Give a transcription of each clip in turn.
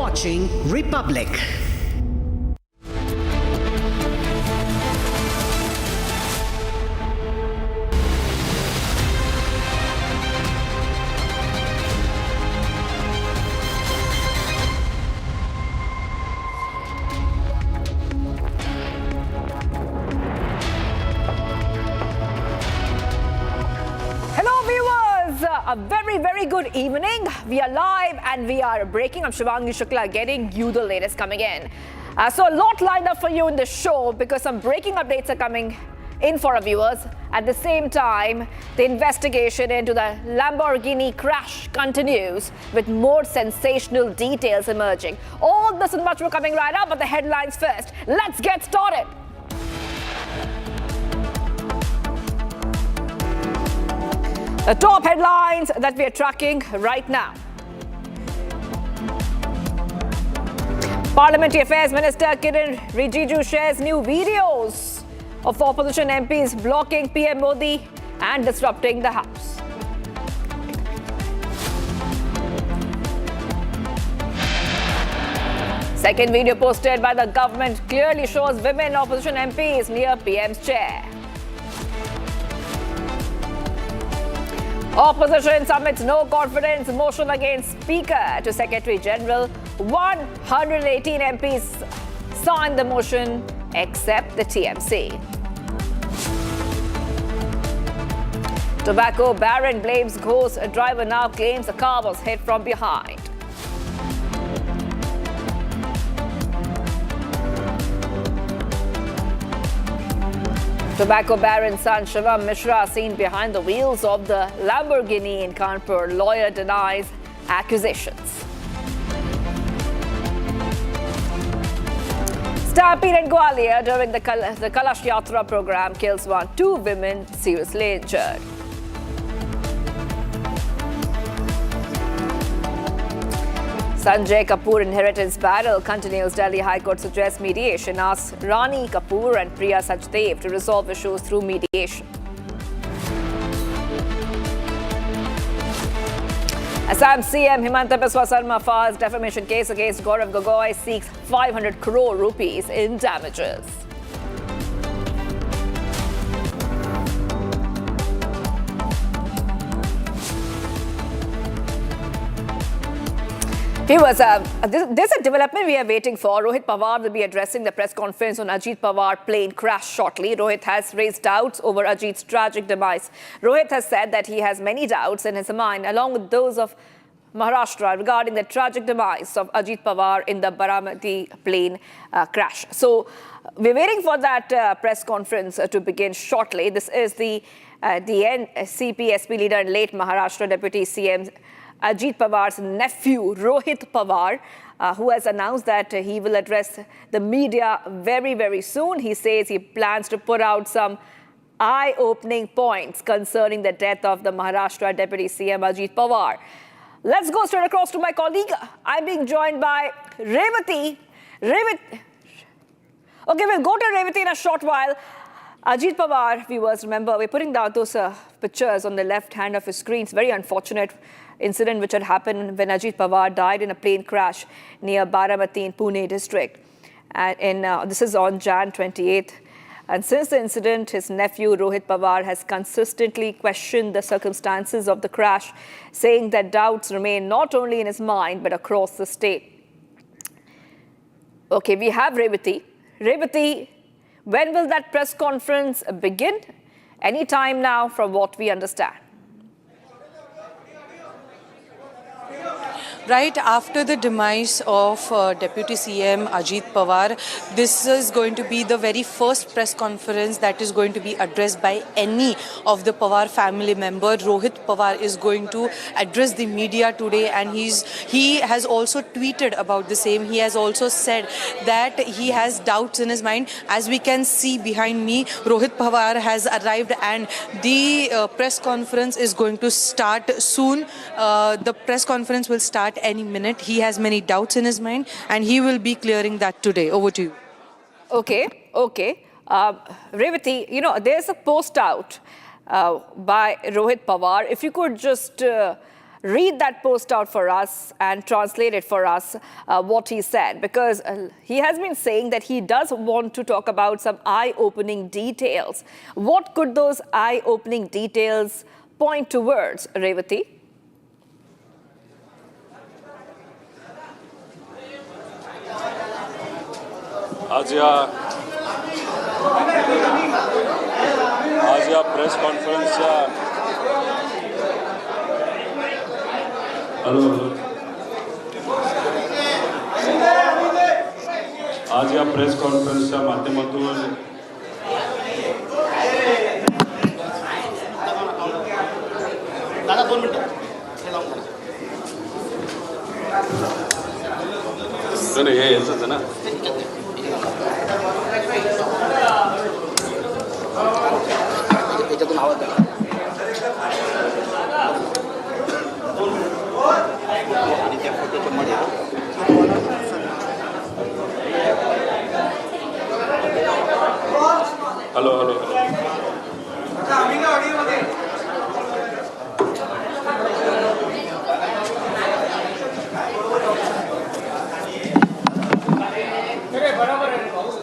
watching Republic. A very good evening. We are live and we are breaking. I'm Shivangi Shukla getting you the latest coming in. So a lot lined up for you in the show because some breaking updates are coming in for our viewers. At the same time, the investigation into the Lamborghini crash continues with more sensational details emerging. All this and much more coming right up, but the headlines first. Let's get started. The top headlines that we are tracking right now. Parliamentary Affairs Minister Kiran Rijiju shares new videos of opposition MPs blocking PM Modi and disrupting the House. Second video posted by the government clearly shows women opposition MPs near PM's chair. Opposition submits no confidence motion against Speaker to Secretary General. 118 MPs signed the motion except the TMC. Tobacco baron blames ghost driver, now claims the car was hit from behind. Tobacco baron son Shivam Mishra seen behind the wheels of the Lamborghini in Kanpur. Lawyer denies accusations. Stampede in Gwalior during the Kalash Yatra program kills one. 2 women seriously injured. Sanjay Kapoor inheritance battle continues. Delhi High Court suggests mediation, asks Rani Kapoor and Priya Sachdev to resolve issues through mediation. Assam CM Himanta Biswa Sarma files defamation case against Gaurav Gogoi, seeks 500 crore rupees in damages. Viewers, there's a development we are waiting for. Rohit Pawar will be addressing the press conference on Ajit Pawar plane crash shortly. Rohit has raised doubts over Ajit's tragic demise. Rohit has said that he has many doubts in his mind, along with those of Maharashtra, regarding the tragic demise of Ajit Pawar in the Baramati plane crash. So we're waiting for that press conference to begin shortly. This is the NCP-SP leader and late Maharashtra Deputy CM Ajit Pawar's nephew, Rohit Pawar, who has announced that he will address the media very soon. He says he plans to put out some eye-opening points concerning the death of the Maharashtra Deputy CM Ajit Pawar. Let's go straight across to my colleague. I'm being joined by Revati. Okay, we'll go to Revati in a short while. Ajit Pawar, viewers, remember, we're putting down those pictures on the left hand of his screen. It's very unfortunate incident which had happened when Ajit Pawar died in a plane crash near Baramati in Pune district. And this is on Jan 28th. And since the incident, his nephew Rohit Pawar has consistently questioned the circumstances of the crash, saying that doubts remain not only in his mind but across the state. Okay, we have Revati. Revati, when will that press conference begin? Any time now from what we understand. Right after the demise of Deputy CM Ajit Pawar, this is going to be the very first press conference that is going to be addressed by any of the Pawar family member. Rohit Pawar is going to address the media today, and he has also tweeted about the same. He has also said that he has doubts in his mind. As we can see behind me, Rohit Pawar has arrived and the press conference is going to start soon. The press conference will start any minute. He has many doubts in his mind and he will be clearing that today. Over to you. Okay. Revati, you know, there's a post out by Rohit Pawar. If you could just read that post out for us and translate it for us, what he said, because he has been saying that he does want to talk about some eye-opening details. What could those eye-opening details point towards, Revati? आज या press कॉन्फरन्सच्या आज या press कॉन्फरन्सच्या माध्यमातून हे याच ना hello hello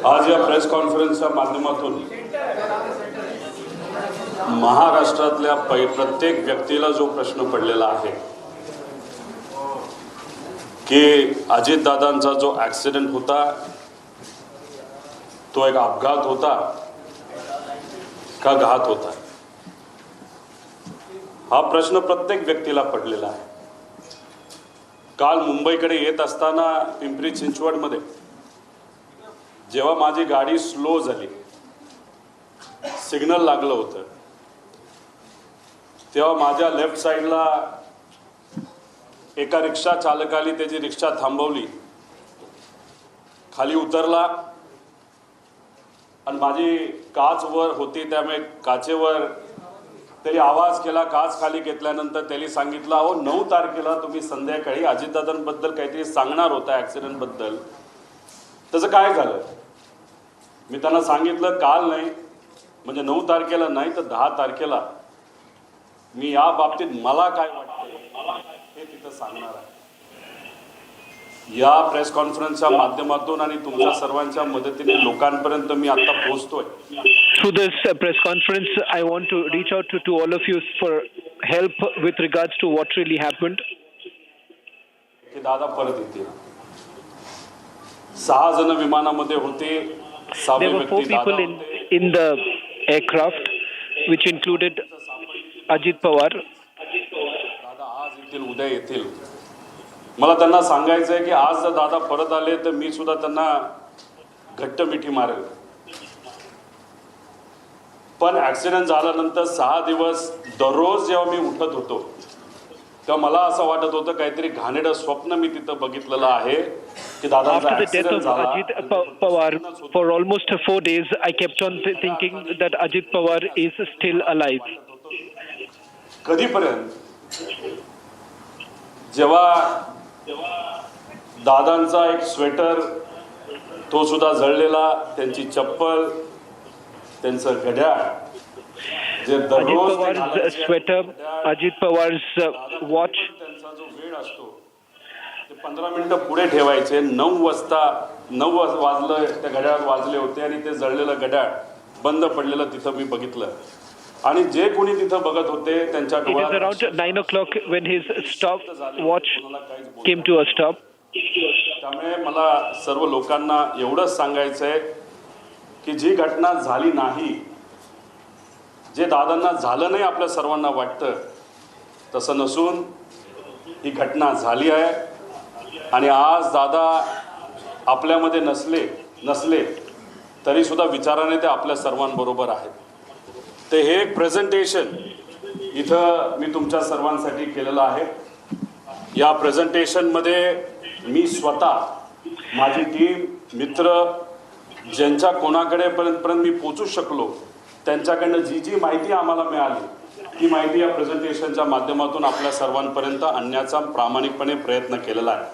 आज या press कॉन्फरन्सच्या माध्यमातून महाराष्ट्रातल्या प्रत्येक व्यक्तीला जो प्रश्न पडलेला आहे की अजितदादांचा जो ॲक्सिडेंट होता तो एक अपघात होता का घात होता, हा प्रश्न प्रत्येक व्यक्तीला पडलेला आहे. काल मुंबईकडे येत असताना पिंपरी चिंचवडमध्ये जेव्हा माझी गाडी स्लो झाली, सिग्नल लागलं होतं, तेव्हा माझ्या लेफ्ट साईडला एका रिक्षा चालकाने त्याची रिक्षा थांबवली, खाली उतरला आणि माझी काच वर होती त्यामुळे काचेवर तरी आवाज केला. काच खाली घेतल्यानंतर त्यांनी सांगितलं, अहो 9 तारखेला तुम्ही संध्याकाळी अजितदादांबद्दल काहीतरी सांगणार होता ॲक्सिडेंट बद्दल, त्याचं काय झालं? मी त्यांना सांगितलं काल नाही, म्हणजे 9 तारखेला नाही तर 10 तारखेला मी या बाबतीत मला काय वाटतं हे तिथं सांगणार आहे. या प्रेस कॉन्फरन्सच्या माध्यमातून आणि तुमच्या सर्वांच्या मदतीने लोकांपर्यंत मी आता पोहोचतोय. Through this press conference, I want to reach out to all of you for help with regards to what really happened. की दादा परत येतील. 6 जण विमानामध्ये होते. There were 4 people in the aircraft, which included Ajit Pawar. दादा आज येतील, उद्या येतील. मला त्यांना सांगायचं आहे की आज जर दादा परत आले तर मी सुद्धा त्यांना घट्ट मिठी मारेल. पण ॲक्सिडेंट झाल्यानंतर 6 दिवस दररोज जेव्हा मी उठत होतो तेव्हा मला असं वाटत होतं काहीतरी घाणेरडं स्वप्न मी तिथं बघितलेलं आहे की दादांचा After the death accident of झाला. Ajit Pawar, for almost 4 days, I kept on thinking that Ajit Pawar is still alive. कधीपर्यंत? जेव्हा दादांचा एक स्वेटर तो सुद्धा जळलेला, त्यांची चप्पल, त्यांचं घड्याळ जे Ajit दररोज Pawar's sweater, Ajit Pawar's watch. त्यांचा जो वेळ असतो ते 15 मिनिटं पुढे ठेवायचे. 9 वाजलं, त्या घड्याळात वाजले होते आणि ते जळलेलं घड्याळ बंद पडलेलं तिथं मी बघितलं. आणि जे कोणी तिथं बघत होते त्यांच्या It is around 9 o'clock when his watch came to a stop. त्यामुळे मला सर्व लोकांना एवढंच सांगायचं आहे की जी घटना झाली नाही, जे दादांना झालं नाही आपल्या सर्वांना वाटतं तसं नसून ही घटना झाली आहे. आणि आज दादा आपल्यामध्ये नसले तरी सुद्धा विचाराने ते आपल्या सर्वांबरोबर आहेत. ते हे एक प्रेझेंटेशन इथं मी तुमच्या सर्वांसाठी केलेलं आहे. या प्रेझेंटेशनमध्ये मी स्वतः, माझी टीम, मित्र, ज्यांच्या कोणाकडे पर्यंत मी पोचू शकलो त्यांच्याकडनं जी माहिती आम्हाला मिळाली ती माहिती या प्रेझेंटेशनच्या माध्यमातून आपल्या सर्वांपर्यंत आणण्याचा प्रामाणिकपणे प्रयत्न केलेला आहे.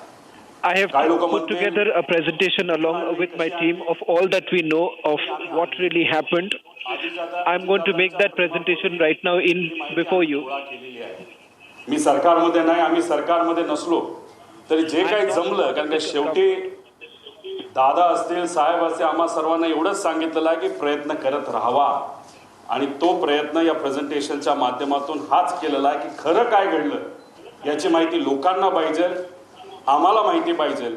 I have put together a presentation along with my team of all that we know of what really happened. I'm going to make that presentation right now in before you. मी सरकारमध्ये नाही, आम्ही सरकारमध्ये नसलो तरी जे काही जमलं, कारण की शेवटी दादा असतील, साहेब असतील, आम्हा सर्वांना एवढंच सांगितलेलं आहे की प्रयत्न करत राहावा. आणि तो प्रयत्न या प्रेझेंटेशनच्या माध्यमातून हाच केलेला आहे की खरं काय घडलं याची माहिती लोकांना पाहिजे, आम्हाला माहिती पाहिजे,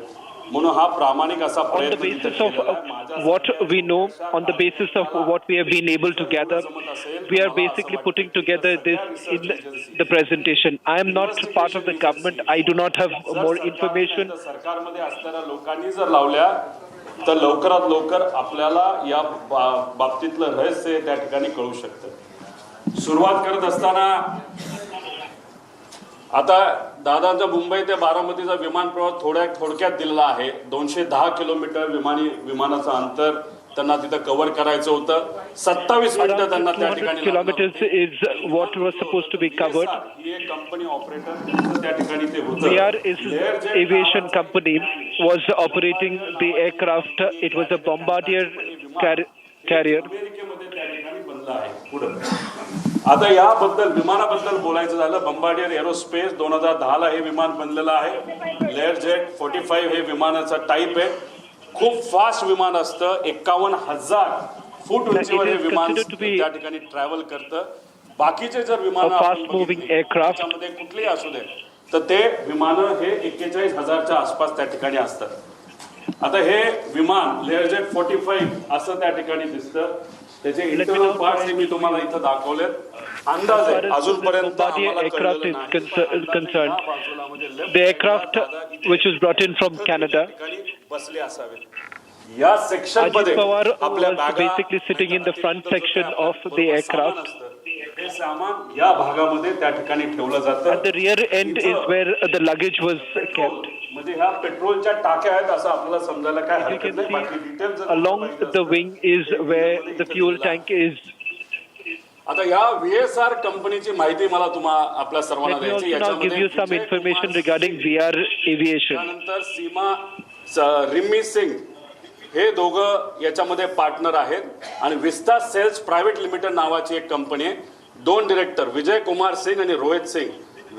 म्हणून हा प्रामाणिक असा On the प्रयत्न basis of what we know, on the basis of what we have been able to gather, we are basically putting together this in the presentation. I am not part of the government. I do not have more information. सरकारमध्ये असणाऱ्या लोकांनी जर लावल्या तर लवकरात लवकर आपल्याला या बाबतीतलं रहस्य त्या ठिकाणी कळू शकतं. सुरुवात करत असताना आता दादांचा मुंबई ते बारामतीचा विमान प्रवास थोडक्यात दिलेला आहे. 210 किलोमीटर विमानाचं अंतर त्यांना तिथं कव्हर करायचं होतं. 27 मिनिटं त्यांना त्या ठिकाणी Kilometers is what was supposed to be covered. ही एक कंपनी ऑपरेटर त्या ठिकाणी ते होतं. Learjet is aviation company was operating the aircraft. It was a bombardier carrier. अमेरिकेमध्ये त्या ठिकाणी बनलं आहे. पुढं आता याबद्दल विमानाबद्दल बोलायचं झालं, बंबार्डियर एरोस्पेस 2010 ला हे विमान बनलेलं आहे. लेअरजेट 45 हे विमानाचा टाईप आहे. खूप फास्ट विमान असतं. 51,000 फूट उंचीवर हे विमान त्या ठिकाणी ट्रॅव्हल करतं. बाकीचे जर विमानं fast moving aircraft त्यामध्ये कुठलेही असू दे तर ते विमानं हे 41,000च्या आसपास त्या ठिकाणी असतात. आता हे विमान लेअरजेट 45 असं त्या ठिकाणी दिसतं. त्याचे इंटरनल पार्ट्स मी तुम्हाला इथं दाखवलेत. अंदाज आहे अजूनपर्यंत aircraft is concerned, the aircraft which was brought in from Canada, बसले असावे. या सेक्शन मध्ये Ajit Pawar आपल्या was बॅगा basically sitting in the front section of the aircraft. हे सामान या भागामध्ये त्या ठिकाणी ठेवलं जातं. At the rear end is where the luggage was kept. म्हणजे ह्या पेट्रोलच्या टाक्या आहेत असं आपल्याला समजायला काय You हरकत can नाही. बाकी see detail along the wing is where the fuel tank is. आता या VSR कंपनीची माहिती मला आपल्या सर्वांना Let me द्यायची. also now give you some information regarding VR Aviation. त्यानंतर सीमा रिम्मी सिंग हे दोघं याच्यामध्ये पार्टनर आहेत आणि विस्ता सेल्स प्रायव्हेट लिमिटेड नावाची एक कंपनी आहे. 2 डिरेक्टर विजय कुमार सिंग आणि रोहित सिंग.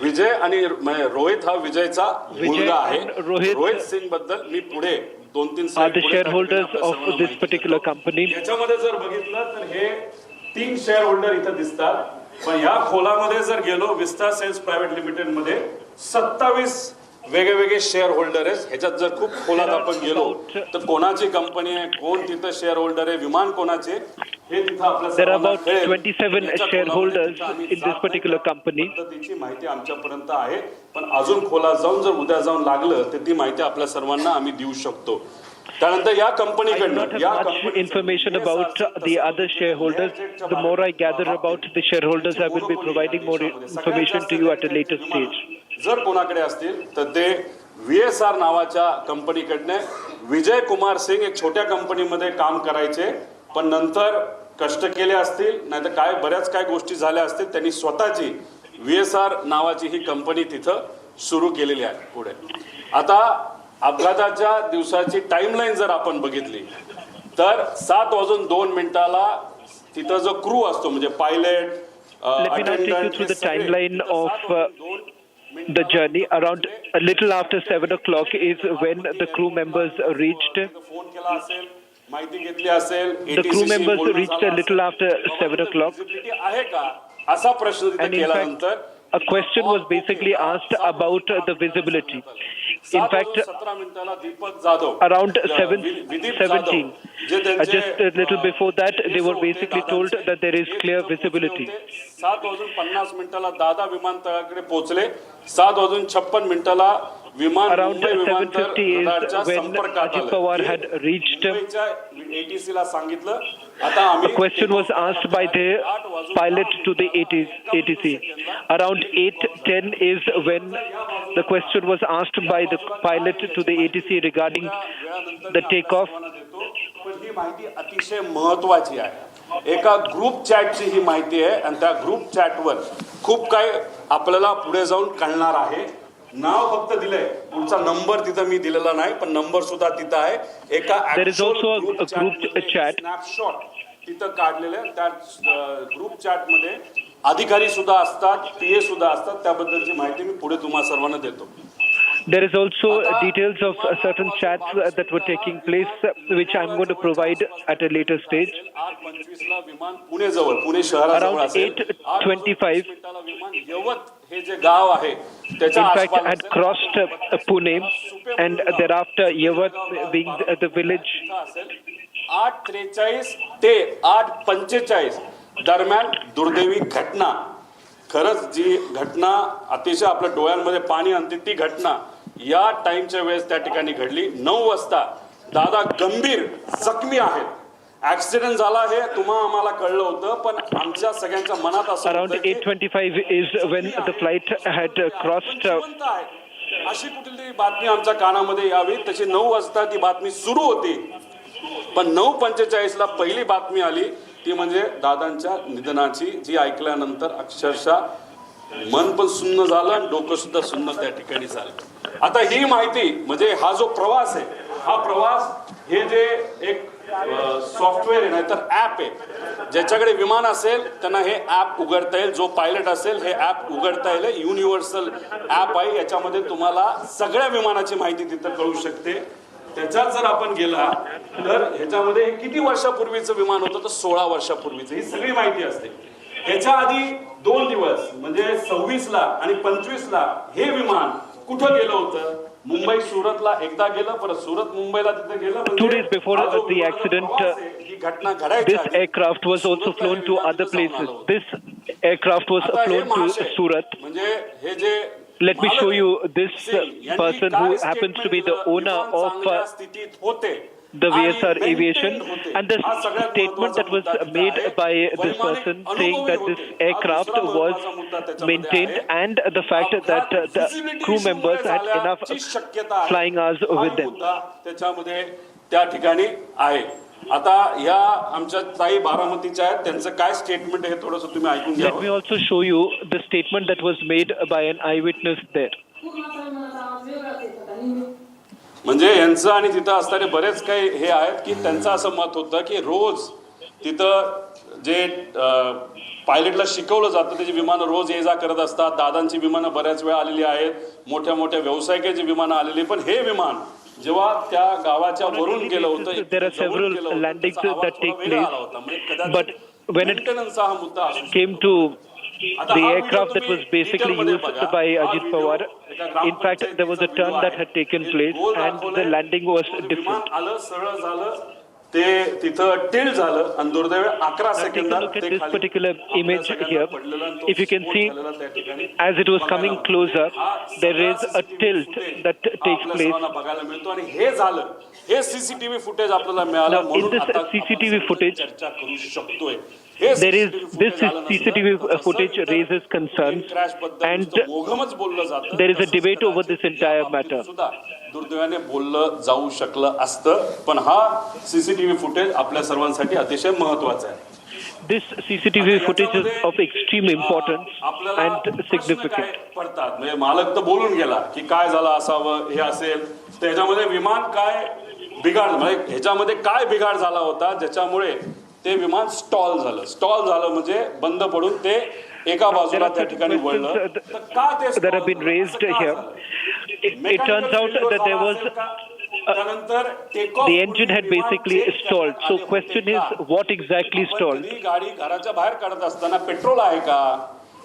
विजय आणि रोहित हा विजयचा मुलगा आहे. रोहित सिंग बद्दल मी पुढे 2-3 Are the shareholders of this particular company? याच्यामध्ये जर बघितलं तर हे 3 शेअर होल्डर इथं दिसतात. पण या खोलामध्ये जर गेलो विस्ता सेल्स प्रायव्हेट लिमिटेड मध्ये 27 वेगवेगळे शेअर होल्डर आहेत. ह्याच्यात जर खूप खोलात आपण गेलो तर कोणाची कंपनी आहे, कोण तिथं शेअर होल्डर आहे, विमान कोणाचे हे तिथं आपल्या There are सर्वांना about कळेल. 27 shareholders in this particular company. पद्धतीची माहिती आमच्यापर्यंत आहे. पण अजून खोलात जाऊन जर उद्या जाऊन लागलं तर ती माहिती आपल्या सर्वांना आम्ही देऊ शकतो. त्यानंतर या I do कंपनीकडनं not have much information about the other shareholders. The more I gather about the shareholders, I will be providing more information to you at a later stage. जर कोणाकडे असतील तर ते VSR नावाच्या कंपनीकडनं विजय कुमार सिंग एक छोट्या कंपनीमध्ये काम करायचे, पण नंतर कष्ट केले असतील नाहीतर काय बऱ्याच काय गोष्टी झाल्या असतील, त्यांनी स्वतःची VSR नावाची ही कंपनी तिथं सुरू केलेली आहे. पुढे आता अपघाताच्या दिवसाची टाइमलाईन जर आपण बघितली तर 7:02 तिथं जो क्रू असतो म्हणजे pilot Let me now take you through the timeline of the journey. Around a little after 7 o'clock is when the crew members reached. Phone केला असेल, माहिती घेतली असेल, The crew members reached a little after 7 o'clock. आहे का असा प्रश्न तिथे And in केल्यानंतर fact, a question was basically asked about the visibility. In fact, 17 मिनिटाला दीपक जाधव around विदीप 7:17, जे त्यांचे just a little before that, they were basically told that there is clear visibility. 7:50 दादा विमानतळाकडे पोहोचले. 7:56 विमान Around मुंबई 7:50 is विमानतळाच्या when संपर्कात Ajit Pawar had reached. ATC ला सांगितलं आता आम्ही A question was asked by the pilot to the ATC. Around 8:10 is when the question was asked by the pilot to the ATC regarding the takeoff. पण ही माहिती अतिशय महत्वाची आहे. एका group चॅटची ही माहिती आहे आणि त्या ग्रुप चॅटवर खूप काय आपल्याला पुढे जाऊन कळणार आहे. नाव फक्त दिलंय, पुढचा नंबर तिथं मी दिलेला नाही, पण नंबर सुद्धा तिथं आहे. एका There is also a group chat. Snapshot तिथं काढलेलं आहे. त्या ग्रुप चॅट मध्ये अधिकारी सुद्धा असतात, PA सुद्धा असतात. त्याबद्दलची माहिती मी पुढे तुम्हा सर्वांना देतो. There is also details of certain chats that were taking place, which I'm going to provide at a later stage. 8:25 ला विमान पुणे जवळ, पुणे शहराजवळ Around असेल. 8:25 मिनिटाला विमान यवत हे जे गाव आहे त्याच्या in fact आसपास had crossed Pune, and thereafter Yavat being the village. 8:43 ते 8:45 दरम्यान दुर्दैवी घटना. खरंच जी घटना अतिशय आपल्या डोळ्यांमध्ये पाणी आणते ती घटना या टाइमच्या वेळेस त्या ठिकाणी घडली. 9 वाजता दादा गंभीर जखमी आहेत. ऍक्सिडेंट झाला हे आम्हाला कळलं होतं, पण आमच्या सगळ्यांच्या मनात असं Around होतं की 8:25 is when the flight had crossed. जिवंत आहे. अशी कुठली बातमी आमच्या कानामध्ये यावी. तशी 9 वाजता ती बातमी सुरू होती, पण 9:45 ला पहिली बातमी आली ती म्हणजे दादांच्या निधनाची, जी ऐकल्यानंतर अक्षरशः मन पण सुन्न झालं आणि डोकं सुद्धा सुन्न त्या ठिकाणी झालं. आता ही माहिती म्हणजे हा जो प्रवास आहे, हा प्रवास हे जे एक सॉफ्टवेअर आहे नाहीतर ऍप आहे, ज्याच्याकडे विमान असेल त्यांना हे ऍप उघडता येईल. जो पायलट असेल हे ऍप उघडता येईल. युनिव्हर्सल ऍप आहे. याच्यामध्ये तुम्हाला सगळ्या विमानाची माहिती तिथं कळू शकते. त्याच्यात जर आपण गेला तर ह्याच्यामध्ये किती वर्षापूर्वीचं विमान होतं तर 16 वर्षापूर्वीचं ही सगळी माहिती असते. ह्याच्या आधी 2 दिवस म्हणजे 26 ला आणि 25 ला हे विमान कुठं गेलं होतं. मुंबई सुरतला एकदा गेलं, परत सुरत मुंबईला तिथे गेलं. 2 days before the accident, ही घटना घडायची. this aircraft was also flown to other places. This aircraft was flown to Surat. म्हणजे हे जे Let me show you this person who happens to be the owner of the VSR Aviation, and the statement that was made by this person saying that this aircraft was maintained and the fact that the crew members had enough flying hours with them. त्याच्यामध्ये त्या ठिकाणी आहे. आता या आमच्या ताई बारामतीच्या आहेत, त्यांचं काय स्टेटमेंट आहे थोडंसं तुम्ही ऐकून घ्या. Let me also show you the statement that was made by an eyewitness there. म्हणजे यांचं आणि तिथं असणारे बरेच काही हे आहेत की त्यांचं असं मत होतं की रोज तिथं जे पायलटला शिकवलं जातं त्याची विमानं रोज ये जा करत असतात. दादांची विमानं बऱ्याच वेळा आलेली आहेत, मोठ्या मोठ्या व्यावसायिकांची विमानं आलेली, पण हे विमान जेव्हा त्या गावाच्या वरून गेलं होतं. There are several landings that take place, but when it came to the aircraft that was basically used by Ajit Pawar, in fact there was a turn that had taken place and the landing was different. आलं सरळ झालं ते तिथं tilt झालं आणि दुर्दैवी 11 सेकंदात Look at this particular image here. If you can see, as it was coming closer, there is a tilt that takes place. बघायला मिळतो आणि हे झालं. हे CCTV फुटेज आपल्याला मिळालं Now, in this CCTV footage, चर्चा करू शकतोय. this CCTV footage raises concerns, and there is a debate over this entire matter. दुर्दैवाने बोललं जाऊ शकलं असतं, पण हा CCTV फुटेज आपल्या सर्वांसाठी अतिशय महत्त्वाचा आहे. This CCTV footage is of extreme importance and significant. पडतात म्हणजे मालक तर बोलून गेला की काय झालं असावं हे असेल. त्याच्यामध्ये विमान काय बिघाड म्हणजे ह्याच्यामध्ये काय बिघाड झाला होता ज्याच्यामुळे ते विमान स्टॉल झालं म्हणजे बंद पडून ते एका बाजूला त्या ठिकाणी वळलं. तर का ते that have been raised here. It turns out that there was the engine had basically stalled. So question is, what exactly stalled? गाडी घराच्या बाहेर काढत असताना पेट्रोल आहे का,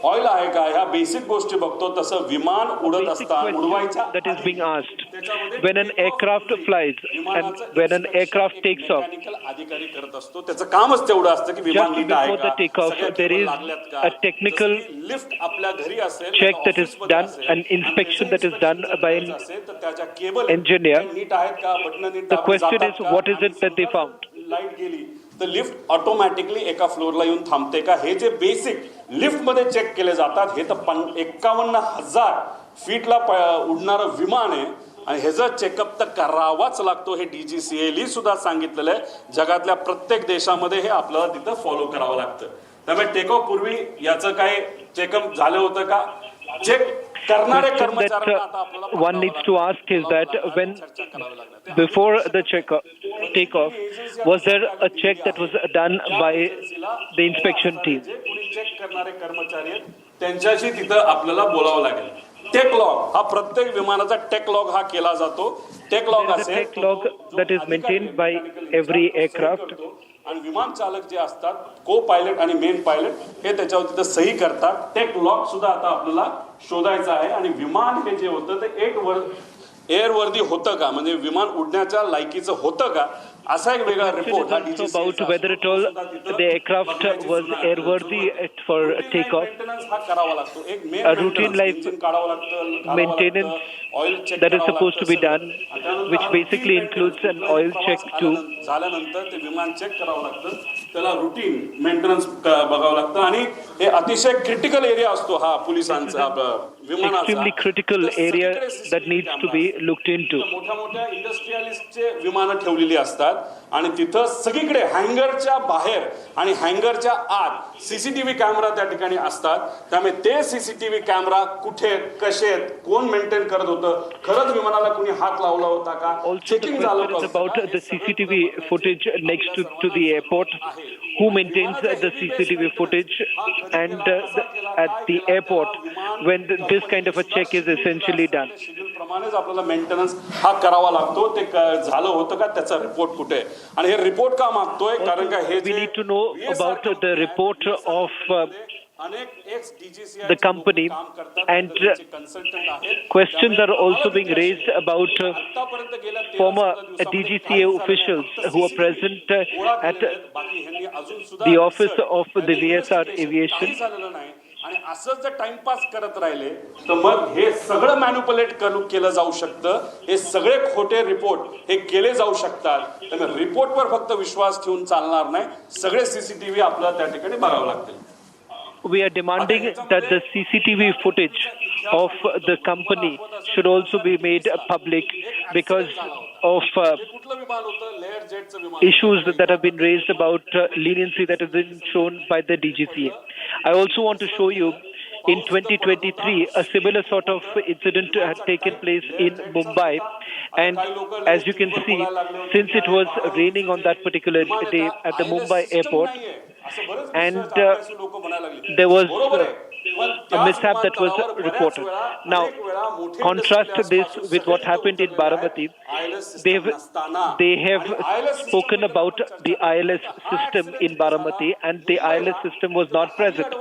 ऑइल आहे का, ह्या बेसिक गोष्टी बघतो. तसं विमान उडत असताना उडवायच्या that is being asked when an aircraft flies and when an aircraft takes off. अधिकारी करत असतो, त्याचं कामच तेवढं असतं की विमान Just नीट आहे before the का, takeoff, सगळ्या there is लागल्यात का, a technical लिफ्ट आपल्या घरी असेल, check that is done, an inspection that is done by an तर त्याच्या केबल engineer. नीट आहेत का, बटन नीट The question is, what is it that they found? Light गेली तर लिफ्ट ऑटोमॅटिकली एका फ्लोअरला येऊन थांबते का, हे जे बेसिक लिफ्ट मध्ये चेक केले जातात. हे तर 51,000 फीटला उडणारं विमान आहे आणि ह्याचं चेकअप तर करावाच लागतो. हे DGCA सुद्धा सांगितलेलं आहे. जगातल्या प्रत्येक देशामध्ये हे आपल्याला तिथं फॉलो करावं लागतं. त्यामुळे टेक ऑफ पूर्वी याचं काय चेकअप झालं होतं का, चेक करणारे question कर्मचाऱ्यांना that आता आपल्याला one needs to ask is that when before the takeoff, was there a check that was done by the inspection team? जे कोणी चेक करणारे कर्मचारी आहेत त्यांच्याशी तिथं आपल्याला बोलावं लागेल. टेक लॉग हा प्रत्येक विमानाचा टेक लॉग हा केला जातो. Tech log There is a असेल tech log that is maintained by every aircraft. आणि विमान चालक जे असतात को पायलट आणि मेन पायलट हे त्याच्यावर तिथं सही करतात. टेक लॉग सुद्धा आता आपल्याला शोधायचा आहे आणि विमान हे जे होतं ते एअरवर्दी होतं का म्हणजे विमान उडण्याच्या लायकीचं होतं का असा एक वेगळा report Also about whether at all the aircraft was airworthy for takeoff. Maintenance हा करावा लागतो. एक मेन A routine life काढावं लागतं maintenance oil check that is supposed to be done, which basically includes an oil check too. झाल्यानंतर ते विमान check करावं लागतं. त्याला रुटीन मेंटेनन्स बघावं लागतं आणि हे अतिशय क्रिटिकल एरिया असतो हा पोलिसांचा विमानाचा. Extremely critical area that needs to be looked into. मोठ्या मोठ्या इंडस्ट्रियलिस्टचे विमानं ठेवलेली असतात आणि तिथं सगळीकडे हँगरच्या बाहेर आणि हँगरच्या आत सीसीटीव्ही कॅमेरा त्या ठिकाणी असतात. त्यामुळे ते सीसीटीव्ही कॅमेरा कुठे कसे कोण मेंटेन करत होतं खरंच विमानाला कुणी हात लावला होता का Also, the चेकिंग झालं question is होतं about the CCTV footage next to the airport. Who maintains the CCTV footage and at the airport when this kind of a check is essentially done? Schedule प्रमाणेच आपल्याला maintenance हा करावा लागतो. ते झालं होतं का त्याचा रिपोर्ट कुठे आणि हे रिपोर्ट का मागतोय कारण का हे We need to know about the report of the company, and questions are also being raised about former DGCA officials who are present at the office of the VSR Aviation. आणि असंच जर timepass करत राहिले तर मग हे सगळं manipulate केलं जाऊ शकतं. हे सगळे खोटे रिपोर्ट हे केले जाऊ शकतात. त्यामुळे रिपोर्टवर फक्त विश्वास ठेवून चालणार नाही. सगळे सीसीटीव्ही आपल्याला त्या ठिकाणी बघावं लागतील. We are demanding that the CCTV footage of the company should also be made public because of issues that have been raised about leniency that has been shown by the DGCA. I also want to show you in 2023 a similar sort of incident had taken place in Mumbai, and as you can see, since it was raining on that particular day at the Mumbai airport, and there was a mishap that was reported. Now, contrast this with what happened in Baramati. They have spoken about the ILS system in Baramati, and the ILS system was not present.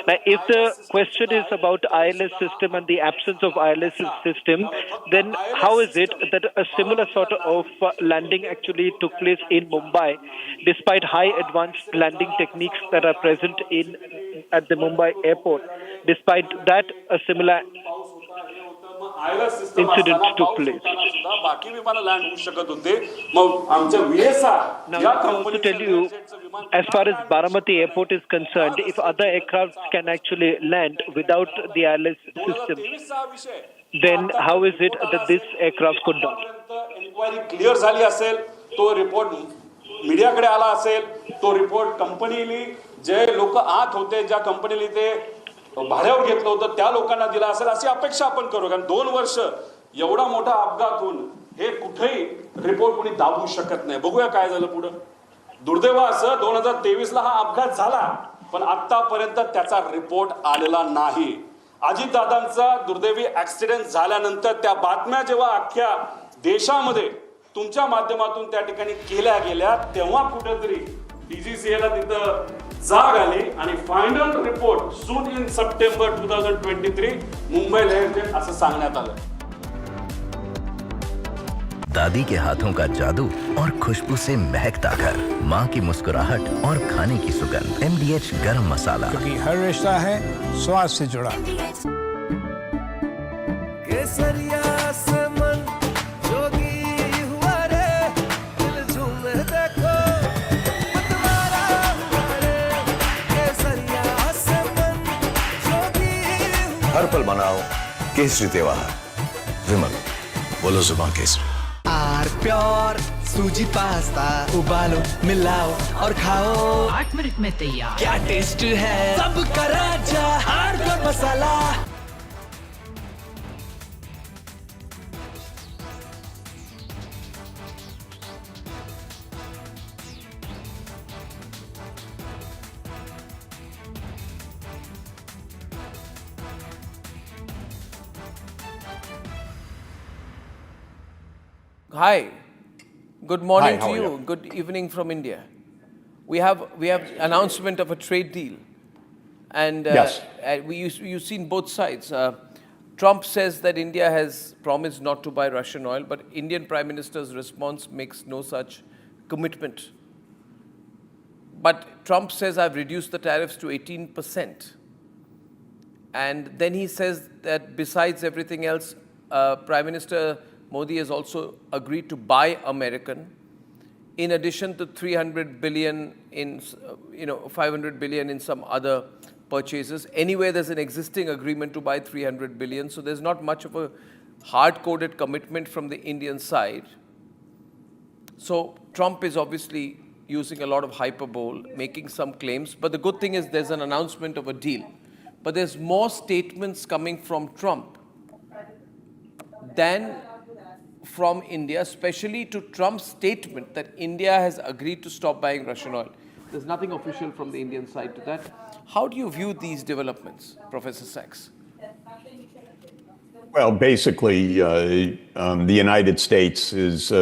Now, if the question is about ILS system and the absence of ILS system, then how is it that a similar sort of landing actually took place in Mumbai, despite high advanced landing techniques that are present at the Mumbai airport? Despite that, a similar incident took place. बाकी विमानं land होऊ शकत होते. मग आमच्या VSR Now, I want to tell you, as far as Baramati Airport is concerned, if other aircraft can actually land without the ILS system, then how is it that this aircraft could not? Inquiry clear झाली असेल, तो report मीडियाकडे आला असेल, तो report कंपनीली जे लोक आत होते ज्या कंपनीली ते भाड्यावर घेतलं होतं त्या लोकांना दिला असेल अशी अपेक्षा आपण करू. कारण 2 वर्ष एवढा मोठा अपघात होऊन हे कुठेही रिपोर्ट कोणी दाबू शकत नाही. बघूया काय झालं पुढं. दुर्दैव असं 2023ला हा अपघात झाला पण आतापर्यंत त्याचा रिपोर्ट आलेला नाही. अजितदादांचा दुर्दैवी ऍक्सिडेंट झाल्यानंतर त्या बातम्या जेव्हा अख्ख्या देशामध्ये तुमच्या माध्यमातून त्या ठिकाणी केल्या गेल्या तेव्हा कुठेतरी डीजीसीएला तिथं जाग आली आणि फायनल रिपोर्ट सून इन सप्टेंबर 2023 मुंबई लेअरजेट असं सांगण्यात आलं. दादी के हाथों का जादू और खुशबू से महकता घर, माँ की मुस्कुराहट और खाने की सुगंध। MDH गरम मसाला, क्योंकि हर रिश्ता है स्वाद से जुड़ा। केसरिया से मन जोगी हुआ रे, दिल झूमे देखो मतवारा हुआ रे। केसरिया से मन जोगी हुआ। हर पल मनाओ केसरी त्योहार। विमल, बोलो जुबान केसरी। आर प्योर सूजी पास्ता उबालो मिलाओ और खाओ 8 मिनट में तैयार। क्या टेस्ट है सबका राजा R pure masala. Hi. Good morning Hi, how to are you. you? Good evening from India. We have announcement of a trade deal, and Yes. you've seen both sides. Trump says that India has promised not to buy Russian oil, but Indian Prime Minister's response makes no such commitment. But Trump says I've reduced the tariffs to 18%. And then he says that besides everything else, Prime Minister Modi has also agreed to buy American, in addition to 300 billion in, 500 billion in some other purchases. Anyway, there's an existing agreement to buy 300 billion, so there's not much of a hard-coded commitment from the Indian side. So Trump is obviously using a lot of hyperbole, making some claims, but the good thing is there's an announcement of a deal. But there's more statements coming from Trump than from India, especially to Trump's statement that India has agreed to stop buying Russian oil. There's nothing official from the Indian side to that. How do you view these developments, Professor Sachs? Well, basically, the United States is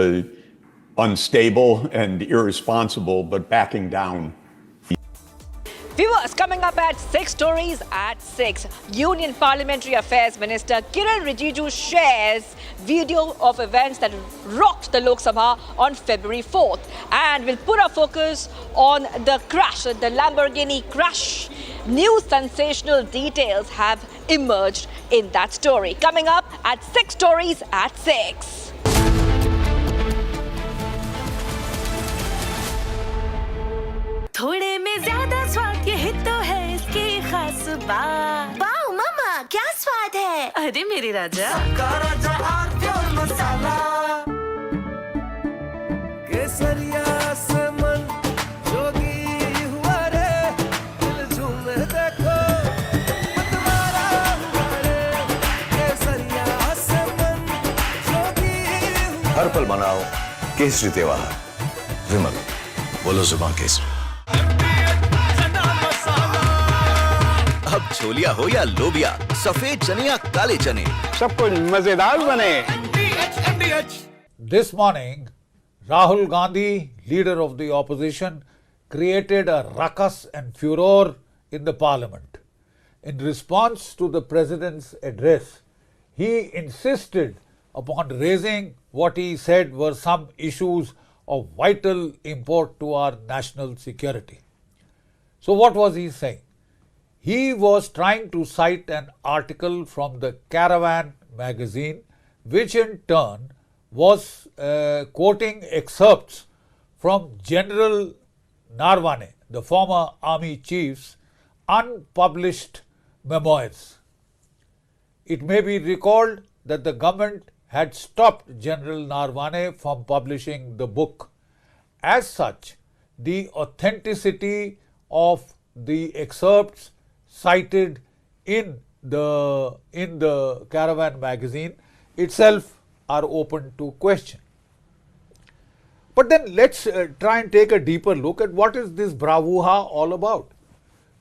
unstable and irresponsible, but backing down. Viewers, coming up at 6 stories at 6. Union Parliamentary Affairs Minister Kiran Rijiju shares video of events that rocked the Lok Sabha on February 4th. And we'll put our focus on the crash, the Lamborghini crash. New sensational details have emerged in that story. Coming up at 6 stories at 6. थोड़े में ज्यादा स्वाद यही तो है इसकी खास बात। वाओ मामा, क्या स्वाद है? अरे मेरे राजा, सबका राजा और प्योर मसाला। केसरिया से मन जोगी हुआ रे, दिल झूमे देखो, मतवारा हुआ रे। केसरिया से मन जोगी हुआ। हर पल मनाओ केसरी त्योहार। विमल, बोलो जुबान केसरी। अब छोलिया हो या लोबिया, सफेद चने या काले चने, सब कुछ मजेदार बने। This morning, Rahul Gandhi, leader of the opposition, created a ruckus and furor in the parliament. In response to the president's address, he insisted upon raising what he said were some issues of vital import to our national security. So what was he saying? He was trying to cite an article from the Caravan magazine, which in turn was quoting excerpts from General Narwane, the former army chief's unpublished memoirs. It may be recalled that the government had stopped General Narwane from publishing the book. As such, the authenticity of the excerpts cited in the Caravan magazine itself are open to question. But then let's try and take a deeper look at what is this bravura all about.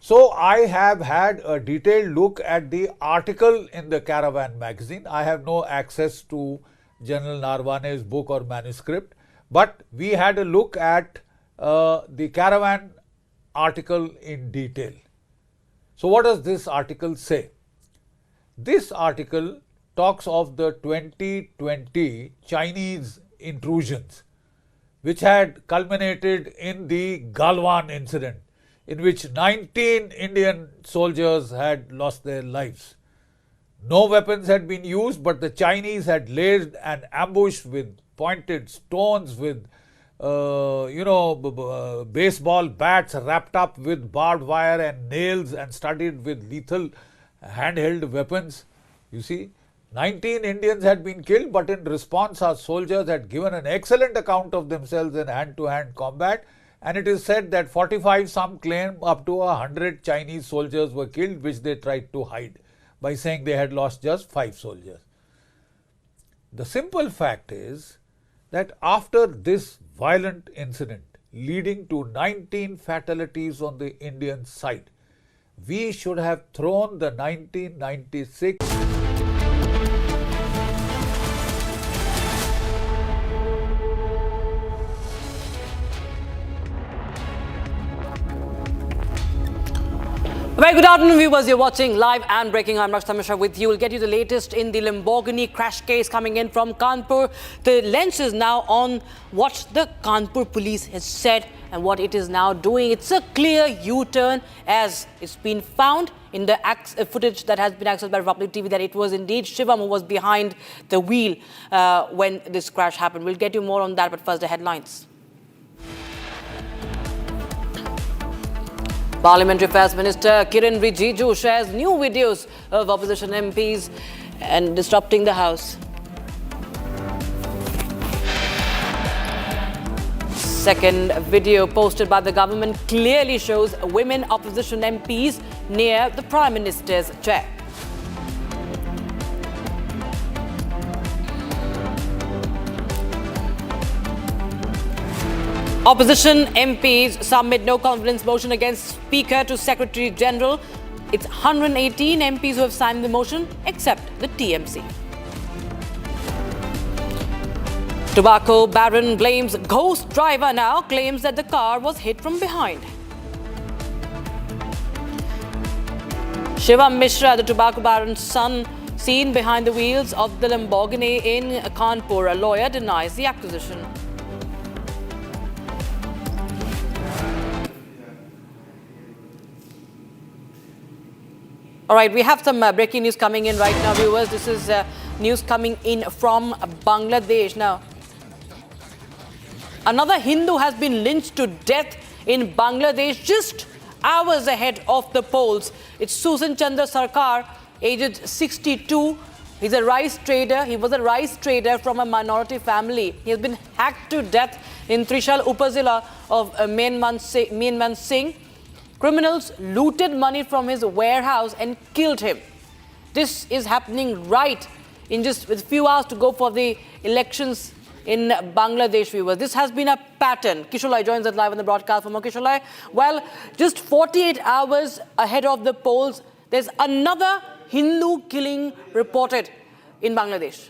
So I have had a detailed look at the article in the Caravan magazine. I have no access to General Narwane's book or manuscript, but we had a look at the Caravan article in detail. So what does this article say? This article talks of the 2020 Chinese intrusions, which had culminated in the Galwan incident, in which 19 Indian soldiers had lost their lives. No weapons had been used, but the Chinese had laid an ambush with pointed stones, with baseball bats wrapped up with barbed wire and nails and studded with lethal handheld weapons. You see, 19 Indians had been killed, but in response our soldiers had given an excellent account of themselves in hand-to-hand combat, and it is said that 45, some claim up to 100 Chinese soldiers were killed, which they tried to hide by saying they had lost just 5 soldiers. The simple fact is that after this violent incident leading to 19 fatalities on the Indian side, we should have thrown the 1996 Very good afternoon, viewers. You're watching Live and Breaking. I'm Rakshita Mishra with you. We'll get you the latest in the Lamborghini crash case coming in from Kanpur. The lens is now on what the Kanpur police has said and what it is now doing. It's a clear U-turn, as it's been found in the footage that has been accessed by Republic TV that it was indeed Shivam who was behind the wheel when this crash happened. We'll get you more on that, but first the headlines. Parliamentary Affairs Minister Kiren Rijiju shares new videos of opposition MPs and disrupting the House. Second video posted by the government clearly shows women opposition MPs near the Prime Minister's chair. Opposition MPs submit no confidence motion against Speaker to Secretary General. It's 118 MPs who have signed the motion, except the TMC. Tobacco baron blames ghost driver now, claims that the car was hit from behind. Shivam Mishra, the tobacco baron's son, seen behind the wheels of the Lamborghini in Kanpur. A lawyer denies the accusation. All right, we have some breaking news coming in right now, viewers. This is news coming in from Bangladesh. Now, another Hindu has been lynched to death in Bangladesh just hours ahead of the polls. It's Susan Chandra Sarkar, aged 62. He's a rice trader. He was a rice trader from a minority family. He has been hacked to death in Trishul Upazila of Myanmar Singh. Criminals looted money from his warehouse and killed him. This is happening right in just with a few hours to go for the elections in Bangladesh, viewers. This has been a pattern. Kisholai joins us live on the broadcast. For more, Kisholai. Well, just 48 hours ahead of the polls, there's another Hindu killing reported in Bangladesh.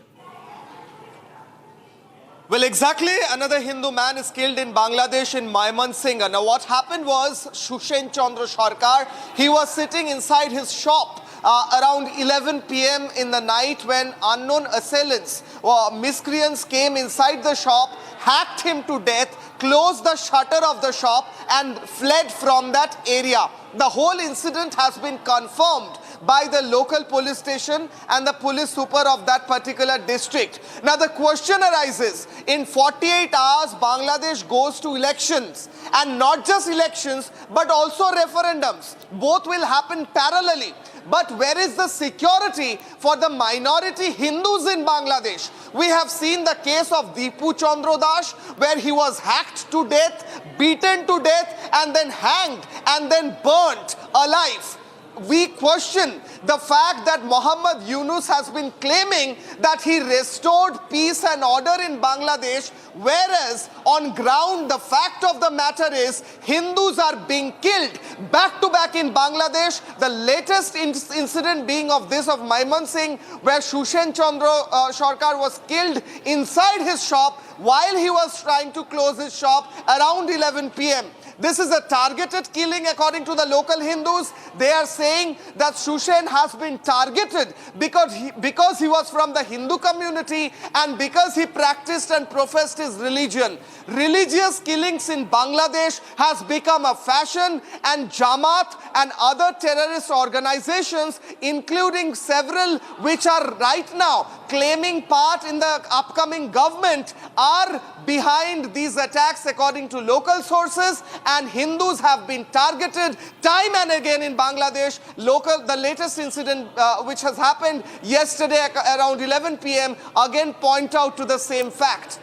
Well, exactly. Another Hindu man is killed in Bangladesh in Mymensingh. Now, what happened was Susen Chandra Sarkar, he was sitting inside his shop around 11 p.m. in the night when unknown assailants or miscreants came inside the shop, hacked him to death, closed the shutter of the shop and fled from that area. The whole incident has been confirmed by the local police station and the police super of that particular district. Now the question arises, in 48 hours Bangladesh goes to elections, and not just elections but also referendums. Both will happen parallelly. But where is the security for the minority Hindus in Bangladesh? We have seen the case of Deepu Chandra Das, where he was hacked to death, beaten to death and then hanged and then burnt alive. We question the fact that Muhammad Yunus has been claiming that he restored peace and order in Bangladesh, whereas on ground the fact of the matter is Hindus are being killed back to back in Bangladesh. The latest incident being of Mymensingh, where Susen Chandra Sarkar was killed inside his shop while he was trying to close his shop around 11 p.m. This is a targeted killing according to the local Hindus. They are saying that Susen has been targeted because he was from the Hindu community and because he practiced and professed his religion. Religious killings in Bangladesh has become a fashion, and Jamaat and other terrorist organizations, including several which are right now claiming part in the upcoming government, are behind these attacks according to local sources, and Hindus have been targeted time and again in Bangladesh. The latest incident which has happened yesterday around 11 p.m. again point out to the same fact.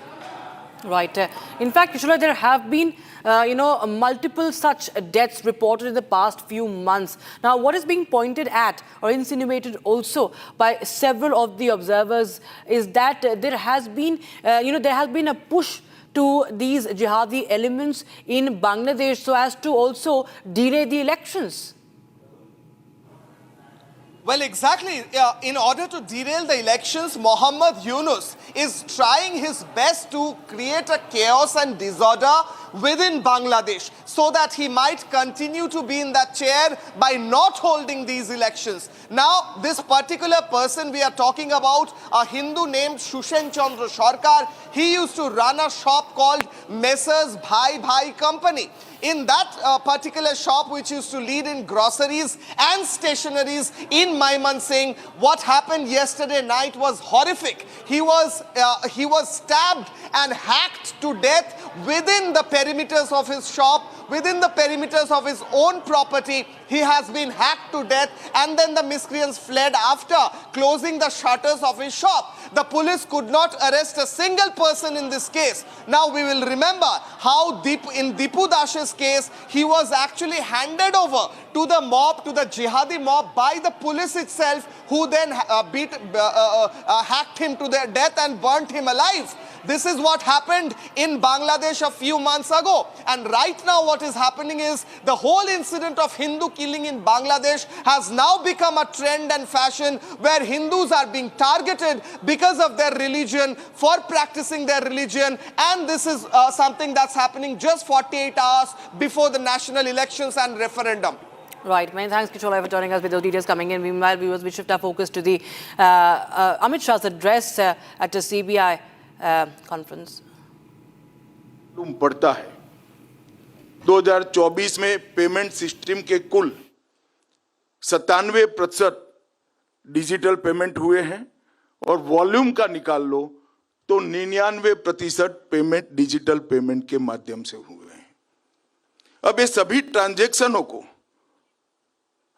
Right. In fact, Kishola, there have been multiple such deaths reported in the past few months. Now, what is being pointed at or insinuated also by several of the observers is that there has been, a push to these jihadi elements in Bangladesh so as to also delay the elections. Well, exactly. In order to derail the elections, Muhammad Yunus is trying his best to create a chaos and disorder within Bangladesh so that he might continue to be in that chair by not holding these elections. Now, this particular person we are talking about, a Hindu named Susen Chandra Sarkar, he used to run a shop called Messrs. Bhai Bhai Company. In that particular shop, which used to lead in groceries and stationaries in Maimansingh, what happened yesterday night was horrific. He was stabbed and hacked to death within the perimeters of his shop, within the perimeters of his own property. He has been hacked to death, and then the miscreants fled after closing the shutters of his shop. The police could not arrest a single person in this case. Now we will remember how in Dipu Dash's case, he was actually handed over to the mob, to the jihadi mob, by the police itself, who then hacked him to their death and burnt him alive. This is what happened in Bangladesh a few months ago. And right now what is happening is the whole incident of Hindu killing in Bangladesh has now become a trend and fashion where Hindus are being targeted because of their religion, for practicing their religion. And this is something that's happening just 48 hours before the national elections and referendum. Right. Many thanks, Kishorai, for joining us with those details coming in. Meanwhile, viewers, we shift our focus to the Amit Shah's address at the CBI conference. पड़ता है 2024 में payment system के कुल 97% digital payment हुए हैं और volume का निकाल लो तो 99% पेमेंट डिजिटल पेमेंट के माध्यम से हुए हैं। अब ये सभी ट्रांजैक्शनों को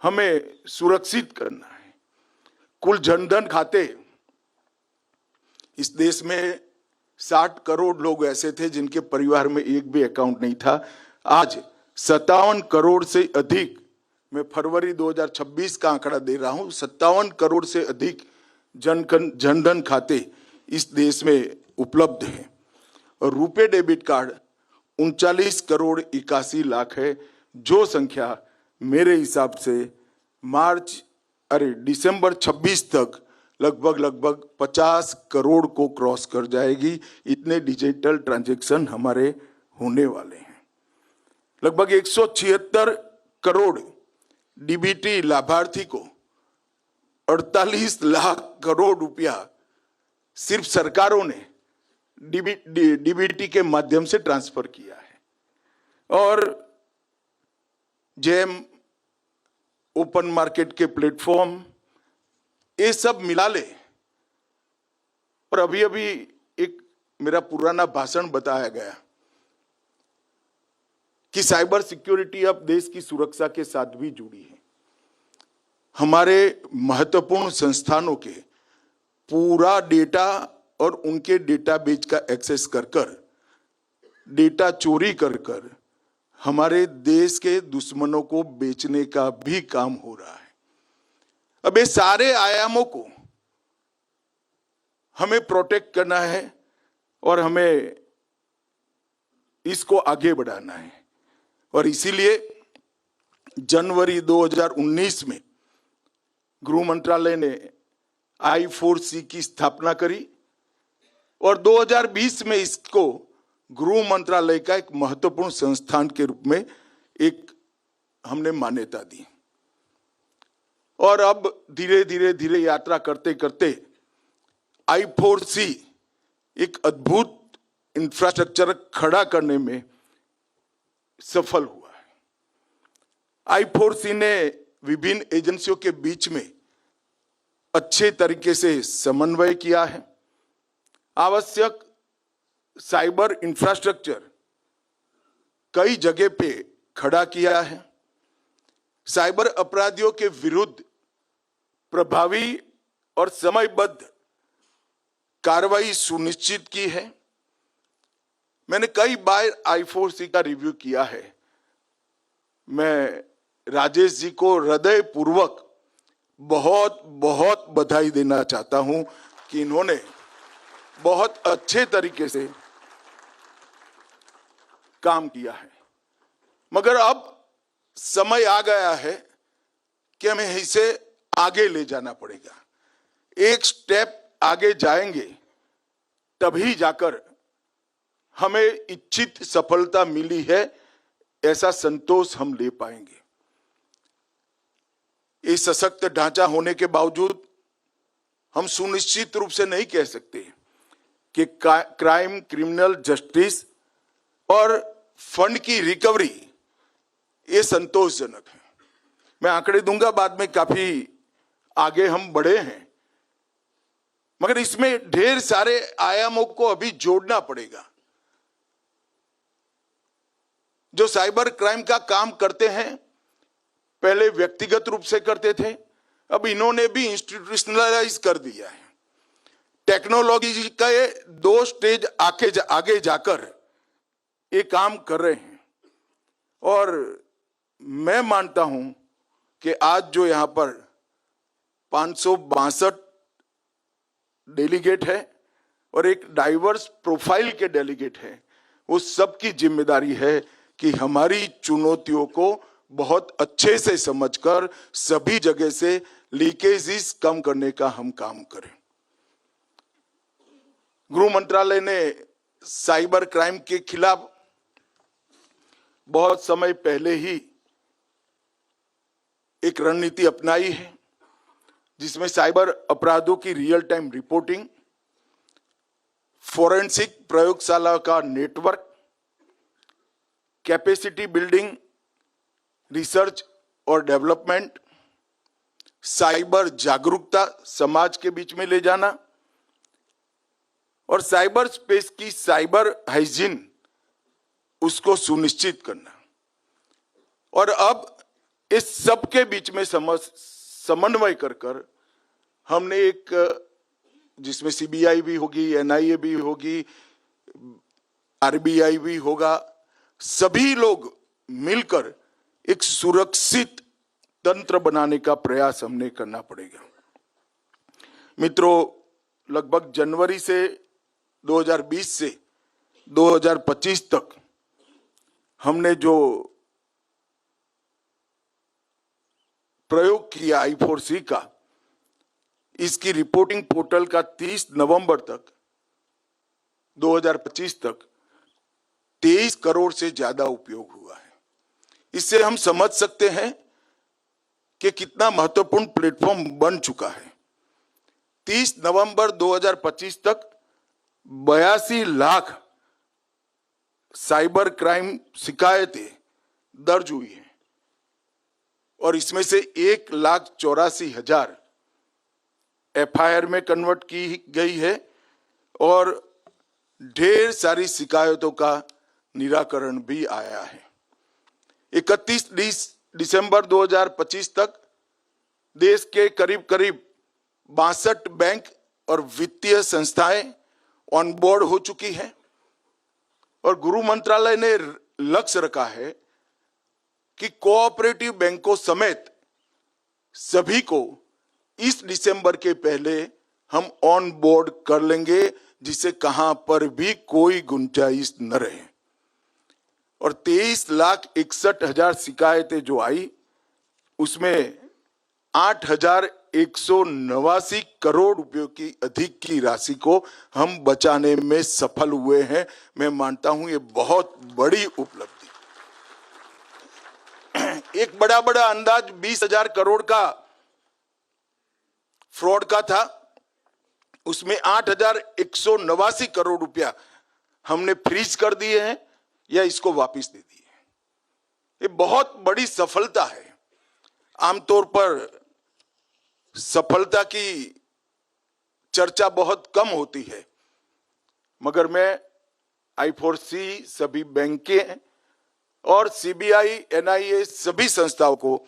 हमें सुरक्षित करना है। कुल जनधन खाते, इस देश में 60 करोड़ लोग ऐसे थे जिनके परिवार में एक भी अकाउंट नहीं था। आज 57 करोड़ से अधिक, मैं फरवरी 2026 का आंकड़ा दे रहा हूं, 57 करोड़ से अधिक जनधन खाते इस देश में उपलब्ध हैं और रुपे डेबिट कार्ड 39 करोड़ 81 लाख है, जो संख्या मेरे हिसाब से दिसंबर 26 तक लगभग 50 करोड़ को क्रॉस कर जाएगी। इतने डिजिटल ट्रांजैक्शन हमारे होने वाले हैं। लगभग 176 करोड़ डीबीटी लाभार्थी को 48 लाख करोड़ रुपया सिर्फ सरकारों ने डीबीटी के माध्यम से ट्रांसफर किया है। और जेम, ओपन मार्केट के प्लेटफॉर्म, ये सब मिला ले और अभी एक मेरा पुराना भाषण बताया गया कि साइबर सिक्योरिटी अब देश की सुरक्षा के साथ भी जुड़ी है। हमारे महत्वपूर्ण संस्थानों के पूरा डेटा और उनके डेटाबेस का एक्सेस कर डेटा चोरी कर हमारे देश के दुश्मनों को बेचने का भी काम हो रहा है। अब ये सारे आयामों को हमें प्रोटेक्ट करना है और हमें इसको आगे बढ़ाना है। और इसीलिए जनवरी 2019 में गृह मंत्रालय ने I4C की स्थापना करी और 2020 में इसको गृह मंत्रालय का एक महत्वपूर्ण संस्थान के रूप में हमने मान्यता दी। और अब धीरे यात्रा करते करते I4C एक अद्भुत इंफ्रास्ट्रक्चर खड़ा करने में सफल हुआ है। I4C ने विभिन्न एजेंसियों के बीच में अच्छे तरीके से समन्वय किया है। आवश्यक साइबर इंफ्रास्ट्रक्चर कई जगह पे खड़ा किया है। साइबर अपराधियों के विरुद्ध प्रभावी और समयबद्ध कार्रवाई सुनिश्चित की है। मैंने कई बार I4C का रिव्यू किया है। मैं राजेश जी को हृदयपूर्वक बहुत बधाई देना चाहता हूं कि इन्होंने बहुत अच्छे तरीके से काम किया है। मगर अब समय आ गया है कि हमें इसे आगे ले जाना पड़ेगा। एक स्टेप आगे जाएंगे तभी जाकर हमें इच्छित सफलता मिली है, ऐसा संतोष हम ले पाएंगे। इस सशक्त ढांचा होने के बावजूद हम सुनिश्चित रूप से नहीं कह सकते कि क्राइम, क्रिमिनल जस्टिस और फंड की रिकवरी ये संतोषजनक है। मैं आंकड़े दूंगा बाद में, काफी आगे हम बढ़े हैं, मगर इसमें ढेर सारे आयामों को अभी जोड़ना पड़ेगा। जो साइबर क्राइम का काम करते हैं, पहले व्यक्तिगत रूप से करते थे, अब इन्होंने भी इंस्टीट्यूशनलाइज कर दिया है। टेक्नोलॉजी का ये 2 स्टेज आगे जाकर ये काम कर रहे हैं। और मैं मानता हूं कि आज जो यहां पर 562 डेलीगेट है और एक डाइवर्स प्रोफाइल के डेलीगेट है, वो सबकी जिम्मेदारी है कि हमारी चुनौतियों को बहुत अच्छे से समझकर सभी जगह से लीकेजेस कम करने का हम काम करें। गृह मंत्रालय ने साइबर क्राइम के खिलाफ बहुत समय पहले ही एक रणनीति अपनाई है, जिसमें साइबर अपराधों की रियल टाइम रिपोर्टिंग, फोरेंसिक प्रयोगशाला का नेटवर्क, कैपेसिटी बिल्डिंग, रिसर्च और डेवलपमेंट, साइबर जागरूकता समाज के बीच में ले जाना और साइबर स्पेस की साइबर हाइजीन उसको सुनिश्चित करना। और अब इस सब के बीच में समन्वय कर हमने एक, जिसमें सीबीआई भी होगी, एनआईए भी होगी, आरबीआई भी होगा, सभी लोग मिलकर एक सुरक्षित तंत्र बनाने का प्रयास हमने करना पड़ेगा। मित्रों, लगभग जनवरी से 2020 से 2025 तक हमने जो प्रयोग किया I4C का, इसकी रिपोर्टिंग पोर्टल का 30 नवंबर तक 2025 तक 23 करोड़ से ज्यादा उपयोग हुआ है। इससे हम समझ सकते हैं कि कितना महत्वपूर्ण प्लेटफॉर्म बन चुका है। 30 नवंबर 2025 तक 82 लाख साइबर क्राइम शिकायतें दर्ज हुई हैं और इसमें से 1,84,000 FIR में कन्वर्ट की गई है और ढेर सारी शिकायतों का निराकरण भी आया है। 31 दिसंबर 2025 तक देश के करीब 62 बैंक और वित्तीय संस्थाएं ऑन बोर्ड हो चुकी हैं और गृह मंत्रालय ने लक्ष्य रखा है कि कोऑपरेटिव बैंकों समेत सभी को इस दिसंबर के पहले हम ऑन बोर्ड कर लेंगे, जिससे कहां पर भी कोई गुंजाइश न रहे। और 23,61,000 शिकायतें जो आई, उसमें 8,189 करोड़ रुपयों की अधिक की राशि को हम बचाने में सफल हुए हैं। मैं मानता हूं ये बहुत बड़ी उपलब्धि। एक बड़ा अंदाज 20,000 करोड़ का फ्रॉड का था, उसमें 8,189 करोड़ रुपया हमने फ्रीज कर दिए हैं या इसको वापस दे दिए। ये बहुत बड़ी सफलता है। आमतौर पर सफलता की चर्चा बहुत कम होती है, मगर मैं I4C, सभी बैंकें और सीबीआई, एनआईए सभी संस्थाओं को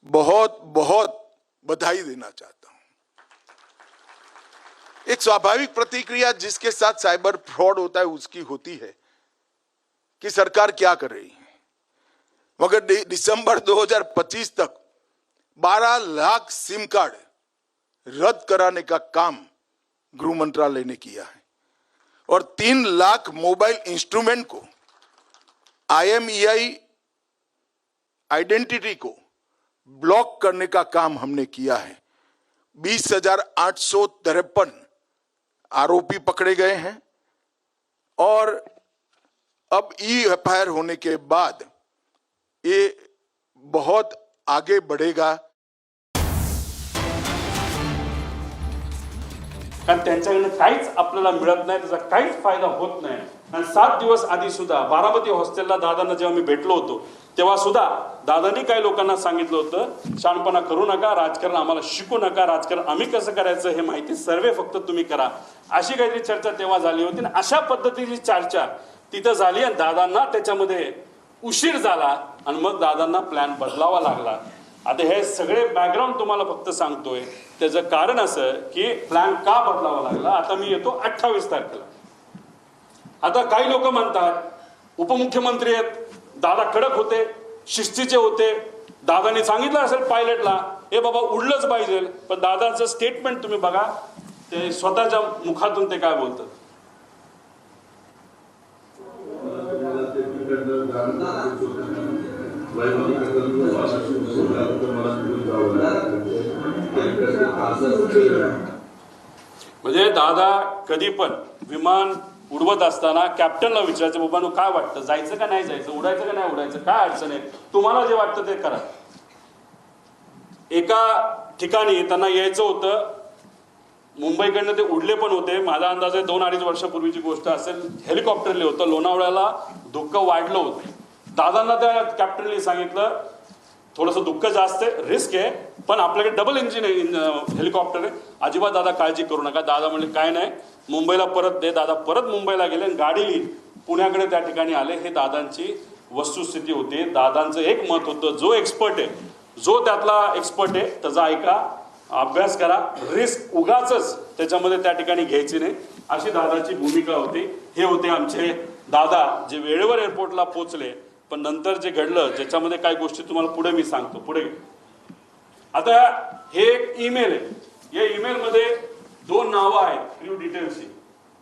बहुत बधाई देना चाहता हूं। एक स्वाभाविक प्रतिक्रिया जिसके साथ साइबर फ्रॉड होता है उसकी होती है कि सरकार क्या कर रही है। मगर दिसंबर 2025 तक 12 लाख सिम कार्ड रद्द कराने का काम गृह मंत्रालय ने किया है और 3 लाख मोबाइल इंस्ट्रूमेंट को, IMEI आइडेंटिटी को ब्लॉक करने का काम हमने किया है। 20,853 आरोपी पकड़े गए हैं और अब EFIR होने के बाद ये बहुत आगे बढ़ेगा. कारण त्यांच्याकडनं काहीच आपल्याला मिळत नाही, त्याचा काहीच फायदा होत नाही. आणि 7 दिवस आधी सुद्धा बारामती हॉस्टेलला दादांना जेव्हा मी भेटलो होतो तेव्हा सुद्धा दादांनी काही लोकांना सांगितलं होतं, शहाणपणा करू नका, राजकारण आम्हाला शिकू नका, राजकारण आम्ही कसं करायचं हे माहिती सर्वे फक्त तुम्ही करा, अशी काहीतरी चर्चा तेव्हा झाली होती. आणि अशा पद्धतीची चर्चा तिथं झाली आणि दादांना त्याच्यामध्ये उशीर झाला आणि मग दादांना प्लॅन बदलावा लागला. आता हे सगळे बॅकग्राऊंड तुम्हाला फक्त सांगतोय, त्याचं कारण असं की प्लॅन का बदलावा लागला. आता मी येतो 28 तारखेला. आता काही लोक म्हणतात उपमुख्यमंत्री आहेत, दादा कडक होते, शिस्तीचे होते, दादाने सांगितलं असेल पायलटला हे बाबा उडलंच पाहिजे. पण दादाचं स्टेटमेंट तुम्ही बघा, ते स्वतःच्या मुखातून ते काय बोलतात. म्हणजे दादा कधी पण विमान उडवत असताना कॅप्टनला विचारायचं, बाबा काय वाटतं, जायचं का नाही जायचं, उडायचं का नाही उडायचं, काय अडचण आहे, तुम्हाला जे वाटतं ते करा. एका ठिकाणी त्यांना यायचं होतं, मुंबईकडनं ते उडले पण होते. माझा अंदाज आहे 2-2.5 वर्षापूर्वीची गोष्ट असेल. हेलिकॉप्टरले होतं, लोणावळ्याला धुकं वाढलं होतं. दादांना त्या कॅप्टनने सांगितलं थोडंसं दुःख जास्त आहे, रिस्क आहे, पण आपल्याकडे डबल इंजिन आहे, हेलिकॉप्टर आहे, अजिबात दादा काळजी करू नका. दादा म्हणले काय नाही, मुंबईला परत दे. दादा परत मुंबईला गेले आणि गाडी पुण्याकडे त्या ठिकाणी आले. हे दादांची वस्तुस्थिती होती. दादांचं एक मत होतं, जो एक्सपर्ट आहे, जो त्यातला एक्सपर्ट आहे त्याचा ऐका, अभ्यास करा, रिस्क उगाचच त्याच्यामध्ये त्या ठिकाणी घ्यायची नाही, अशी दादाची भूमिका होती. हे होते आमचे दादा, जे वेळेवर एअरपोर्टला पोहोचले. पण नंतर जे घडलं ज्याच्यामध्ये काही गोष्टी तुम्हाला पुढे मी सांगतो. पुढे आता हे एक ईमेल आहे, या ईमेल मध्ये 2 नावं आहेत क्रू डिटेल्सची.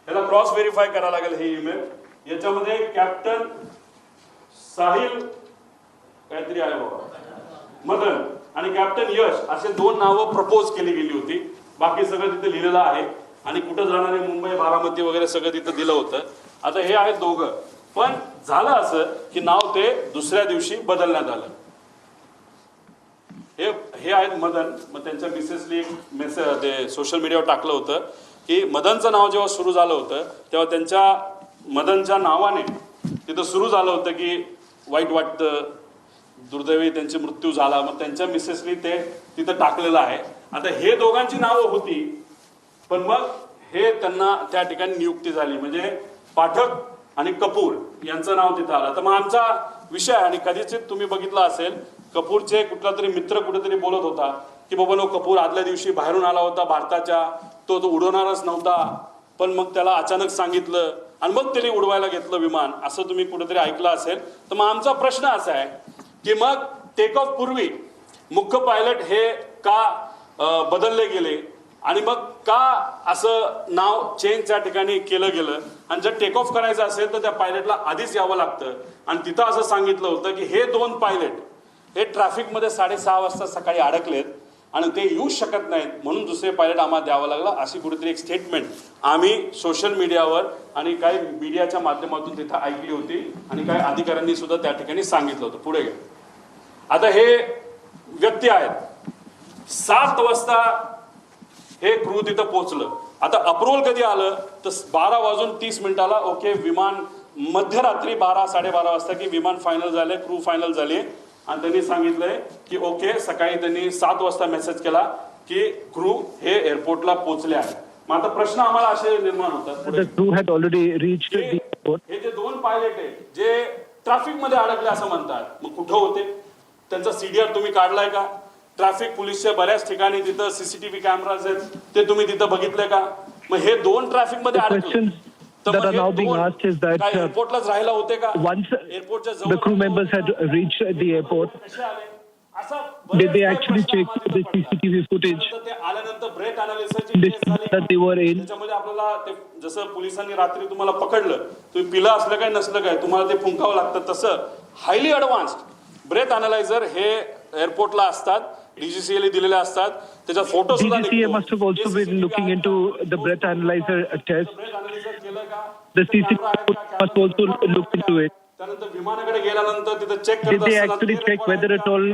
याला क्रॉस व्हेरीफाय करावं लागेल. हे ईमेल याच्यामध्ये कॅप्टन साहिल काहीतरी आहे बाबा मदन आणि कॅप्टन यश असे 2 नावं प्रपोज केली गेली होती. बाकी सगळं तिथे लिहिलेलं आहे आणि कुठं जाणार आहे, मुंबई बारामती वगैरे सगळं तिथं दिलं होतं. आता हे आहेत दोघं, पण झालं असं की नाव ते दुसऱ्या दिवशी बदलण्यात आलं. हे आहेत मदन. मग त्यांच्या मिसेसनी एक मेसेज ते सोशल मीडियावर टाकलं होतं की मदनचं नाव जेव्हा सुरू झालं होतं तेव्हा त्यांच्या मदनच्या नावाने तिथं सुरू झालं होतं की वाईट वाटतं, दुर्दैवी त्यांची मृत्यू झाला. मग त्यांच्या मिसेसनी ते तिथं टाकलेलं आहे. आता हे दोघांची नावं होती, पण मग हे त्यांना त्या ठिकाणी नियुक्ती झाली, म्हणजे पाठक आणि कपूर यांचं नाव तिथं आलं. तर मग आमचा विषय, आणि कधीच तुम्ही बघितलं असेल, कपूरचे कुठला तरी मित्र कुठेतरी बोलत होता की बाबा नो कपूर आदल्या दिवशी बाहेरून आला होता भारताच्या, तो उडवणारच नव्हता, पण मग त्याला अचानक सांगितलं आणि मग त्याने उडवायला घेतलं विमान, असं तुम्ही कुठेतरी ऐकलं असेल. तर मग आमचा प्रश्न असा आहे की मग टेक ऑफ पूर्वी मुख्य पायलट हे का बदलले गेले आणि मग का असं नाव चेंज त्या ठिकाणी केलं गेलं. आणि जर टेक ऑफ करायचं असेल तर त्या पायलटला आधीच यावं लागतं. आणि तिथं असं सांगितलं होतं की हे 2 पायलट हे ट्रॅफिकमध्ये 6:30 वाजता सकाळी अडकलेत आणि ते येऊ शकत नाहीत, म्हणून दुसरे पायलट आम्हाला द्यावं लागलं, अशी कुठेतरी एक स्टेटमेंट आम्ही सोशल मीडियावर आणि काही मीडियाच्या माध्यमातून तिथं ऐकली होती आणि काही अधिकाऱ्यांनी सुद्धा त्या ठिकाणी सांगितलं होतं. पुढे घ्या. आता हे व्यक्ती आहेत, 7 वाजता हे क्रू तिथं पोहोचलं. आता अप्रुव्हल कधी आलं तर 12:30 ओके, विमान मध्यरात्री 12-12:30 वाजता की विमान फायनल झाले, क्रू फायनल झाले. आणि त्यांनी सांगितलंय की ओके, सकाळी त्यांनी 7 वाजता मेसेज केला की क्रू हे एअरपोर्टला पोहोचले आहे. मग आता प्रश्न आम्हाला असे निर्माण होतात, हे जे 2 पायलट आहे जे ट्रॅफिक मध्ये अडकले असं म्हणतात, मग कुठं होते, त्यांचा सीडीआर तुम्ही काढलाय का? ट्रॅफिक पोलीसच्या बऱ्याच ठिकाणी तिथं CCTV कॅमेराज आहेत, ते तुम्ही तिथं बघितले का? मग हे 2 ट्रॅफिक मध्ये अडकले that are now being asked is that एअरपोर्टलाच राहायला होते का? once the crew members had reached the airport, did they actually check the CCTV footage that they were in? त्याच्यामध्ये आपल्याला ते जसं पोलिसांनी रात्री तुम्हाला पकडलं, तुम्ही पिलं असलं काय नसलं काय तुम्हाला ते फुंकावं लागतं, तसं हायली ॲडव्हान्स्ड ब्रेथ अनालायझर हे एअरपोर्टला असतात DGCA दिलेल्या असतात, त्याच्यात फोटो सुद्धा DGCA must have also been looking into the breath analyzer test. The CCTV must also look into it. त्यानंतर विमानाकडे गेल्यानंतर तिथे check Did they actually check whether at all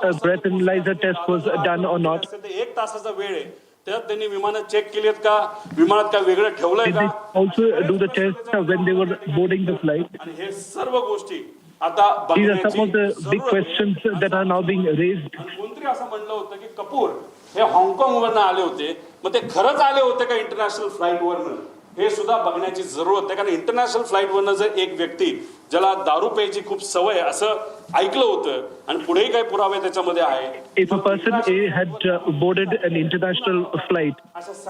a breath analyzer test was done or not? 1 तासाचा वेळ आहे, त्यात त्यांनी विमानं check केली आहेत का, विमानात काय वेगळं ठेवलंय Did का, they also do the test when they were boarding the flight? आणि हे सर्व गोष्टी आता These are some of the बघण्याची big questions that are now being raised. कोणतरी असं म्हणलं होतं की कपूर हे हाँगकाँगवरनं आले होते, मग ते खरंच आले होते का इंटरनॅशनल फ्लाईटवरनं, हे सुद्धा बघण्याची जरूरत आहे. कारण इंटरनॅशनल फ्लाईटवरनं जर एक व्यक्ती ज्याला दारू प्यायची खूप सवय असं ऐकलं होतं आणि पुढेही काही पुरावे त्याच्यामध्ये आहे, If a person had boarded an international flight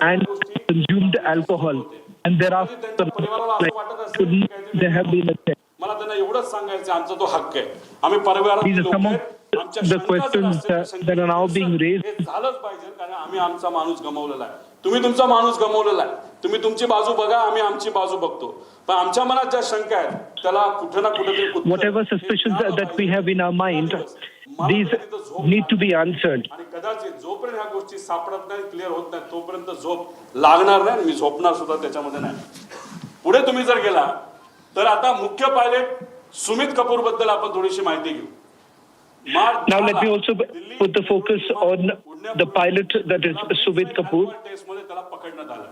and consumed alcohol and thereafter shouldn't there have been a check? मला त्यांना एवढंच सांगायचं, आमचा तो हक्क आहे, आम्ही परिवारातील These are लोक some आहेत, of आमच्या the शंका जर questions असतील, that are now being raised. हे झालंच पाहिजे, कारण आम्ही आमचा माणूस गमावलेला आहे, तुम्ही तुमचा माणूस गमावलेला आहे, तुम्ही तुमची बाजू बघा, आम्ही आमची बाजू बघतो, पण आमच्या मनात ज्या शंका आहेत त्याला कुठे ना कुठेतरी Whatever suspicions that we have in our mind, these need to be answered. आणि कदाचित जोपर्यंत ह्या गोष्टी सापडत नाही, क्लिअर होत नाही, तोपर्यंत झोप लागणार नाही, मी झोपणार सुद्धा त्याच्यामध्ये नाही. पुढे तुम्ही जर गेला तर आता मुख्य पायलट सुमित कपूर बद्दल आपण थोडीशी माहिती घेऊ. Now let me also put the focus on the pilot, that is Sumit Kapoor. Test मध्ये त्याला पकडण्यात आलं.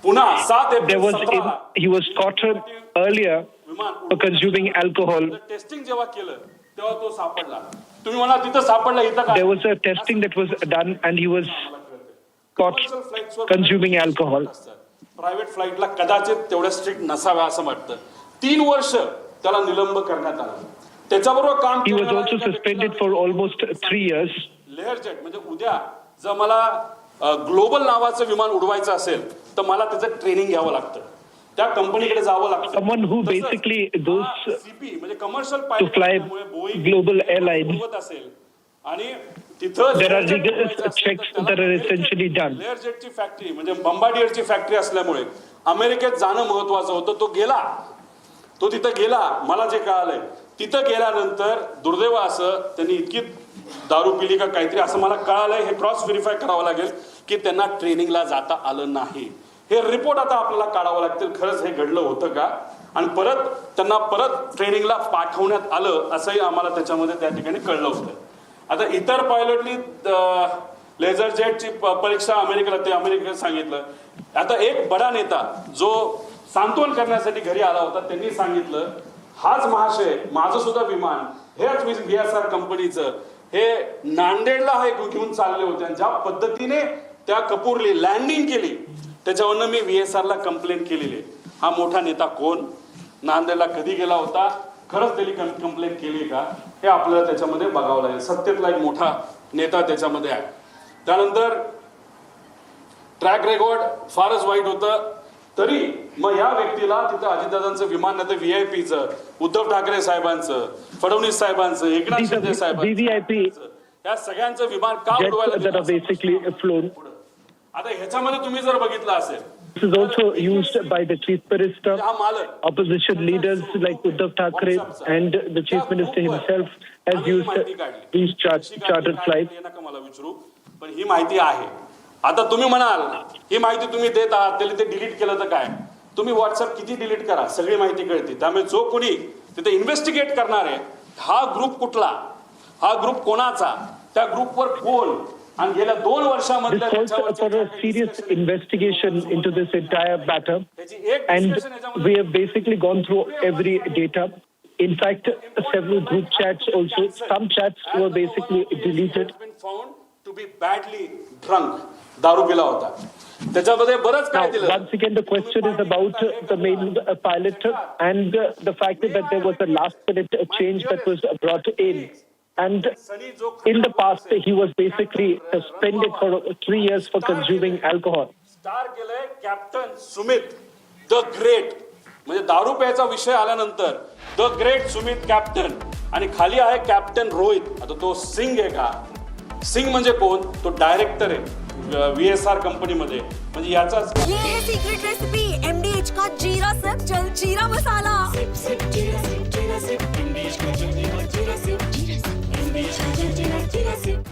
पुन्हा 7 April He was caught earlier for consuming alcohol. Testing जेव्हा केलं तेव्हा तो सापडला. तुम्ही म्हणा तिथं सापडला, इथं काय? There was a testing that was done and he was caught consuming alcohol. Private फ्लाईटला कदाचित तेवढ्या स्ट्रिक्ट नसाव्या असं वाटतं. 3 वर्ष त्याला निलंब करण्यात आलं. त्याच्याबरोबर काम He was also suspended for almost 3 years. लेअरजेट म्हणजे उद्या जर मला ग्लोबल नावाचं विमान उडवायचं असेल तर मला त्याचं ट्रेनिंग घ्यावं लागतं, त्या कंपनीकडे जावं लागतं. Someone who basically goes CP म्हणजे commercial to fly global airlines. असेल आणि तिथं There are rigorous checks that are essentially done. लेअरजेटची फॅक्टरी म्हणजे बंबार्डियरची फॅक्टरी असल्यामुळे अमेरिकेत जाणं महत्वाचं होतं. तो तिथं गेला. मला जे कळालंय तिथं गेल्यानंतर दुर्दैव असं त्यांनी इतकी दारू पिली का काहीतरी असं मला कळालंय, हे क्रॉस व्हेरीफाय करावं लागेल की त्यांना ट्रेनिंगला जाता आलं नाही. हे रिपोर्ट आता आपल्याला काढावं लागतील, खरंच हे घडलं होतं का, आणि त्यांना परत ट्रेनिंगला पाठवण्यात आलं असंही आम्हाला त्याच्यामध्ये त्या ठिकाणी कळलं होतं. आता इतर पायलटनी लेझर जेटची परीक्षा अमेरिकेत सांगितलं. आता एक बडा नेता जो सांत्वन करण्यासाठी घरी आला होता त्यांनी सांगितलं, हाच महाशय माझं सुद्धा विमान हेच VSR कंपनीचं हे नांदेडला हे घेऊन चालले होते आणि ज्या पद्धतीने त्या कपूरली लँडिंग केली त्याच्यावरनं मी VSRला कंप्लेंट केलेली आहे. हा मोठा नेता कोण, नांदेडला कधी गेला होता, खरंच त्यांनी कंप्लेंट केली का, हे आपल्याला त्याच्यामध्ये बघावं लागेल. सत्तेतला एक मोठा नेता त्याच्यामध्ये आहे. त्यानंतर ट्रॅक रेकॉर्ड फारच वाईट होतं, तरी मग या व्यक्तीला तिथं अजितदादांचं विमान नाही तर VIPचं, उद्धव ठाकरे साहेबांचं, फडणवीस साहेबांचं, एकनाथ शिंदे साहेबांचं, या सगळ्यांचं विमान का उडवायला. आता ह्याच्यामध्ये तुम्ही जर बघितलं असेल, This is also used by the chief minister, opposition leaders like Uddhav Thackeray, and the chief minister himself has used these chartered flights. मला विचारू, पण ही माहिती आहे. आता तुम्ही म्हणाल ही माहिती तुम्ही देत आहात, त्याला ते डिलीट केलं तर काय, तुम्ही व्हॉट्सअप किती डिलीट करा, सगळी माहिती कळते. त्यामुळे जो कोणी तिथे इन्व्हेस्टिगेट करणार आहे, हा ग्रुप कुठला, हा ग्रुप कोणाचा, त्या ग्रुपवर कोण, आणि गेल्या 2 वर्षांमध्ये This calls for a serious investigation into this entire matter, and we have basically gone through every data. In fact, several group chats also, some chats were basically deleted. Found to be badly drunk, दारू पिला होता. त्याच्यामध्ये बरंच काय दिलं. Once again, the question is about the main pilot and the fact that there was a last-minute change that was brought in. And in the past, he was basically suspended for 3 years for consuming alcohol. Star केलंय captain Sumit the great, म्हणजे दारू प्यायचा विषय आल्यानंतर the great Sumit captain, आणि खाली आहे captain Rohit. आता तो सिंग आहे का, सिंग म्हणजे कोण, तो डायरेक्टर आहे VSR कंपनीमध्ये, म्हणजे याचाच. ये है सीक्रेट रेसिपी MDH का जीरा सिप जल जीरा मसाला. सिप सिप जीरा सिप जीरा सिप MDH का जल जीरा सिप जीरा सिप MDH का jal jeera jeera sip.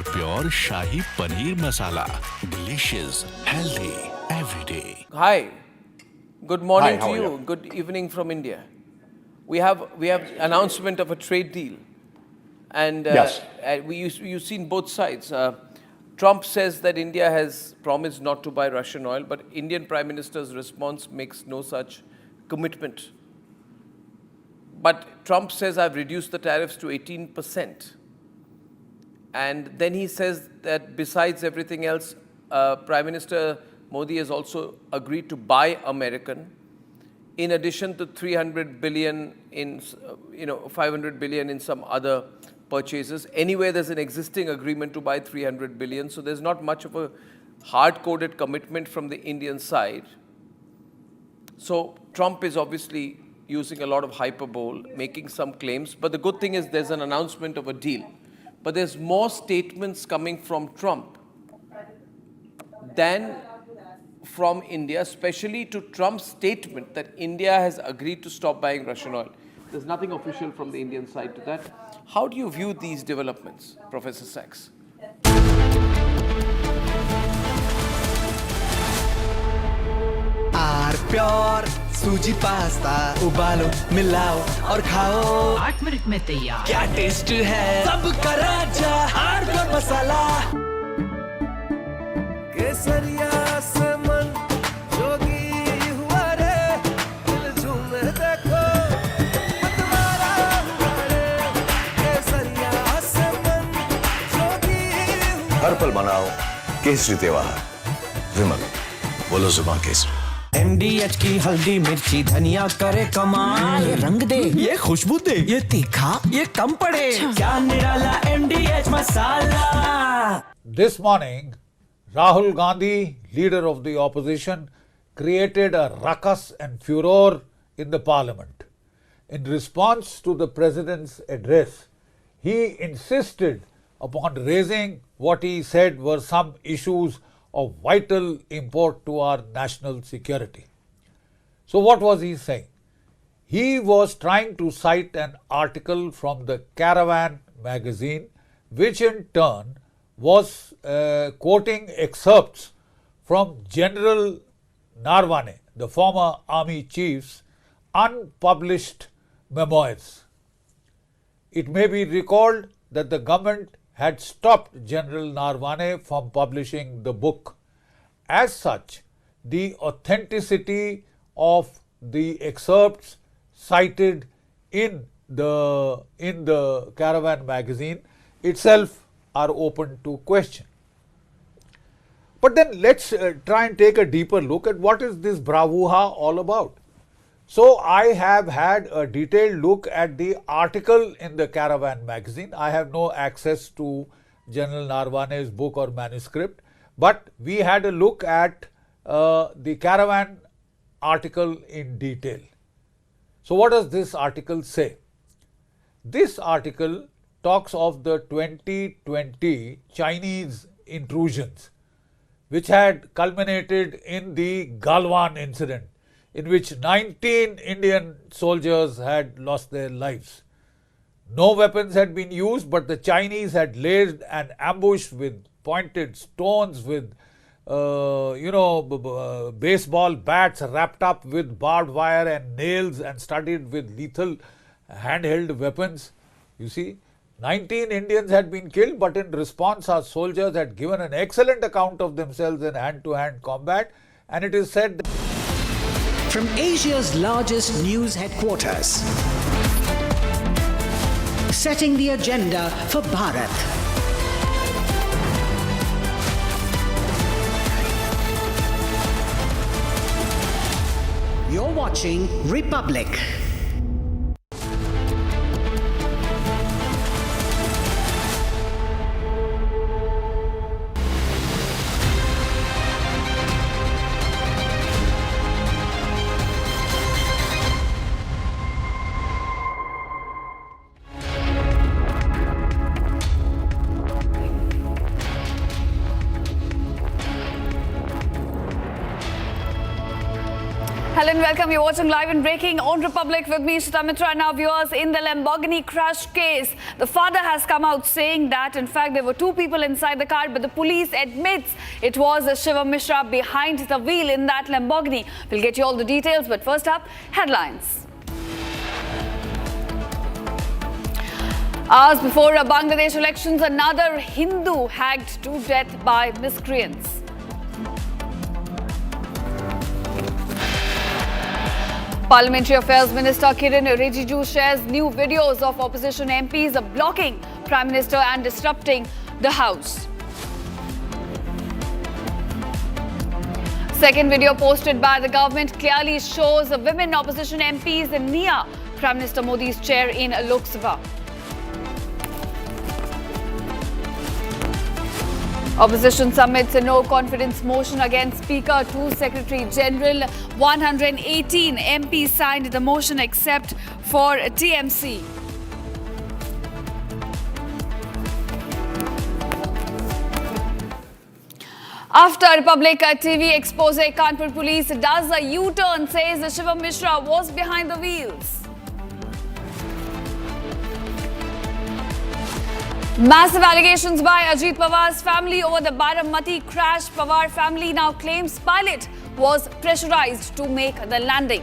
R pure shahi paneer masala, delicious, healthy every day. Hi, good morning Hi, how to are you. you? Good evening from India. We have announcement of a trade deal, and Yes. you've seen both sides. Trump says that India has promised not to buy Russian oil, but Indian Prime Minister's response makes no such commitment. But Trump says, I've reduced the tariffs to 18%. And then he says that besides everything else, Prime Minister Modi has also agreed to buy American, in addition to 300 billion in, 500 billion in some other purchases. Anyway, there's an existing agreement to buy 300 billion, so there's not much of a hard-coded commitment from the Indian side. So Trump is obviously using a lot of hyperbole, making some claims, but the good thing is there's an announcement of a deal. But there's more statements coming from Trump than from India, especially to Trump's statement that India has agreed to stop buying Russian oil. There's nothing official from the Indian side to that. How do you view these developments, Professor Sachs? R pure सूजी pasta उबालो मिलाओ और खाओ 8 minute में तैयार. क्या taste है सबका राजा आर प्योर मसाला. केसरिया से मन जोगी हुआ रे, दिल झूमे देखो मतवारा हुआ रे. केसरिया से मन जोगी हुआ. हर पल मनाओ केसरी त्योहार. विमल, बोलो जुबान केसरी. MDH की हल्दी मिर्ची धनिया करे कमाल. ये रंग दे, ये खुशबू दे, ये तीखा, ये कम पड़े. क्या निराला MDH masala. This morning, Rahul Gandhi, leader of the opposition, created a ruckus and furor in the parliament. In response to the president's address, he insisted upon raising what he said were some issues of vital import to our national security. So what was he saying? He was trying to cite an article from the Caravan magazine, which in turn was quoting excerpts from General Narwane, the former army chief's unpublished memoirs. It may be recalled that the government had stopped General Narwane from publishing the book. As such, the authenticity of the excerpts cited in the Caravan magazine itself are open to question. But then let's try and take a deeper look at what is this bravura all about. So I have had a detailed look at the article in the Caravan magazine. I have no access to General Narwane's book or manuscript, but we had a look at the Caravan article in detail. So what does this article say? This article talks of the 2020 Chinese intrusions, which had culminated in the Galwan incident, in which 19 Indian soldiers had lost their lives. No weapons had been used, but the Chinese had laid an ambush with pointed stones, with baseball bats wrapped up with barbed wire and nails and studded with lethal handheld weapons. You see, 19 Indians had been killed, but in response our soldiers had given an excellent account of themselves in hand-to-hand combat, and it is said that from Asia's largest news headquarters, setting the agenda for Bharat. You're watching Republic. and welcome. You're watching live and breaking on Republic with me, Sunetra. Now, viewers, in the Lamborghini crash case, the father has come out saying that, in fact, there were two people inside the car, but the police admits it was Shivam Mishra behind the wheel in that Lamborghini. We'll get you all the details, but first up, headlines. Hours before Bangladesh elections, another Hindu hacked to death by miscreants. Parliamentary Affairs Minister Kiren Rijiju shares new videos of opposition MPs blocking Prime Minister and disrupting the House. Second video posted by the government clearly shows women opposition MPs near Prime Minister Modi's chair in Lok Sabha. Opposition submits a no-confidence motion against Speaker to Secretary General. 118 MPs signed the motion except for TMC. After Republic TV expose, Kanpur police does a U-turn, says Shivam Mishra was behind the wheels. Massive allegations by Ajit Pawar's family over the Baramati crash. Pawar family now claims pilot was pressurized to make the landing.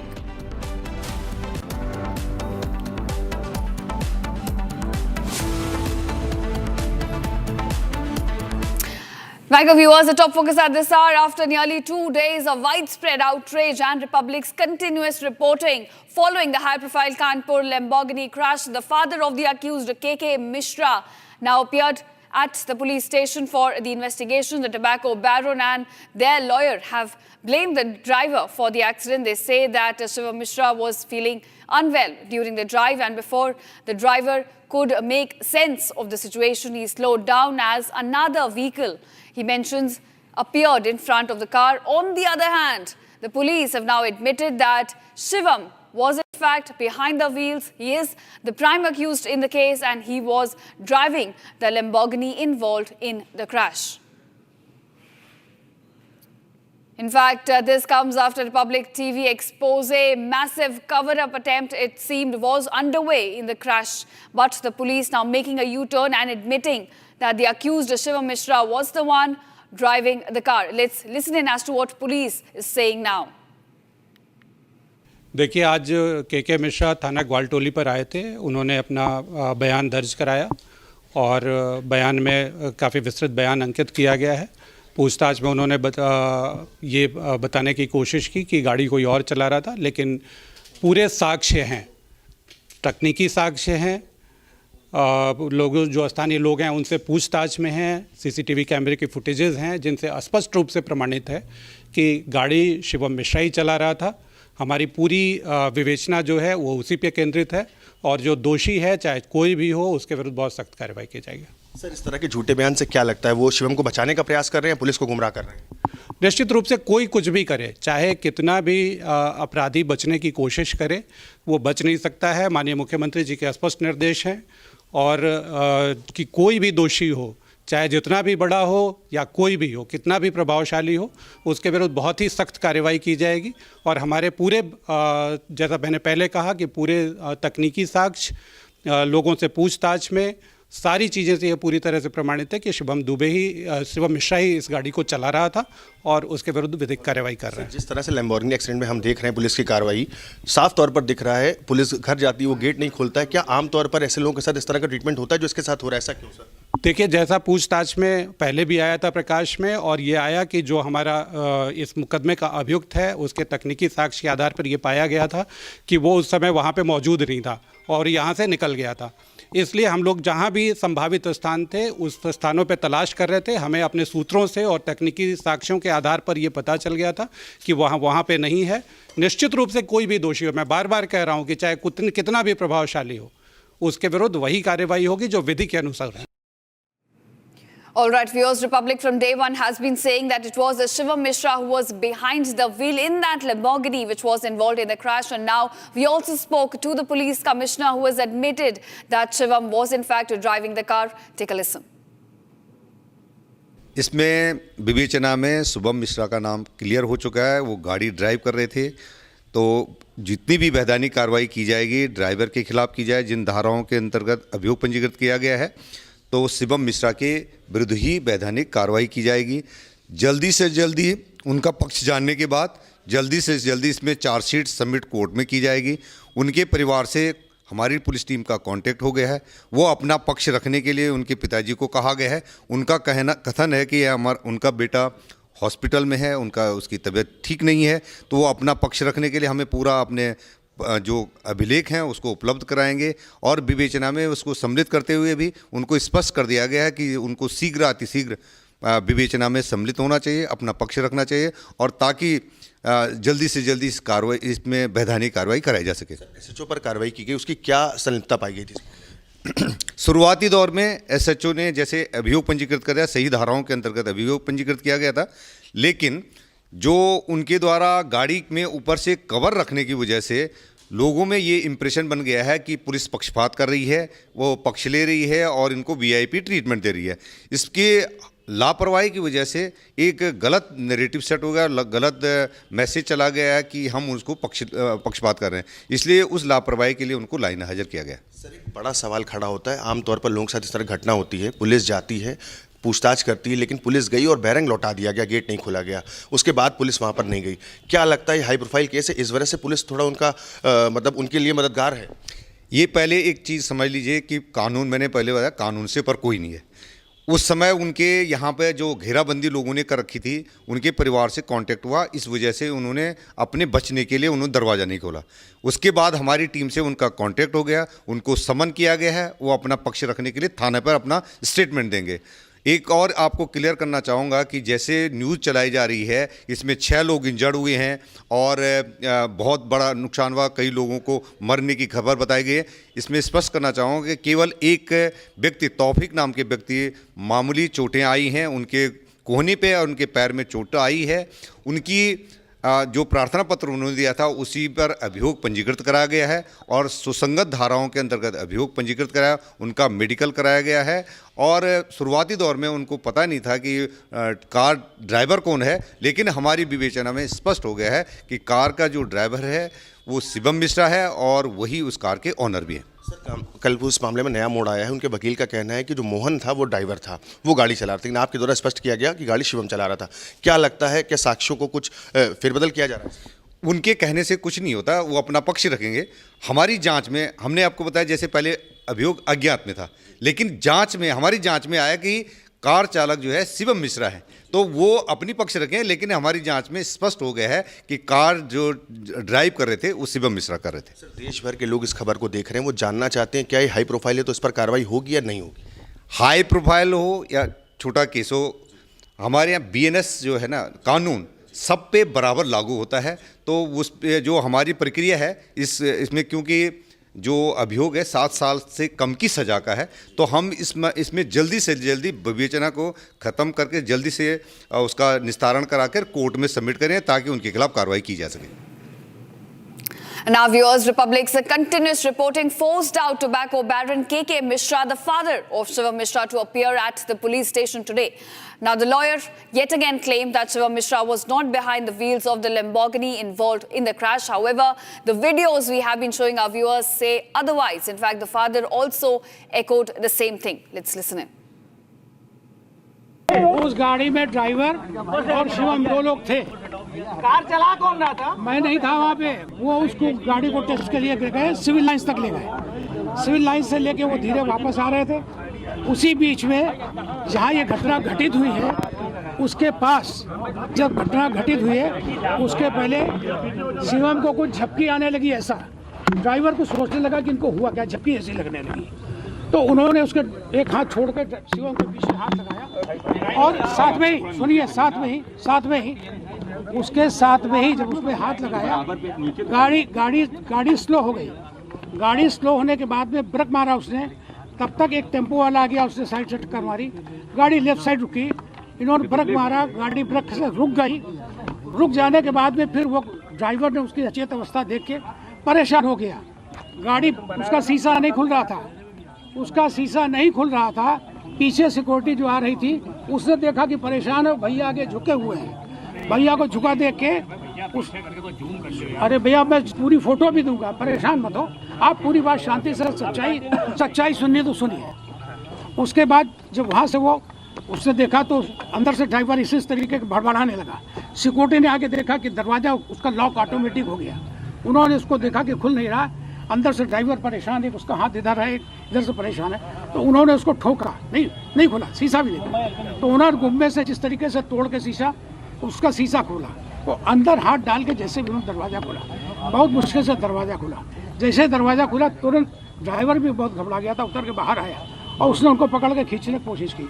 Welcome viewers, the top focus at this hour. After nearly 2 days of widespread outrage and Republic's continuous reporting following the high-profile Kanpur Lamborghini crash, the father of the accused, KK Mishra, now appeared at the police station for the investigation. The tobacco baron and their lawyer have blamed the driver for the accident. They say that Shivam Mishra was feeling unwell during the drive, and before the driver could make sense of the situation, he slowed down as another vehicle, he mentions, appeared in front of the car. On the other hand, the police have now admitted that Shivam was in fact behind the wheels. He is the prime accused in the case and he was driving the Lamborghini involved in the crash. In fact, this comes after Republic TV expose. Massive cover-up attempt, it seemed, was underway in the crash, but the police now making a U-turn and admitting that the accused Shivam Mishra was the one driving the car. Let's listen in as to what police is saying now. देखिए, आज के मिश्रा थाना ग्वालटोली पर आए थे। उन्होंने अपना बयान दर्ज कराया और बयान में काफ़ी विस्तृत बयान अंकित किया गया है। पूछताछ में उन्होंने ये बताने की कोशिश की कि गाड़ी कोई और चला रहा था, लेकिन पूरे साक्ष्य हैं, तकनीकी साक्ष्य हैं, लोग जो स्थानीय लोग हैं उनसे पूछताछ में हैं, सीसीटीवी कैमरे की फुटेजेस हैं जिनसे स्पष्ट रूप से प्रमाणित है कि गाड़ी शिवम मिश्रा ही चला रहा था। हमारी पूरी विवेचना जो है वो उसी पे केंद्रित है और जो दोषी है, चाहे कोई भी हो, उसके विरुद्ध बहुत सख्त कार्रवाई की जाएगी। सर, इस तरह के झूठे बयान से क्या लगता है, वो शिवम को बचाने का प्रयास कर रहे हैं, पुलिस को गुमराह कर रहे हैं? निश्चित रूप से कोई कुछ भी करे, चाहे कितना भी अपराधी बचने की कोशिश करे, वो बच नहीं सकता है। माननीय मुख्यमंत्री जी के स्पष्ट निर्देश हैं और कि कोई भी दोषी हो, चाहे जितना भी बड़ा हो या कोई भी हो, कितना भी प्रभावशाली हो, उसके विरुद्ध बहुत ही सख्त कार्रवाई की जाएगी। और हमारे पूरे, जैसा मैंने पहले कहा, कि पूरे तकनीकी साक्ष्य, लोगों से पूछताछ में सारी चीज़ें से ये पूरी तरह से प्रमाणित है कि शिवम मिश्रा ही इस गाड़ी को चला रहा था और उसके विरुद्ध विधिक कार्रवाई कर रहे हैं। जिस तरह से लैम्बोर्गिनी एक्सीडेंट में हम देख रहे हैं पुलिस की कार्रवाई, साफ तौर पर दिख रहा है पुलिस घर जाती है, वो गेट नहीं खोलता है। क्या आमतौर पर ऐसे लोगों के साथ इस तरह का ट्रीटमेंट होता है जो इसके साथ हो रहा है, ऐसा क्यों सर? देखिए, जैसा पूछताछ में पहले भी आया था प्रकाश में, और ये आया कि जो हमारा इस मुकदमे का अभियुक्त है उसके तकनीकी साक्ष्य के आधार पर ये पाया गया था कि वो उस समय वहाँ पे मौजूद नहीं था और यहाँ से निकल गया था। इसलिए हम लोग जहाँ भी संभावित स्थान थे उस स्थानों पे तलाश कर रहे थे। हमें अपने सूत्रों से और तकनीकी साक्ष्यों के आधार पर ये पता चल गया था कि वहाँ पे नहीं है। निश्चित रूप से कोई भी दोषी हो, मैं बार बार कह रहा हूँ कि चाहे कितना भी प्रभावशाली हो, उसके विरुद्ध वही कार्रवाई होगी जो विधि के अनुसार है। All right, viewers, Republic from day one has been saying that it was Shivam Mishra who was behind the wheel in that Lamborghini which was involved in the crash. And now we also spoke to the police commissioner who has admitted that Shivam was in fact driving the car. Take a listen. इसमें विवेचना में शुभम मिश्रा का नाम clear हो चुका है। वो गाड़ी ड्राइव कर रहे थे, तो जितनी भी वैधानिक कार्रवाई की जाएगी ड्राइवर के खिलाफ की जाए, जिन धाराओं के अंतर्गत अभियोग पंजीकृत किया गया है, तो शिवम मिश्रा के विरुद्ध ही वैधानिक कार्रवाई की जाएगी। जल्दी से जल्दी उनका पक्ष जानने के बाद जल्दी से जल्दी इसमें चार्जशीट सबमिट कोर्ट में की जाएगी। उनके परिवार से हमारी पुलिस टीम का कांटेक्ट हो गया है, वो अपना पक्ष रखने के लिए उनके पिताजी को कहा गया है। उनका कथन है कि उनका बेटा हॉस्पिटल में है, उसकी तबीयत ठीक नहीं है, तो वो अपना पक्ष रखने के लिए हमें पूरा अपने जो अभिलेख हैं उसको उपलब्ध कराएंगे और विवेचना में उसको सम्मिलित करते हुए भी उनको स्पष्ट कर दिया गया है कि उनको शीघ्र अतिशीघ्र विवेचना में सम्मिलित होना चाहिए, अपना पक्ष रखना चाहिए और ताकि जल्दी से जल्दी इसमें वैधानिक कार्रवाई कराई जा सके। एसएचओ पर कार्रवाई की गई, उसकी क्या संलिप्तता पाई गई थी? शुरुआती दौर में एसएचओ ने जैसे अभियोग पंजीकृत कर दिया, सही धाराओं के अंतर्गत अभियोग पंजीकृत किया गया था, लेकिन जो उनके द्वारा गाड़ी में ऊपर से कवर रखने की वजह से लोगों में ये इम्प्रेशन बन गया है कि पुलिस पक्षपात कर रही है, वो पक्ष ले रही है और इनको वीआईपी ट्रीटमेंट दे रही है। इसके लापरवाही की वजह से एक गलत नैरेटिव सेट हो गया, गलत मैसेज चला गया है कि हम उसको पक्षपात कर रहे हैं, इसलिए उस लापरवाही के लिए उनको लाइन हाजिर किया गया। सर, एक बड़ा सवाल खड़ा होता है, आमतौर पर लोगों के साथ इस तरह घटना होती है, पुलिस जाती है, पूछताछ करती है, लेकिन पुलिस गई और बैरंग लौटा दिया गया, गेट नहीं खोला गया, उसके बाद पुलिस वहाँ पर नहीं गई। क्या लगता है हाई प्रोफाइल केस है, इस वजह से पुलिस थोड़ा उनका मतलब उनके लिए मददगार है? ये पहले एक चीज़ समझ लीजिए कि कानून, मैंने पहले बताया, कानून से पर कोई नहीं है। उस समय उनके यहाँ पे जो घेराबंदी लोगों ने कर रखी थी, उनके परिवार से कांटेक्ट हुआ, इस वजह से उन्होंने अपने बचने के लिए उन्होंने दरवाज़ा नहीं खोला। उसके बाद हमारी टीम से उनका कांटेक्ट हो गया, उनको समन किया गया है, वो अपना पक्ष रखने के लिए थाने पर अपना स्टेटमेंट देंगे। एक और आपको क्लियर करना चाहूँगा कि जैसे न्यूज़ चलाई जा रही है, इसमें 6 लोग इंजर्ड हुए हैं और बहुत बड़ा नुकसान हुआ, कई लोगों को मरने की खबर बताई गई है। इसमें स्पष्ट करना चाहूँगा कि केवल एक व्यक्ति, तौफीक नाम के व्यक्ति, मामूली चोटें आई हैं, उनके कोहनी पे और उनके पैर में चोट आई है। उनकी जो प्रार्थना पत्र उन्होंने दिया था उसी पर अभियोग पंजीकृत कराया गया है और सुसंगत धाराओं के अंतर्गत अभियोग पंजीकृत कराया, उनका मेडिकल कराया गया है। और शुरुआती दौर में उनको पता नहीं था कि कार ड्राइवर कौन है, लेकिन हमारी विवेचना में स्पष्ट हो गया है कि कार का जो ड्राइवर है वो शिवम मिश्रा है और वही उस कार के ऑनर भी हैं। सर, कल उस मामले में नया मोड़ आया है, उनके वकील का कहना है कि जो मोहन था वो ड्राइवर था, वो गाड़ी चला रहा था, लेकिन आपके द्वारा स्पष्ट किया गया कि गाड़ी शिवम चला रहा था। क्या लगता है, क्या साक्ष्यों को कुछ फेरबदल किया जा रहा है? उनके कहने से कुछ नहीं होता, वो अपना पक्ष रखेंगे। हमारी जांच में हमने आपको बताया, जैसे पहले अभियोग अज्ञात में था, लेकिन जांच में, हमारी जांच में आया कि कार चालक जो है शिवम मिश्रा है, तो वो अपनी पक्ष रखें, लेकिन हमारी जांच में स्पष्ट हो गया है कि कार जो ड्राइव कर रहे थे वो शिवम मिश्रा कर रहे थे। सर, देश भर के लोग इस खबर को देख रहे हैं, वो जानना चाहते हैं क्या ये हाई प्रोफाइल है तो इस पर कार्रवाई होगी या नहीं होगी? हाई प्रोफाइल हो या छोटा केस हो, हमारे यहाँ बीएनएस जो है ना, कानून सब पे बराबर लागू होता है। तो उस पे जो हमारी प्रक्रिया है इसमें क्योंकि जो अभियोग है 7 साल से कम की सज़ा का है, तो हम इसमें जल्दी से जल्दी विवेचना को ख़त्म करके जल्दी से उसका निस्तारण कराकर कोर्ट में सबमिट करें ताकि उनके खिलाफ कार्रवाई की जा सके। Now, viewers, Republic's continuous reporting forced out tobacco baron KK Mishra, the father of Shivam Mishra, to appear at the police station today. Now, the lawyer yet again claimed that Shivam Mishra was not behind the wheels of the Lamborghini involved in the crash. However, the videos we have been showing our viewers say otherwise. In fact, the father also echoed the same thing. Let's listen in. उस गाड़ी में driver और शिवम 2 लोग थे। Car चला कौन रहा था? मैं नहीं था वहाँ पे। वो उसको गाड़ी को टेस्ट के लिए गए, सिविल लाइंस तक ले गए। सिविल लाइंस से लेके वो धीरे वापस आ रहे थे। उसी बीच में जहाँ ये घटना घटित हुई है, उसके पास जब घटना घटित हुई है, उसके पहले शिवम को कुछ झपकी आने लगी। ऐसा ड्राइवर को सोचने लगा कि इनको हुआ क्या, झपकी ऐसी लगने लगी। तो उन्होंने उसके एक हाथ छोड़कर शिवम के पीछे हाथ लगाया और साथ में ही, सुनिए, साथ में ही उसके साथ में ही जब उसमें हाथ लगाया, गाड़ी स्लो हो गई। गाड़ी स्लो होने के बाद में ब्रेक मारा उसने, तब तक एक टेम्पो वाला आ गया, उसने साइड से टक्कर मारी, गाड़ी लेफ्ट साइड रुकी, इन्होंने ब्रेक मारा, गाड़ी ब्रेक से रुक गई। रुक जाने के बाद में फिर वो ड्राइवर ने उसकी अचेत अवस्था देख के परेशान हो गया। गाड़ी, उसका शीशा नहीं खुल रहा था, पीछे सिक्योरिटी जो आ रही थी उसने देखा कि परेशान है, भैया आगे झुके हुए हैं। भैया को झुका देख के अरे भैया मैं पूरी फोटो भी दूंगा, परेशान मत हो आप, पूरी बात शांति से सच्चाई सुननी तो सुनिए। उसके बाद जब वहाँ से वो उसने देखा तो अंदर से ड्राइवर इसी तरीके के भड़बड़ाने लगा। सिक्योरिटी ने आके देखा कि दरवाज़ा उसका लॉक ऑटोमेटिक हो गया। उन्होंने उसको देखा कि खुल नहीं रहा, अंदर से ड्राइवर परेशान है, उसका हाथ इधर है, इधर से परेशान है, तो उन्होंने उसको ठोका, नहीं खुला, शीशा भी देखा। तो उन्होंने गुम्बे से जिस तरीके से तोड़ के शीशा, उसका शीशा खोला, तो अंदर हाथ डाल के जैसे भी उन्होंने दरवाज़ा खोला, बहुत मुश्किल से दरवाज़ा खुला। जैसे दरवाज़ा खुला तुरंत ड्राइवर भी बहुत घबरा गया था, उतर के बाहर आया और उसने उनको पकड़ के खींचने की कोशिश की।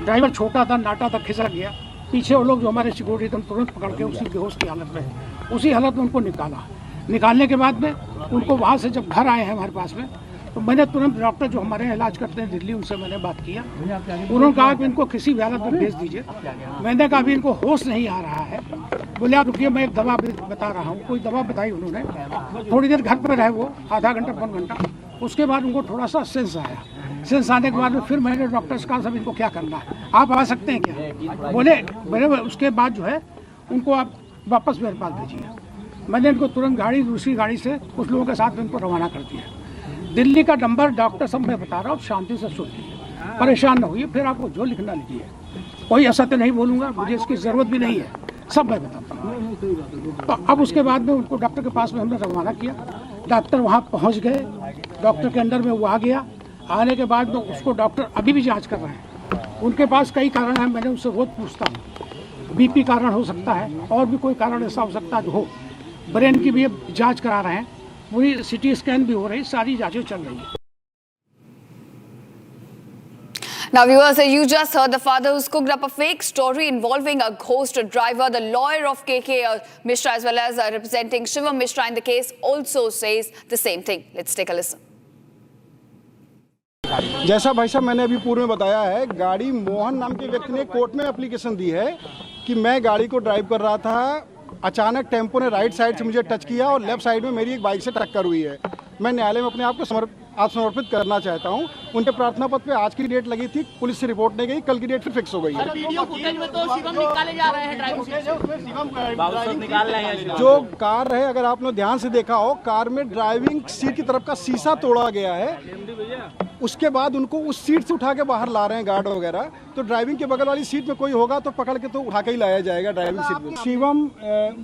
ड्राइवर छोटा था, नाटा था, खिसक गया। पीछे वो लोग जो हमारे सिक्योरिटी थे तुरंत पकड़ के उसी बेहोश की हालत में, उसी हालत में उनको निकालने के बाद में उनको वहाँ से जब घर आए हैं हमारे पास में, तो मैंने तुरंत डॉक्टर जो हमारे यहाँ इलाज करते हैं दिल्ली, उनसे मैंने बात किया। उन्होंने कहा कि इनको किसी भी हालत में भेज दीजिए। मैंने कहा अभी इनको होश नहीं आ रहा है। बोले आप रुकिए, मैं एक दवा बता रहा हूँ। कोई दवा बताई उन्होंने, थोड़ी देर घर पर रहे वो, आधा घंटा पौन घंटा। उसके बाद उनको थोड़ा सा सेंस आया। सेंस आने के बाद में फिर मैंने डॉक्टर से कहा सब इनको क्या करना है, आप आ सकते हैं क्या? बोले मेरे उसके बाद जो है उनको आप वापस मेरे पास भेजिए। मैंने इनको तुरंत दूसरी गाड़ी से कुछ लोगों के साथ में इनको रवाना कर दिया। दिल्ली का नंबर डॉक्टर सब मैं बता रहा हूँ, शांति से सुनिए, परेशान न होइए, फिर आपको जो लिखना लिखिए। कोई असत्य नहीं बोलूँगा, मुझे इसकी ज़रूरत भी नहीं है, सब मैं बताता हूँ। तो अब उसके बाद में उनको डॉक्टर के पास में हमने रवाना किया। डॉक्टर वहाँ पहुँच गए, डॉक्टर के अंडर में वो आ गया। आने के बाद में उसको डॉक्टर अभी भी जांच कर रहे हैं। उनके पास कई कारण हैं, मैंने उनसे रोज पूछता हूँ। बीपी कारण हो सकता है, और भी कोई कारण ऐसा हो सकता है जो हो। ब्रेन की भी जांच करा रहे हैं, पूरी सिटी स्कैन भी हो रही, सारी जांचें चल रही है। Now viewers, you just heard the father who's cooked up a fake story involving a ghost driver. The lawyer of KK Mishra as well as representing Shivam Mishra in the case also says the same thing. Let's take a listen. जैसा भाई साहब मैंने अभी पूर्व में बताया है, गाड़ी मोहन नाम के व्यक्ति ने कोर्ट में एप्लीकेशन दी है कि मैं गाड़ी को ड्राइव कर रहा था, अचानक टेम्पो ने राइट साइड से मुझे टच किया और लेफ्ट साइड में मेरी एक बाइक से टक्कर हुई है। मैं न्यायालय में अपने आप को समर्पित करना चाहता हूं। उनके प्रार्थना पत्र पे आज की डेट लगी थी, पुलिस से रिपोर्ट नहीं गई, कल की डेट फिर फिक्स हो गई है। वीडियो फुटेज में तो शिवम निकाले जा रहे हैं, ड्राइविंग जो कार है, अगर आपने ध्यान से देखा हो, कार में ड्राइविंग सीट की तरफ का शीशा तोड़ा गया है। उसके बाद उनको उस सीट से उठा के बाहर ला रहे हैं गार्ड वगैरह। तो ड्राइविंग के बगल वाली सीट में कोई होगा तो पकड़ के तो उठा के ही लाया जाएगा ड्राइविंग सीट में। शिवम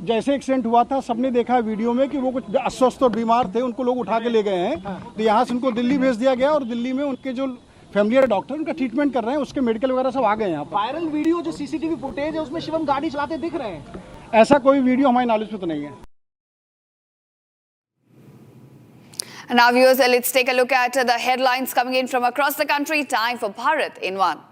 जैसे एक्सीडेंट हुआ था, सबने देखा वीडियो में कि वो कुछ अस्वस्थ और बीमार थे, उनको लोग उठा के ले गए हैं। तो यहाँ से उनको दिल्ली भेज दिया गया और दिल्ली में उनके जो फैमिली डॉक्टर उनका ट्रीटमेंट कर रहे हैं, उसके मेडिकल वगैरह सब आ गए हैं। वायरल वीडियो जो सीसीटीवी फुटेज है उसमें शिवम गाड़ी चलाते दिख रहे हैं। ऐसा कोई वीडियो हमारे नॉलेज में तो नहीं है। And now viewers, let's take a look at the headlines coming in from across the country. Time for Bharat in One.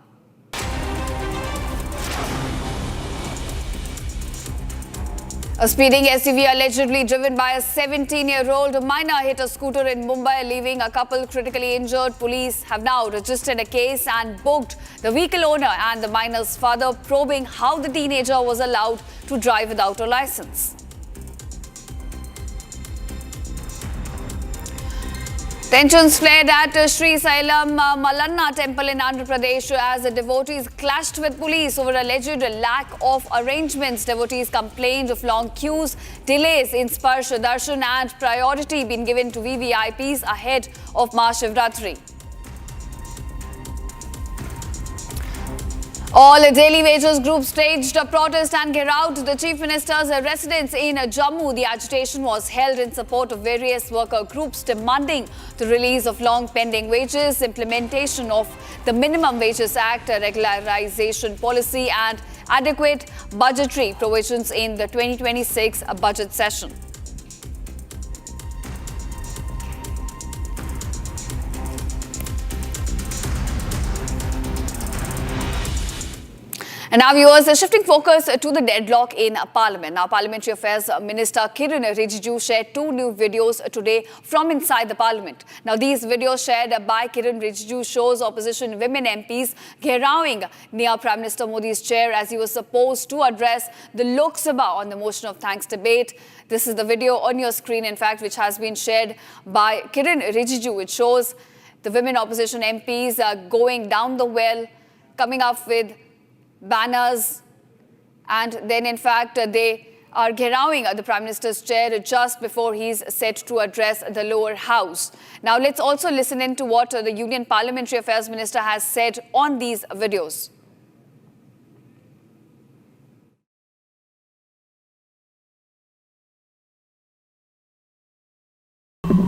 A speeding SUV allegedly driven by a 17-year-old minor hit a scooter in Mumbai, leaving a couple critically injured. Police have now registered a case and booked the vehicle owner and the minor's father, probing how the teenager was allowed to drive without a license. Tensions flared at Sri Sailam Malanna temple in Andhra Pradesh as the devotees clashed with police over alleged lack of arrangements. Devotees complained of long queues, delays in Sparsh Darshan and priority being given to VVIPs ahead of Mahashivratri. All daily wages groups staged a protest and gherao the Chief Minister's residence in Jammu. The agitation was held in support of various worker groups demanding the release of long pending wages, implementation of the Minimum Wages Act, regularization policy and adequate budgetary provisions in the 2026 budget session. And now viewers, shifting focus to the deadlock in Parliament. Now Parliamentary Affairs Minister Kiran Rijiju shared two new videos today from inside the Parliament. Now these videos shared by Kiran Rijiju shows opposition women MPs gherauing near Prime Minister Modi's chair as he was supposed to address the Lok Sabha on the motion of thanks debate. This is the video on your screen, in fact, which has been shared by Kiran Rijiju. It shows the women opposition MPs going down the well, coming up with banners, and then in fact they are gherawing the Prime Minister's chair just before he's set to address the lower house. Now let's also listen in to what the Union Parliamentary Affairs Minister has said on these videos.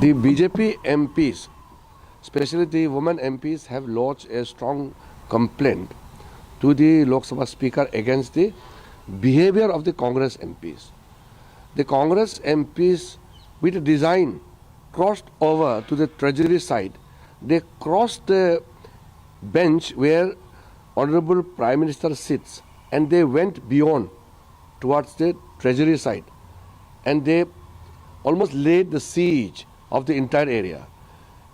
The BJP MPs, especially the women MPs, have lodged a strong complaint to the Lok Sabha Speaker against the behavior of the Congress MPs. The Congress MPs, with a design, crossed over to the Treasury side. They crossed the bench where Honorable Prime Minister sits, and they went beyond towards the Treasury side, and they almost laid the siege of the entire area.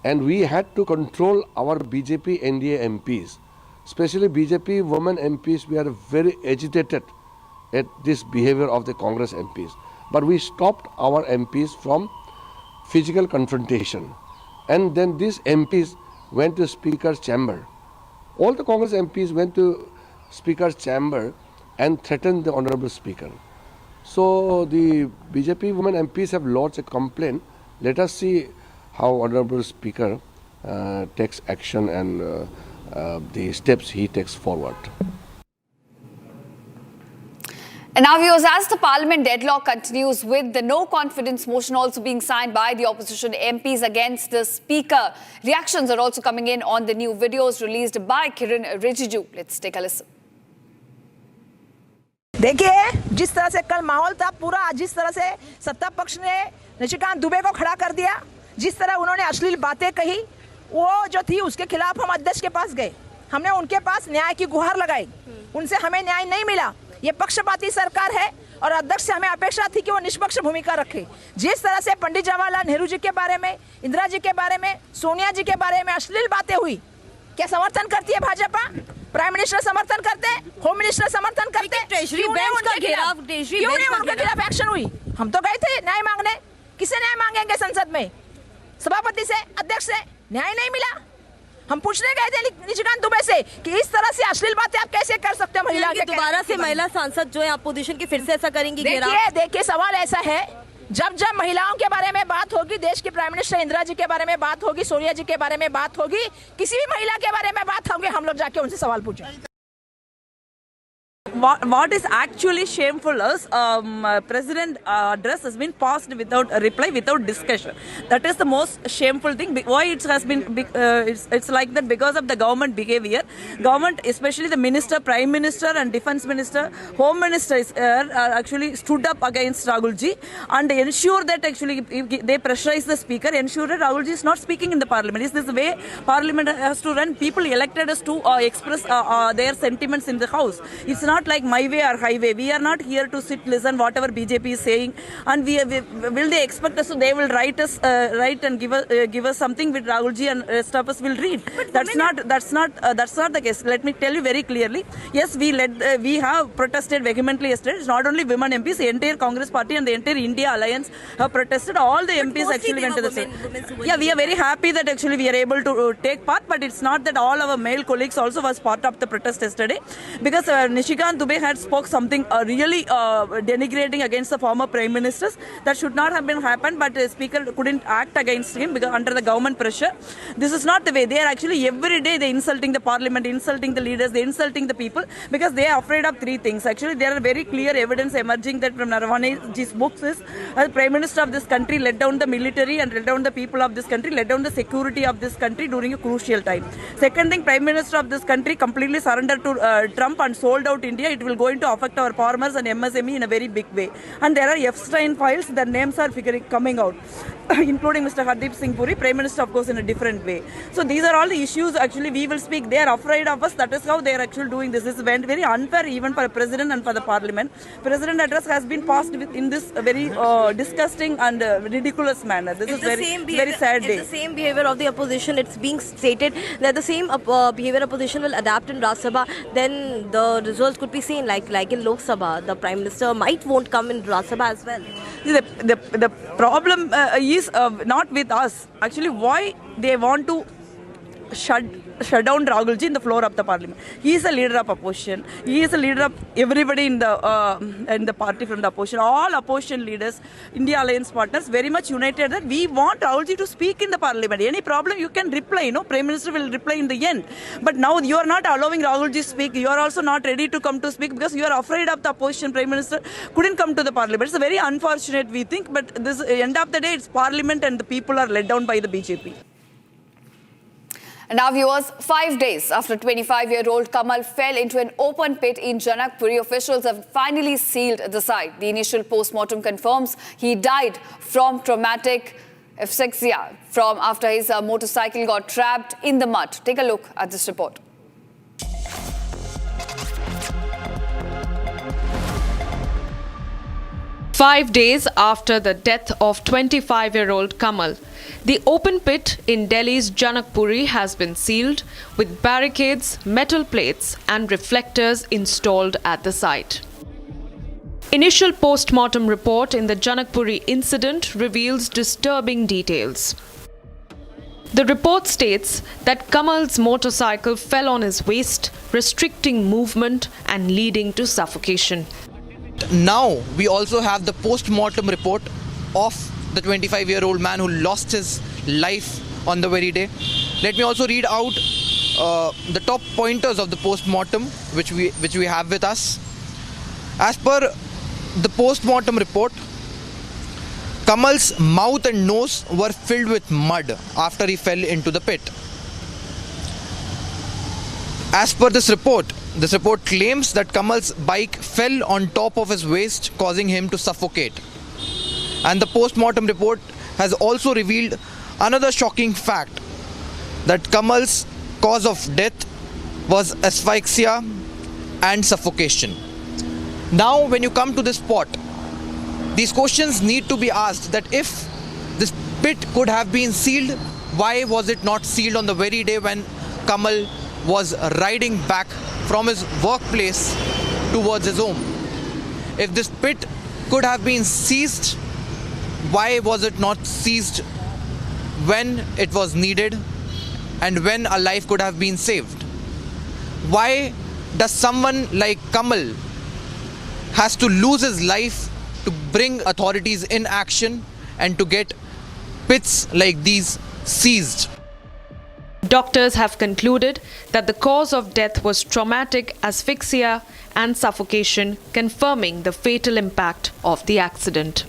And we had to control our BJP NDA MPs, especially BJP women MPs. We are very agitated at this behavior of the Congress MPs. But we stopped our MPs from physical confrontation. And then these MPs went to Speaker's chamber. All the Congress MPs went to Speaker's chamber and threatened the Honorable Speaker. So the BJP women MPs have lodged a complaint. Let us see how Honorable Speaker takes action and the steps he takes forward. And now, viewers, as the Parliament deadlock continues with the no confidence motion also being signed by the opposition MPs against the Speaker, reactions are also coming in on the new videos released by Kiran Rijiju. Let's take a listen. देखिए, जिस तरह से कल माहौल था पूरा, जिस तरह से सत्ता पक्ष ने निशिकांत दुबे को खड़ा कर दिया, जिस तरह उन्होंने अश्लील बातें कही, वो जो थी उसके खिलाफ हम अध्यक्ष के पास गए। हमने उनके पास न्याय की गुहार लगाई, उनसे हमें न्याय नहीं मिला। ये पक्षपाती सरकार है और अध्यक्ष से हमें अपेक्षा थी कि वो निष्पक्ष भूमिका रखे। जिस तरह से पंडित जवाहरलाल नेहरू जी के बारे में, इंदिरा जी के बारे में, सोनिया जी के बारे में अश्लील बातें हुई, क्या समर्थन करती है भाजपा? प्राइम मिनिस्टर समर्थन करते, होम मिनिस्टर समर्थन करते, क्यों नहीं उनके खिलाफ एक्शन हुई? हम तो गए थे न्याय मांगने, किसे न्याय मांगेंगे संसद में? सभापति से, अध्यक्ष से न्याय नहीं मिला। हम पूछने गए थे निशिकांत दुबे से कि इस तरह से अश्लील बातें आप कैसे कर सकते हो महिला के? दोबारा से महिला सांसद जो है अपोजिशन की फिर से ऐसा करेंगी? देखिए सवाल ऐसा है, जब महिलाओं के बारे में बात होगी, देश के प्राइम मिनिस्टर इंदिरा जी के बारे में बात होगी, सोनिया जी के बारे में बात होगी, किसी भी महिला के बारे में बात होगी, हम लोग जाके उनसे सवाल पूछेंगे। What is actually shameful is President address has been passed without a reply, without discussion. That is the most shameful thing. Why it has been? It's like that because of the government behavior. Government, especially the minister, prime minister, and defense minister, home minister, actually stood up against Rahul ji and ensure that actually they pressurize the speaker, ensure that Rahul ji is not speaking in the parliament. Is this the way parliament has to run? People elected us to express their sentiments in the house. It's not like my way or highway. We are not here to sit, listen whatever BJP is saying, and will they expect us? So they will write and give us something with Rahul ji and rest of us will read. That's not the case. Let me tell you very clearly. Yes, we have protested vehemently yesterday. It's not only women MPs, the entire Congress party and the entire India Alliance have protested. All the MPs actually went to the state. Yeah, we are very happy that actually we are able to take part, but it's not that all our male colleagues also was part of the protest yesterday, because Nishikant Dubey had spoke something really denigrating against the former prime ministers. That should not have been happened, but the speaker couldn't act against him because under the government pressure. This is not the way. They are actually every day they insulting the parliament, insulting the leaders, they insulting the people, because they are afraid of three things. Actually, there are very clear evidence emerging that from Narvaneji's books is the prime minister of this country let down the military and let down the people of this country, let down the security of this country during a crucial time. Second thing, prime minister of this country completely surrendered to Trump and sold out India. It will going to affect our farmers and MSME in a very big way. And there are Epstein files, their names are coming out, including Mr. Hardeep Singh Puri, Prime Minister, of course, in a different way. So these are all the issues actually we will speak. They are afraid of us. That is how they are actually doing this. This is very unfair even for the President and for the Parliament. President address has been passed in this very disgusting and ridiculous manner. This is very sad day. It's the same behavior of the opposition. It's being stated that the same behavior opposition will adapt in Rajya Sabha. Then the results could be seen like in Lok Sabha. The Prime Minister won't come in Rajya Sabha as well. The problem is not with us. Actually, why they want to shut down Rahulji in the floor of the parliament. He is a leader of opposition. He is a leader of everybody in the party from the opposition. All opposition leaders, India Alliance partners, very much united that we want Rahulji to speak in the parliament. Any problem you can reply. Prime Minister will reply in the end. But now you are not allowing Rahulji to speak. You are also not ready to come to speak because you are afraid of the opposition. Prime Minister couldn't come to the parliament. It's very unfortunate, we think. But this end of the day, it's parliament and the people are led down by the BJP. And now, viewers, 5 days after 25-year-old Kamal fell into an open pit in Janakpuri, officials have finally sealed the site. The initial post-mortem confirms he died from traumatic asphyxia after his motorcycle got trapped in the mud. Take a look at this report. Five days after the death of 25-year-old Kamal, the open pit in Delhi's Janakpuri has been sealed with barricades, metal plates and reflectors installed at the site. Initial post-mortem report in the Janakpuri incident reveals disturbing details. The report states that Kamal's motorcycle fell on his waist, restricting movement and leading to suffocation. Now we also have the post-mortem report of the 25-year-old man who lost his life on the very day. Let me also read out the top pointers of the post-mortem which we have with us. As per the post-mortem report, Kamal's mouth and nose were filled with mud after he fell into the pit. As per this report claims that Kamal's bike fell on top of his waist, causing him to suffocate. And the post-mortem report has also revealed another shocking fact, that Kamal's cause of death was asphyxia and suffocation. Now, when you come to this spot, these questions need to be asked, that if this pit could have been sealed, why was it not sealed on the very day when Kamal was riding back from his workplace towards his home? If this pit could have been seized, why was it not seized when it was needed and when a life could have been saved? Why does someone like Kamal has to lose his life to bring authorities in action and to get pits like these seized? Doctors have concluded that the cause of death was traumatic asphyxia and suffocation, confirming the fatal impact of the accident.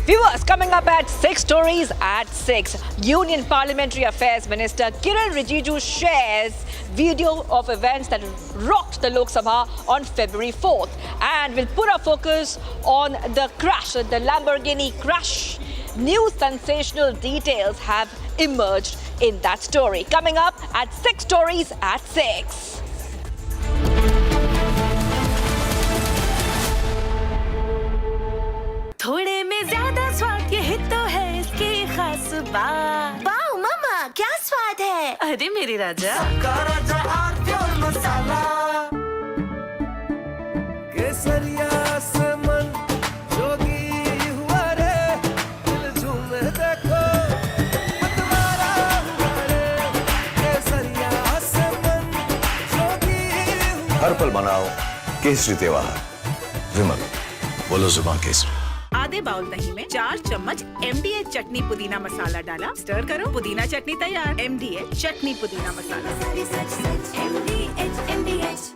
Viewers, coming up at 6 stories at 6. Union Parliamentary Affairs Minister Kiran Rijiju shares video of events that rocked the Lok Sabha on February 4th. And we'll put our focus on the crash, the Lamborghini crash. New sensational details have emerged in that story. Coming up at 6 stories at 6. थोड़े में ज्यादा स्वाद ये तो है इसकी खास बात। वाओ मामा, क्या स्वाद है? अरे मेरे राजा, सबका राजा और प्योर मसाला। केसरिया से मन जोगी हुआ रे, दिल झूमे देखो मतवारा हुआ रे। केसरिया से मन जोगी हुआ। हर पल मनाओ केसरी त्योहार। विमल, बोलो जुबान केसरी। आधे बाउल दही में 4 चम्मच MDH चटनी पुदीना मसाला डाला, स्टर करो, पुदीना चटनी तैयार। MDH चटनी पुदीना मसाला। MDH।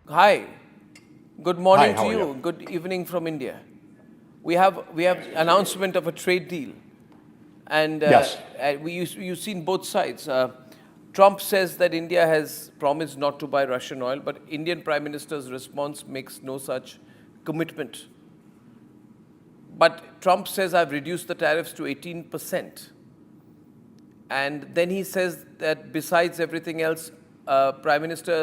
Hi, good morning Hi, how to are you. you? Good evening from India. We have announcement of a trade deal, and Yes. you've seen both sides. Trump says that India has promised not to buy Russian oil, but Indian Prime Minister's response makes no such commitment. But Trump says I've reduced the tariffs to 18%, and then he says that besides everything else, Prime Minister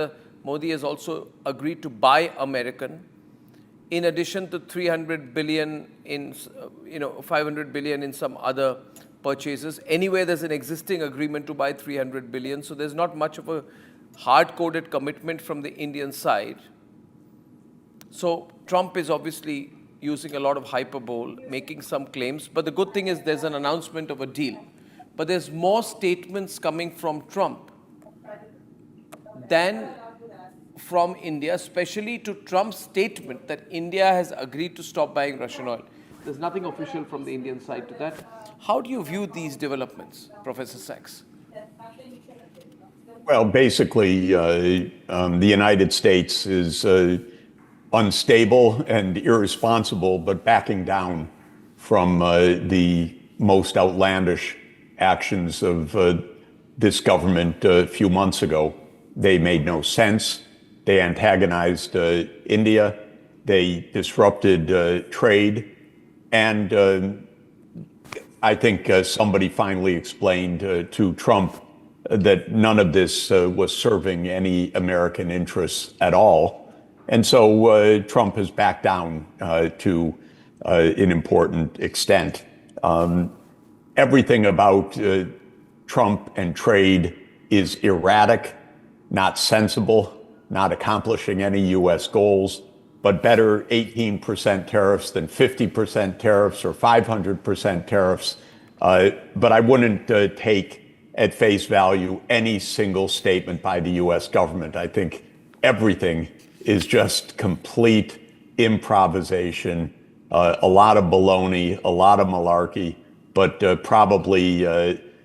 Modi has also agreed to buy American. in addition to 300 billion in, 500 billion in some other purchases. Anyway, there's an existing agreement to buy 300 billion, so there's not much of a hard-coded commitment from the Indian side. So Trump is obviously using a lot of hyperbole, making some claims, but the good thing is there's an announcement of a deal. But there's more statements coming from Trump than from India, especially to Trump's statement that India has agreed to stop buying Russian oil. There's nothing official from the Indian side to that. How do you view these developments, Professor Sachs? Well, basically, the United States is unstable and irresponsible, but backing down from the most outlandish actions of this government a few months ago. They made no sense. They antagonized India. They disrupted trade. And I think somebody finally explained to Trump that none of this was serving any American interests at all. And so Trump has backed down to an important extent. Everything about Trump and trade is erratic, not sensible, not accomplishing any U.S. goals, but better 18% tariffs than 50% tariffs or 500% tariffs. But I wouldn't take at face value any single statement by the U.S. government. I think everything is just complete improvisation, a lot of baloney, a lot of malarkey, but probably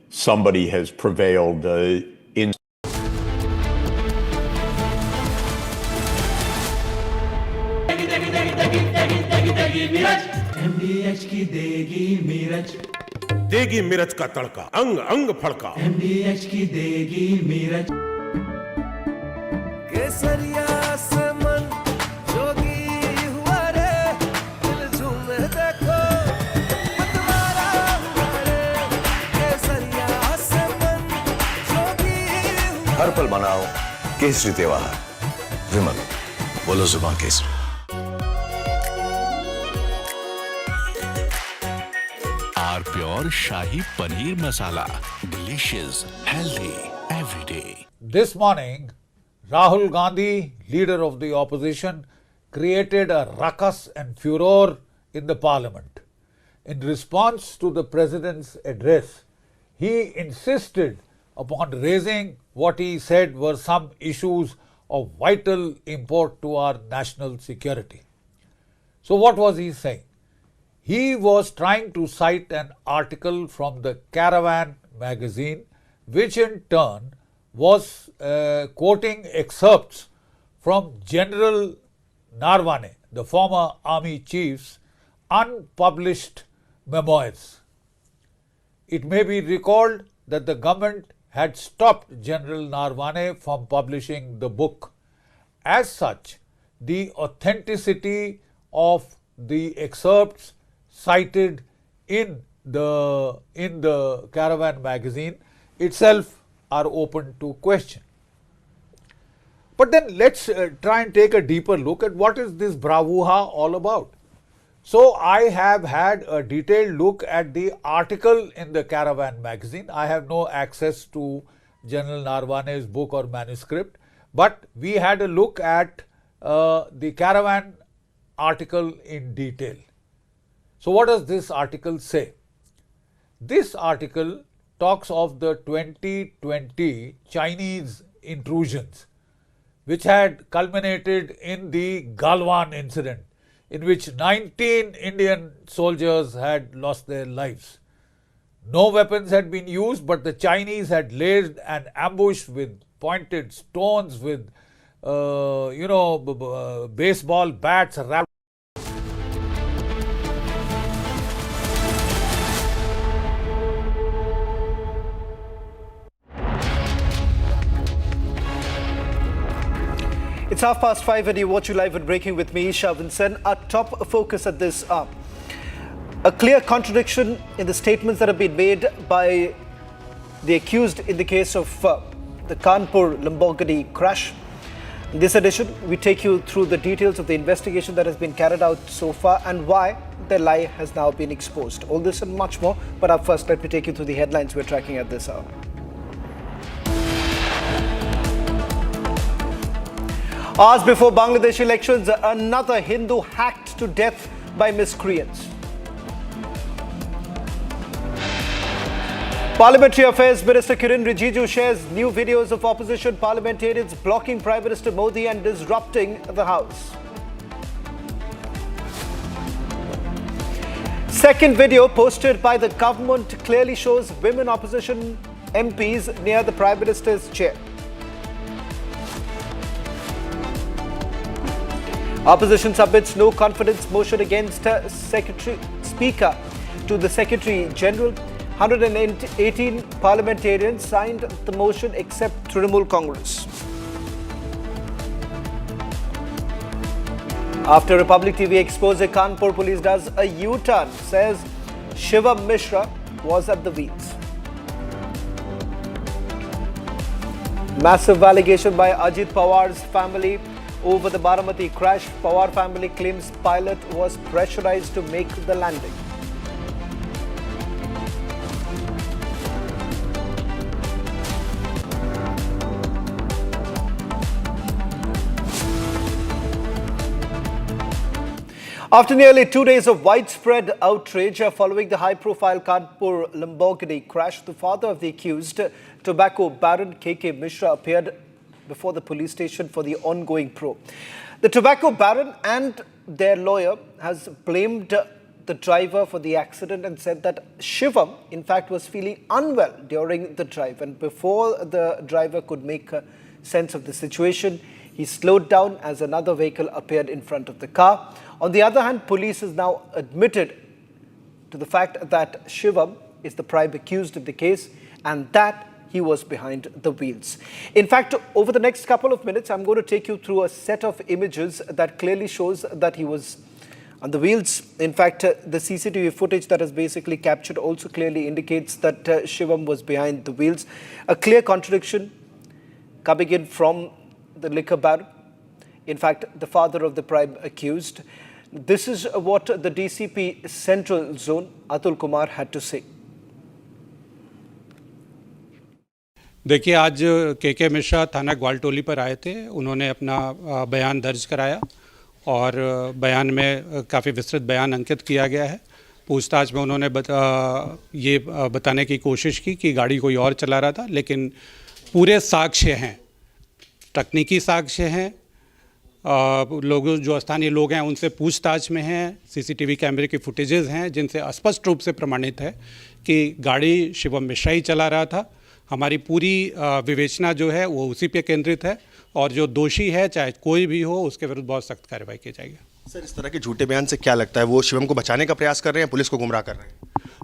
somebody has prevailed in. MDH की देगी मीरज, देगी मिर्च का तड़का, अंग अंग फड़का। MDH की देगी मीरज। केसरिया से मन जोगी हुआ रे, दिल झूमे देखो मतवारा हुआ रे। केसरिया से मन जोगी हुआ। हर पल मनाओ केसरी त्योहार। विमल, बोलो जुबान Kesari. Pure shahi paneer masala, delicious, healthy every day. This morning, Rahul Gandhi, leader of the opposition, created a ruckus and furor in the parliament. In response to the president's address, he insisted upon raising what he said were some issues of vital import to our national security. So what was he saying? He was trying to cite an article from the Caravan magazine, which in turn was quoting excerpts from General Narwane, the former army chief's unpublished memoirs. It may be recalled that the government had stopped General Narwane from publishing the book. As such, the authenticity of the excerpts cited in the Caravan magazine itself are open to question. But then let's try and take a deeper look at what is this bravura all about. So I have had a detailed look at the article in the Caravan magazine. I have no access to General Narwane's book or manuscript, but we had a look at the Caravan article in detail. So what does this article say? This article talks of the 2020 Chinese intrusions, which had culminated in the Galwan incident, in which 19 Indian soldiers had lost their lives. No weapons had been used, but the Chinese had laid an ambush with pointed stones, with baseball bats wrapped. It's 5:30 and you watch you live with Breaking with me, Shavinson. Our top focus at this a clear contradiction in the statements that have been made by the accused in the case of the Kanpur Lamborghini crash. In this edition, we take you through the details of the investigation that has been carried out so far and why the lie has now been exposed. All this and much more. But up first, let me take you through the headlines we're tracking at this hour. Hours before Bangladesh elections, another Hindu hacked to death by miscreants. Parliamentary Affairs Minister Kiren Rijiju shares new videos of opposition parliamentarians blocking Prime Minister Modi and disrupting the House. Second video posted by the government clearly shows women opposition MPs near the Prime Minister's chair. Opposition submits no confidence motion against Speaker to the Secretary General. 118 parliamentarians signed the motion except Trinamool Congress. After Republic TV expose, Kanpur police does a U-turn, says Shivam Mishra was at the wheels. Massive allegation by Ajit Pawar's family over the Baramati crash. Pawar family claims pilot was pressurized to make the landing. After nearly 2 days of widespread outrage following the high-profile Kanpur Lamborghini crash, the father of the accused, tobacco baron KK Mishra, appeared before the police station for the ongoing probe. The tobacco baron and their lawyer has blamed the driver for the accident and said that Shivam, in fact, was feeling unwell during the drive. And before the driver could make sense of the situation, he slowed down as another vehicle appeared in front of the car. On the other hand, police has now admitted to the fact that Shivam is the prime accused in the case and that he was behind the wheels. In fact, over the next couple of minutes, I'm going to take you through a set of images that clearly shows that he was on the wheels. In fact, the CCTV footage that is basically captured also clearly indicates that Shivam was behind the wheels. A clear contradiction coming in from the liquor baron, in fact, the father of the prime accused. This is what the DCP Central Zone, Atul Kumar, had to say. देखिए, आज केके मिश्रा थाना ग्वालटोली पर आए थे। उन्होंने अपना बयान दर्ज कराया और बयान में काफ़ी विस्तृत बयान अंकित किया गया है। पूछताछ में उन्होंने ये बताने की कोशिश की कि गाड़ी कोई और चला रहा था, लेकिन पूरे साक्ष्य हैं, तकनीकी साक्ष्य हैं, लोग जो स्थानीय लोग हैं उनसे पूछताछ में हैं, सीसीटीवी कैमरे की फुटेजेस हैं जिनसे स्पष्ट रूप से प्रमाणित है कि गाड़ी शिवम मिश्रा ही चला रहा था। हमारी पूरी विवेचना जो है वो उसी पे केंद्रित है और जो दोषी है चाहे कोई भी हो उसके विरुद्ध बहुत सख्त कार्रवाई की जाएगी। सर, इस तरह के झूठे बयान से क्या लगता है, वो शिवम को बचाने का प्रयास कर रहे हैं, पुलिस को गुमराह कर रहे हैं?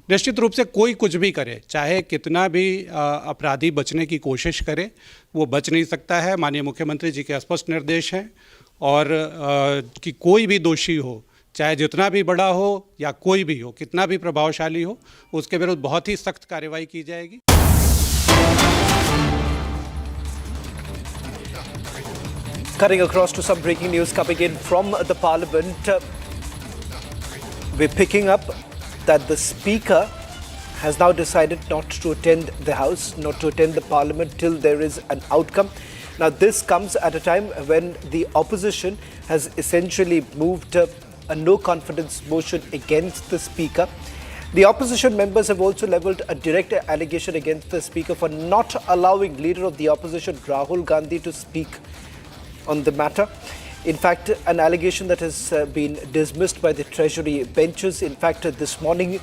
निश्चित रूप से कोई कुछ भी करे, चाहे कितना भी अपराधी बचने की कोशिश करे, वो बच नहीं सकता है। माननीय मुख्यमंत्री जी के स्पष्ट निर्देश हैं और कि कोई भी दोषी हो, चाहे जितना भी बड़ा हो या कोई भी हो, कितना भी प्रभावशाली हो, उसके विरुद्ध बहुत ही सख्त कार्रवाई की जाएगी। Cutting across to some breaking news coming in from the Parliament, we're picking up that the Speaker has now decided not to attend the House, not to attend the Parliament till there is an outcome. Now, this comes at a time when the opposition has essentially moved a no-confidence motion against the Speaker. The opposition members have also levelled a direct allegation against the Speaker for not allowing Leader of the Opposition Rahul Gandhi to speak on the matter. In fact, an allegation that has been dismissed by the Treasury benches. In fact, this morning,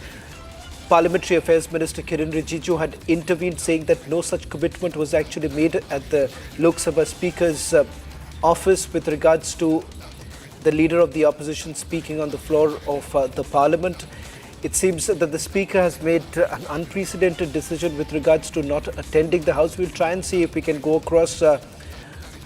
Parliamentary Affairs Minister Kiren Rijiju had intervened, saying that no such commitment was actually made at the Lok Sabha Speaker's office with regards to the Leader of the Opposition speaking on the floor of the Parliament. It seems that the Speaker has made an unprecedented decision with regards to not attending the House. We'll try and see if we can go across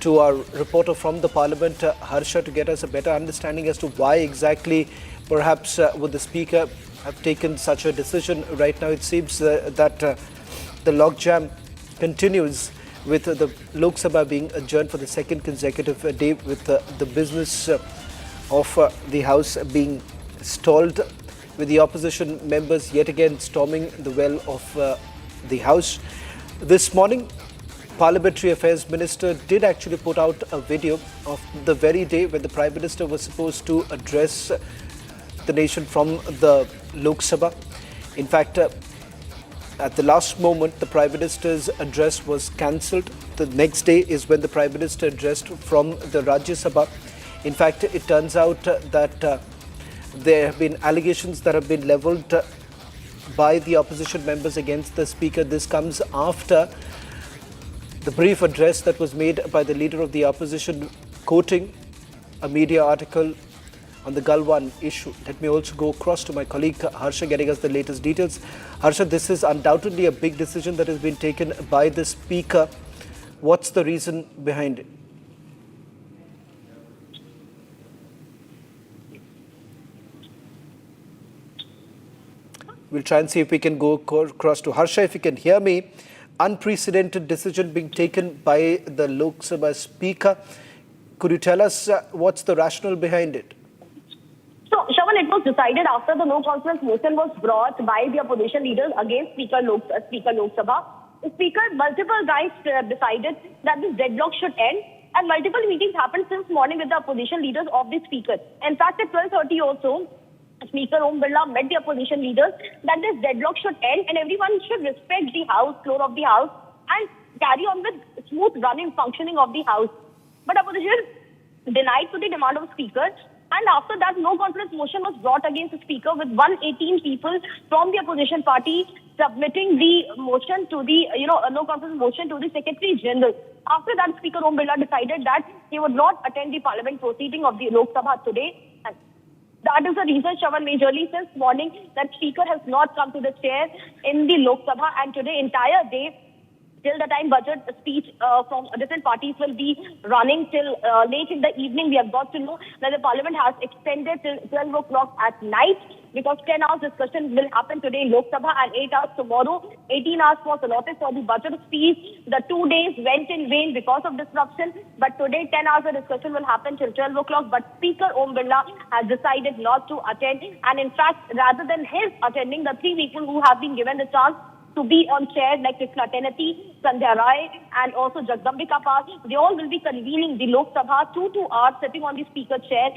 to our reporter from the Parliament, Harsha, to get us a better understanding as to why exactly perhaps would the Speaker have taken such a decision. Right now it seems that the logjam continues with the Lok Sabha being adjourned for the second consecutive day, with the business of the House being stalled, with the opposition members yet again storming the well of the House. This morning, Parliamentary Affairs Minister did actually put out a video of the very day when the Prime Minister was supposed to address the nation from the Lok Sabha. In fact, at the last moment, the Prime Minister's address was cancelled. The next day is when the Prime Minister addressed from the Rajya Sabha. In fact, it turns out that there have been allegations that have been levelled by the opposition members against the Speaker. This comes after the brief address that was made by the leader of the opposition, quoting a media article on the Galwan issue. Let me also go across to my colleague Harsha, getting us the latest details. Harsha, this is undoubtedly a big decision that has been taken by the Speaker. What's the reason behind it? We'll try and see if we can go across to Harsha. If you can hear me, unprecedented decision being taken by the Lok Sabha Speaker. Could you tell us what's the rationale behind it? So, Shravan, it was decided after the no confidence motion was brought by the opposition leaders against Speaker Lok Sabha. The Speaker multiple times decided that this deadlock should end, and multiple meetings happened since morning with the opposition leaders of the Speaker. In fact, at 12:30 also, Speaker Om Birla met the opposition leaders that this deadlock should end and everyone should respect the House, floor of the House, and carry on with smooth running, functioning of the House. But opposition denied to the demand of the Speaker, and after that, no confidence motion was brought against the Speaker, with 118 people from the opposition party submitting the motion to the, no confidence motion to the Secretary General. After that, Speaker Om Birla decided that he would not attend the Parliament proceeding of the Lok Sabha today. That is the reason, Shravan, majorly since morning that Speaker has not come to the chair in the Lok Sabha, and today entire day till the time budget speech from different parties will be running till late in the evening. We have got to know that the Parliament has extended till 12 o'clock at night, because 10 hours discussion will happen today in Lok Sabha and 8 hours tomorrow. 18 hours was allotted for the budget speech. The 2 days went in vain because of disruption, but today 10 hours of discussion will happen till 12 o'clock. But Speaker Om Birla has decided not to attend, and in fact, rather than his attending, the three people who have been given the chance to be on chair, like Krishna Tenati, Sandhya Rai, and also Jagdambika Pal, they all will be convening the Lok Sabha 2 hours, sitting on the Speaker chair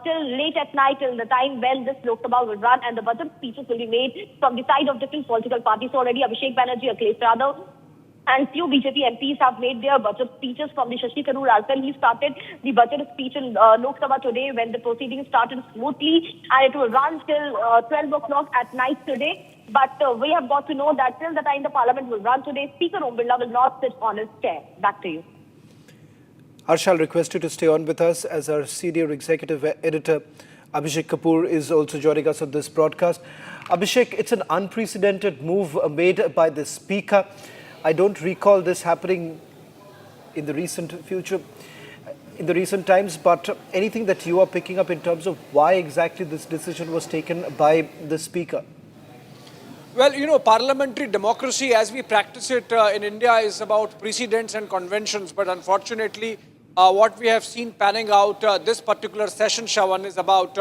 till late at night, till the time when this Lok Sabha will run, and the budget speeches will be made from the side of different political parties. So already Abhishek Banerjee, Akhilesh Yadav, and few BJP MPs have made their budget speeches. From the Shashi Tharoor as well, he started the budget speech in Lok Sabha today when the proceedings started smoothly, and it will run till 12 o'clock at night today. But we have got to know that till the time the Parliament will run today, Speaker Om Birla will not sit on his chair. Back to you. Harsha, I'll request you to stay on with us, as our senior executive editor Abhishek Kapoor is also joining us on this broadcast. Abhishek, it's an unprecedented move made by the Speaker. I don't recall this happening in the recent future, in the recent times, but anything that you are picking up in terms of why exactly this decision was taken by the Speaker? Well, parliamentary democracy as we practice it in India is about precedents and conventions. But unfortunately, what we have seen panning out this particular session, Shravan, is about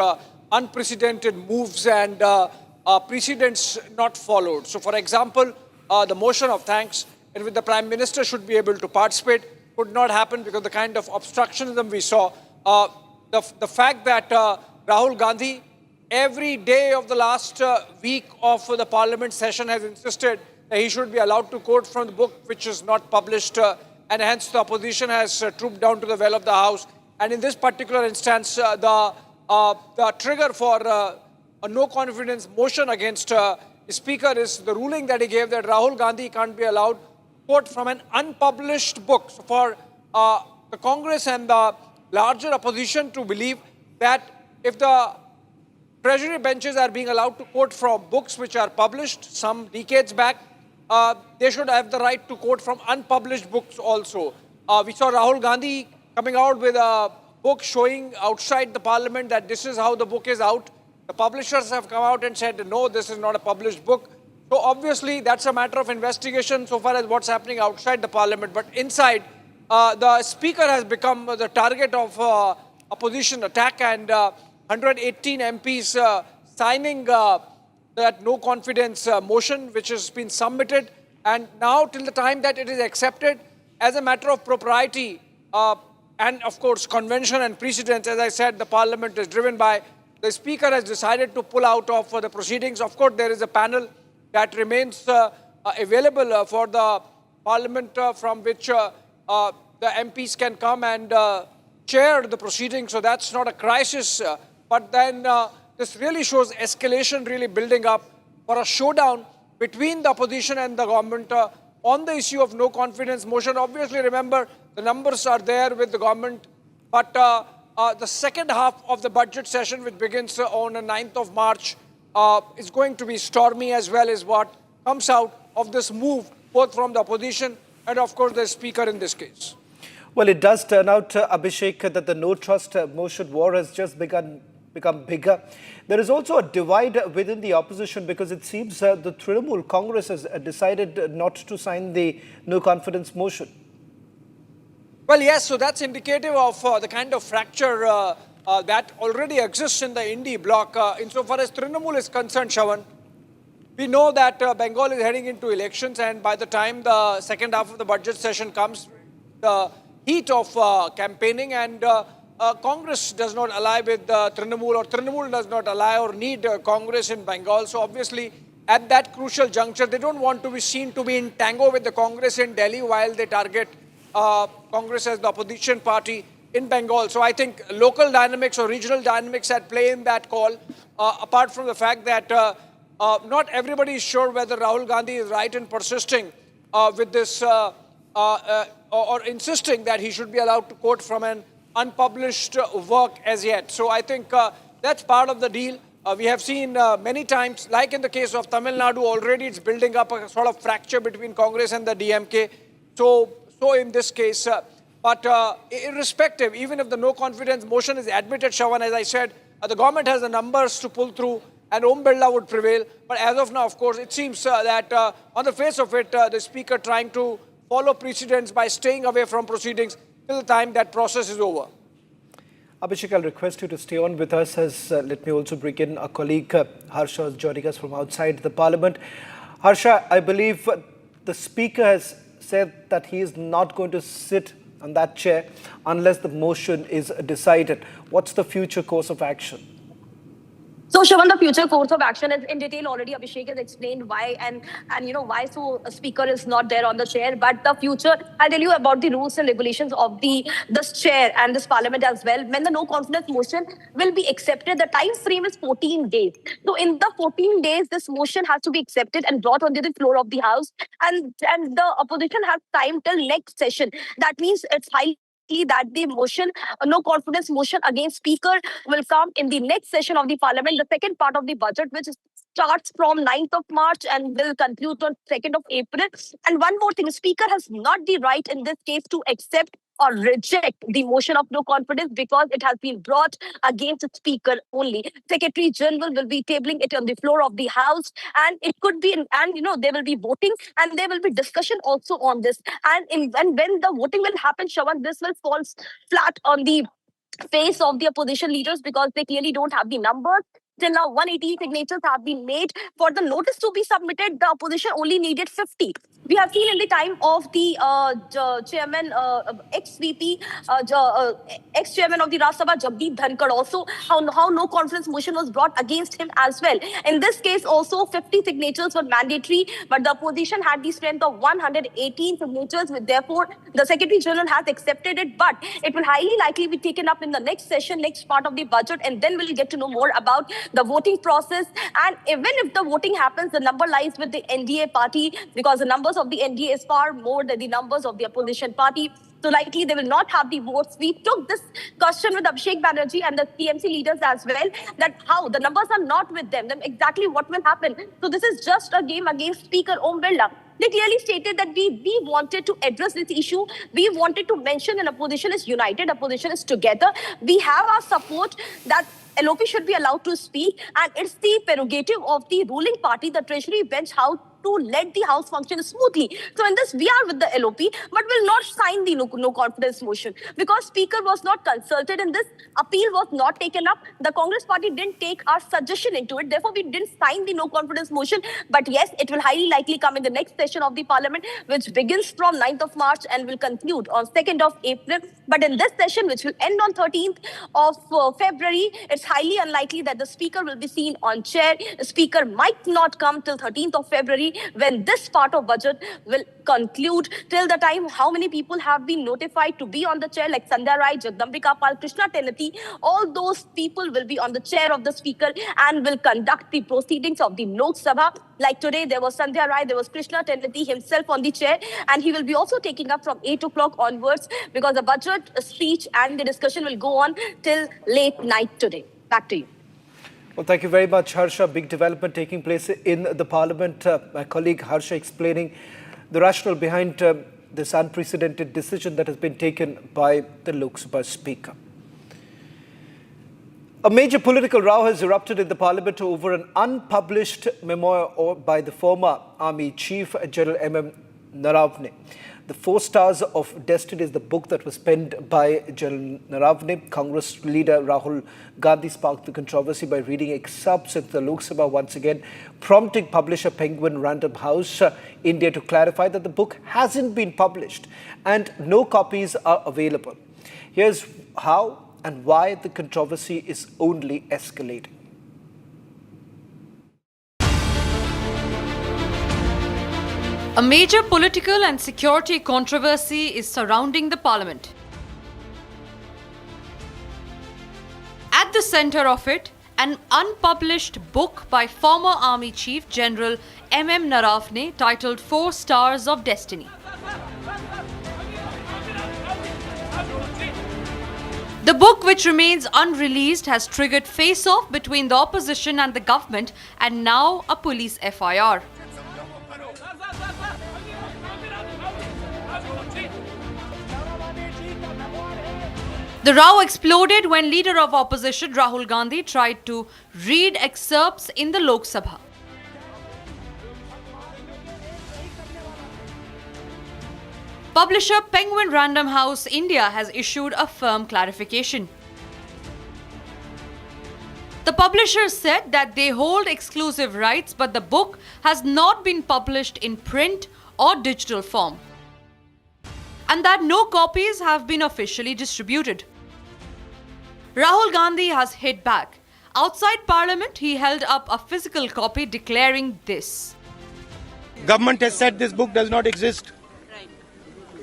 unprecedented moves and precedents not followed. So, for example, the motion of thanks, in which the Prime Minister should be able to participate, could not happen because the kind of obstructionism we saw. The fact that Rahul Gandhi, every day of the last week of the Parliament session, has insisted that he should be allowed to quote from the book which is not published, and hence the opposition has trooped down to the well of the House. And in this particular instance, the trigger for a no confidence motion against the Speaker is the ruling that he gave that Rahul Gandhi can't be allowed to quote from an unpublished book. So for the Congress and the larger opposition to believe that if the Treasury benches are being allowed to quote from books which are published some decades back, they should have the right to quote from unpublished books also. We saw Rahul Gandhi coming out with a book showing outside the Parliament that this is how the book is out. The publishers have come out and said, no, this is not a published book. So obviously that's a matter of investigation so far as what's happening outside the parliament. But inside, the speaker has become the target of opposition attack, and 118 MPs signing that no confidence motion which has been submitted. And now till the time that it is accepted as a matter of propriety and of course convention and precedence, as I said, the parliament is driven by, the speaker has decided to pull out of the proceedings. Of course, there is a panel that remains available for the parliament from which the MPs can come and chair the proceedings. So that's not a crisis. But then this really shows escalation really building up for a showdown between the opposition and the government on the issue of no confidence motion. Obviously, remember, the numbers are there with the government. But the second half of the budget session, which begins on the 9th of March, is going to be stormy as well as what comes out of this move, both from the opposition and, of course, the speaker in this case. Well, it does turn out, Abhishek, that the no trust motion war has just become bigger. There is also a divide within the opposition because it seems the Trinamool Congress has decided not to sign the no confidence motion. Well, yes, so that's indicative of the kind of fracture that already exists in the Indie bloc. Insofar as Trinamool is concerned, Shawan, we know that Bengal is heading into elections, and by the time the second half of the budget session comes, the heat of campaigning, and Congress does not ally with Trinamool, or Trinamool does not ally or need Congress in Bengal. So obviously, at that crucial juncture, they don't want to be seen to be in tango with the Congress in Delhi while they target Congress as the opposition party in Bengal. So I think local dynamics or regional dynamics at play in that call, apart from the fact that not everybody is sure whether Rahul Gandhi is right in persisting with this or insisting that he should be allowed to quote from an unpublished work as yet. So I think that's part of the deal. We have seen many times, like in the case of Tamil Nadu, already it's building up a sort of fracture between Congress and the DMK. So in this case, but irrespective, even if the no confidence motion is admitted, Shawan, as I said, the government has the numbers to pull through and Om Birla would prevail. But as of now, of course, it seems that on the face of it, the speaker trying to follow precedents by staying away from proceedings till the time that process is over. Abhishek, I'll request you to stay on with us as let me also bring in a colleague, Harsha, is joining us from outside the parliament. Harsha, I believe the speaker has said that he is not going to sit on that chair unless the motion is decided. What's the future course of action? So, Shawan, the future course of action is in detail already. Abhishek has explained why and you know why so a speaker is not there on the chair. But the future, I'll tell you about the rules and regulations of this chair and this parliament as well. When the no confidence motion will be accepted, the time frame is 14 days. So in the 14 days, this motion has to be accepted and brought onto the floor of the house, and the opposition has time till next session. That means it's highly that the motion, no confidence motion against speaker will come in the next session of the parliament, the second part of the budget, which starts from 9th of March and will conclude on 2nd of April. And one more thing, speaker has not the right in this case to accept or reject the motion of no confidence because it has been brought against the speaker only. Secretary General will be tabling it on the floor of the House, and it could be, and you know, there will be voting and there will be discussion also on this. And when the voting will happen, Shawan, this will fall flat on the face of the opposition leaders because they clearly don't have the numbers. Till now, 180 signatures have been made. For the notice to be submitted, the opposition only needed 50. We have seen in the time of the chairman, ex-VP, ex-chairman of the Rajya Sabha, Jagdeep Dhankar, also how no confidence motion was brought against him as well. In this case, also 50 signatures were mandatory, but the opposition had the strength of 118 signatures. Therefore, the Secretary General has accepted it, but it will highly likely be taken up in the next session, next part of the budget, and then we'll get to know more about the voting process. And even if the voting happens, the number lies with the NDA party because the numbers of the NDA is far more than the numbers of the opposition party. So likely they will not have the votes. We took this question with Abhishek Banerjee and the TMC leaders as well, that how the numbers are not with them, then exactly what will happen. So this is just a game against Speaker Om Birla. They clearly stated that we wanted to address this issue. We wanted to mention that opposition is united, opposition is together. We have our support that LOP should be allowed to speak, and it's the prerogative of the ruling party, the Treasury bench, how to let the House function smoothly. So in this, we are with the LOP, but will not sign the no confidence motion because Speaker was not consulted in this. Appeal was not taken up. The Congress party didn't take our suggestion into it. Therefore, we didn't sign the no confidence motion. But yes, it will highly likely come in the next session of the Parliament, which begins from 9th of March and will conclude on 2nd of April. But in this session, which will end on 13th of February, it's highly unlikely that the Speaker will be seen on chair. The Speaker might not come till 13th of February when this part of budget will conclude. Till the time, how many people have been notified to be on the chair, like Sandhya Rai, Jagdambika Pal, Krishna Tenati, all those people will be on the chair of the Speaker and will conduct the proceedings of the Lok Sabha. Like today, there was Sandhya Rai, there was Krishna Tenati himself on the chair, and he will be also taking up from 8 o'clock onwards because the budget speech and the discussion will go on till late night today. Back to you. Well, thank you very much, Harsha. Big development taking place in the Parliament. My colleague Harsha explaining the rationale behind this unprecedented decision that has been taken by the Lok Sabha Speaker. A major political row has erupted in the Parliament over an unpublished memoir by the former Army Chief General M.M. Naravane. The 4 Stars of Destiny is the book that was penned by General Naravane. Congress leader Rahul Gandhi sparked the controversy by reading excerpts at the Lok Sabha once again, prompting publisher Penguin Random House India to clarify that the book hasn't been published and no copies are available. Here's how and why the controversy is only escalating. A major political and security controversy is surrounding the Parliament. At the center of it, an unpublished book by former Army Chief General M.M. Naravane titled 4 Stars of Destiny. The book, which remains unreleased, has triggered face-off between the opposition and the government and now a police FIR. The row exploded when leader of opposition Rahul Gandhi tried to read excerpts in the Lok Sabha. Publisher Penguin Random House India has issued a firm clarification. The publisher said that they hold exclusive rights, but the book has not been published in print or digital form, and that no copies have been officially distributed. Rahul Gandhi has hit back. Outside Parliament, he held up a physical copy declaring this. Government has said this book does not exist.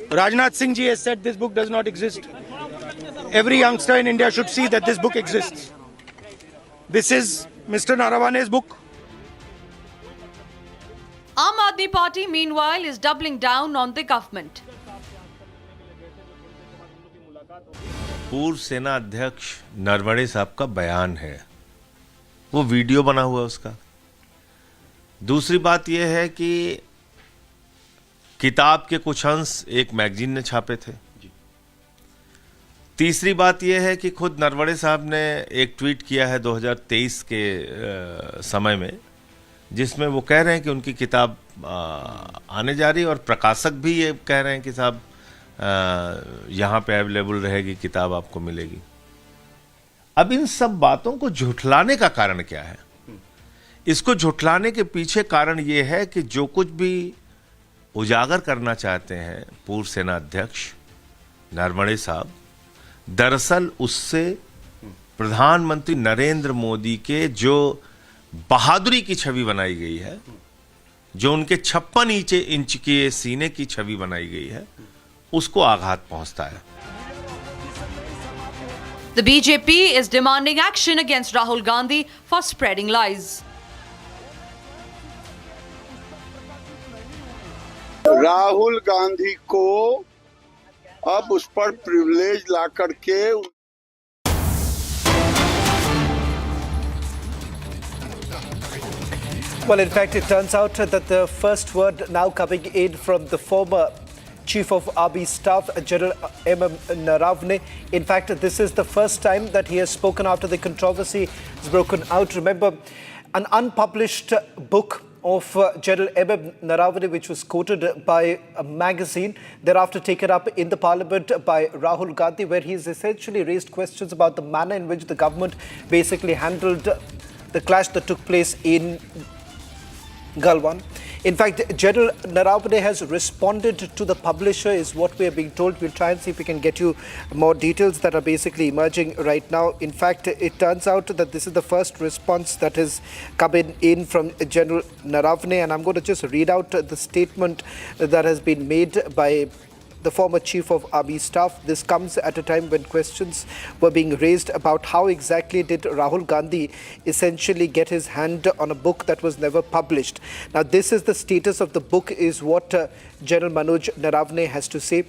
Rajnath Singh ji has said this book does not exist. Every youngster in India should see that this book exists. This is Mr. Naravane's book. Aam Aadmi Party, meanwhile, is doubling down on the government. पूर्व सेना अध्यक्ष नरवणे साहब का बयान है, वो video बना हुआ है उसका। दूसरी बात यह है कि किताब के कुछ अंश एक मैगजीन ने छापे थे। तीसरी बात यह है कि खुद नरवणे साहब ने एक ट्वीट किया है 2023 के समय में, जिसमें वो कह रहे हैं कि उनकी किताब आने जा रही है और प्रकाशक भी ये कह रहे हैं कि साहब यहाँ पे अवेलेबल रहेगी, किताब आपको मिलेगी। अब इन सब बातों को झुठलाने का कारण क्या है? इसको झुठलाने के पीछे कारण ये है कि जो कुछ भी उजागर करना चाहते हैं पूर्व सेना अध्यक्ष नरवणे साहब, दरअसल उससे प्रधानमंत्री नरेंद्र मोदी के जो बहादुरी की छवि बनाई गई है, जो उनके 56 इंच के सीने की छवि बनाई गई है, उसको आघात पहुंचता है। The BJP is demanding action against Rahul Gandhi for spreading lies. Rahul Gandhi को अब उस पर प्रिविलेज ला करके Well, in fact, it turns out that the first word now coming in from the former Chief of Army Staff, General M. Naravne. In fact, this is the first time that he has spoken after the controversy has broken out. Remember, an unpublished book of General M. Naravne, which was quoted by a magazine, thereafter taken up in the parliament by Rahul Gandhi, where he's essentially raised questions about the manner in which the government basically handled the clash that took place in Galwan. In fact, General Naravne has responded to the publisher, is what we are being told. We'll try and see if we can get you more details that are basically emerging right now. In fact, it turns out that this is the first response that has come in from General Naravne, and I'm going to just read out the statement that has been made by the former Chief of Army Staff. This comes at a time when questions were being raised about how exactly did Rahul Gandhi essentially get his hand on a book that was never published. Now, this is the status of the book, is what General Manoj Naravne has to say,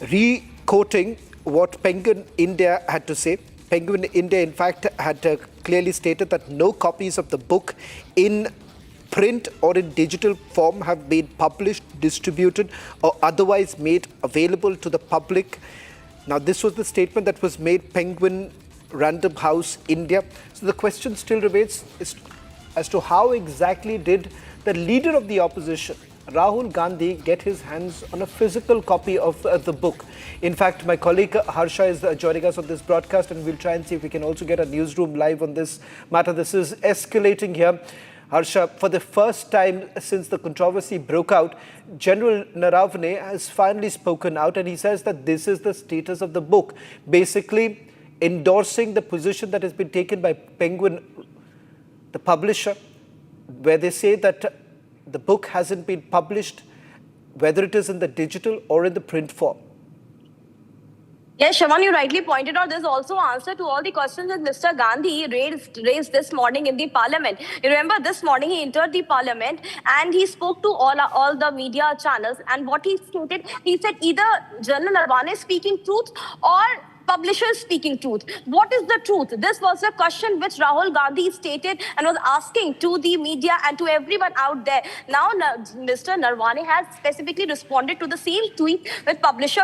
re-quoting what Penguin India had to say. Penguin India, in fact, had clearly stated that no copies of the book in print or in digital form have been published, distributed, or otherwise made available to the public. Now, this was the statement that was made, Penguin Random House, India. So the question still remains as to how exactly did the leader of the opposition, Rahul Gandhi, get his hands on a physical copy of the book. In fact, my colleague Harsha is joining us on this broadcast, and we'll try and see if we can also get a newsroom live on this matter. This is escalating here. Harsha, for the first time since the controversy broke out, General Naravne has finally spoken out, and he says that this is the status of the book, basically endorsing the position that has been taken by Penguin, the publisher, where they say that the book hasn't been published, whether it is in the digital or in the print form. Yes, Shaman, you rightly pointed out, there's also answer to all the questions that Mr. Gandhi raised this morning in the parliament. You remember this morning he entered the parliament and he spoke to all the media channels, and what he stated, he said either General Naravne is speaking truth or publisher speaking truth. What is the truth? This was a question which Rahul Gandhi stated and was asking to the media and to everyone out there. Now, Mr. Naravne has specifically responded to the same tweet which publisher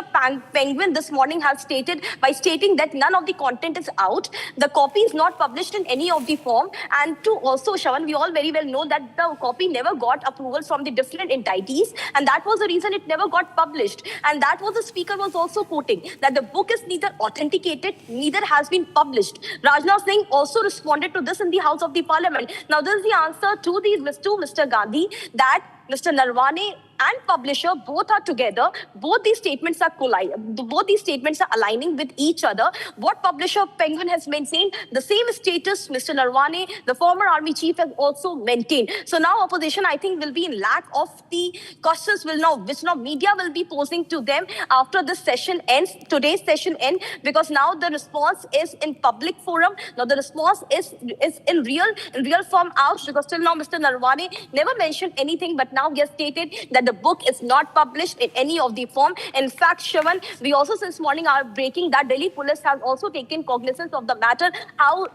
Penguin this morning has stated by stating that none of the content is out. The copy is not published in any of the form. And to also, Shawan, we all very well know that the copy never got approval from the different entities, and that was the reason it never got published. And that was the speaker was also quoting, that the book is neither authenticated, neither has been published. Rajnath Singh also responded to this in the House of the Parliament. Now, this is the answer to Mr. Gandhi, that Mr. Naravne and publisher both are together. Both these statements are aligning with each other. What publisher Penguin has maintained, the same status Mr. Naravne, the former army chief, has also maintained. So now opposition, I think, will be in lack of the questions which now media will be posing to them after this session ends, today's session ends, because now the response is in public forum. Now the response is in real form out, because till now Mr. Naravne never mentioned anything, but now he has stated that the book is not published in any of the form. In fact, Shavan, we also since morning are breaking that Delhi police has also taken cognizance of the matter, how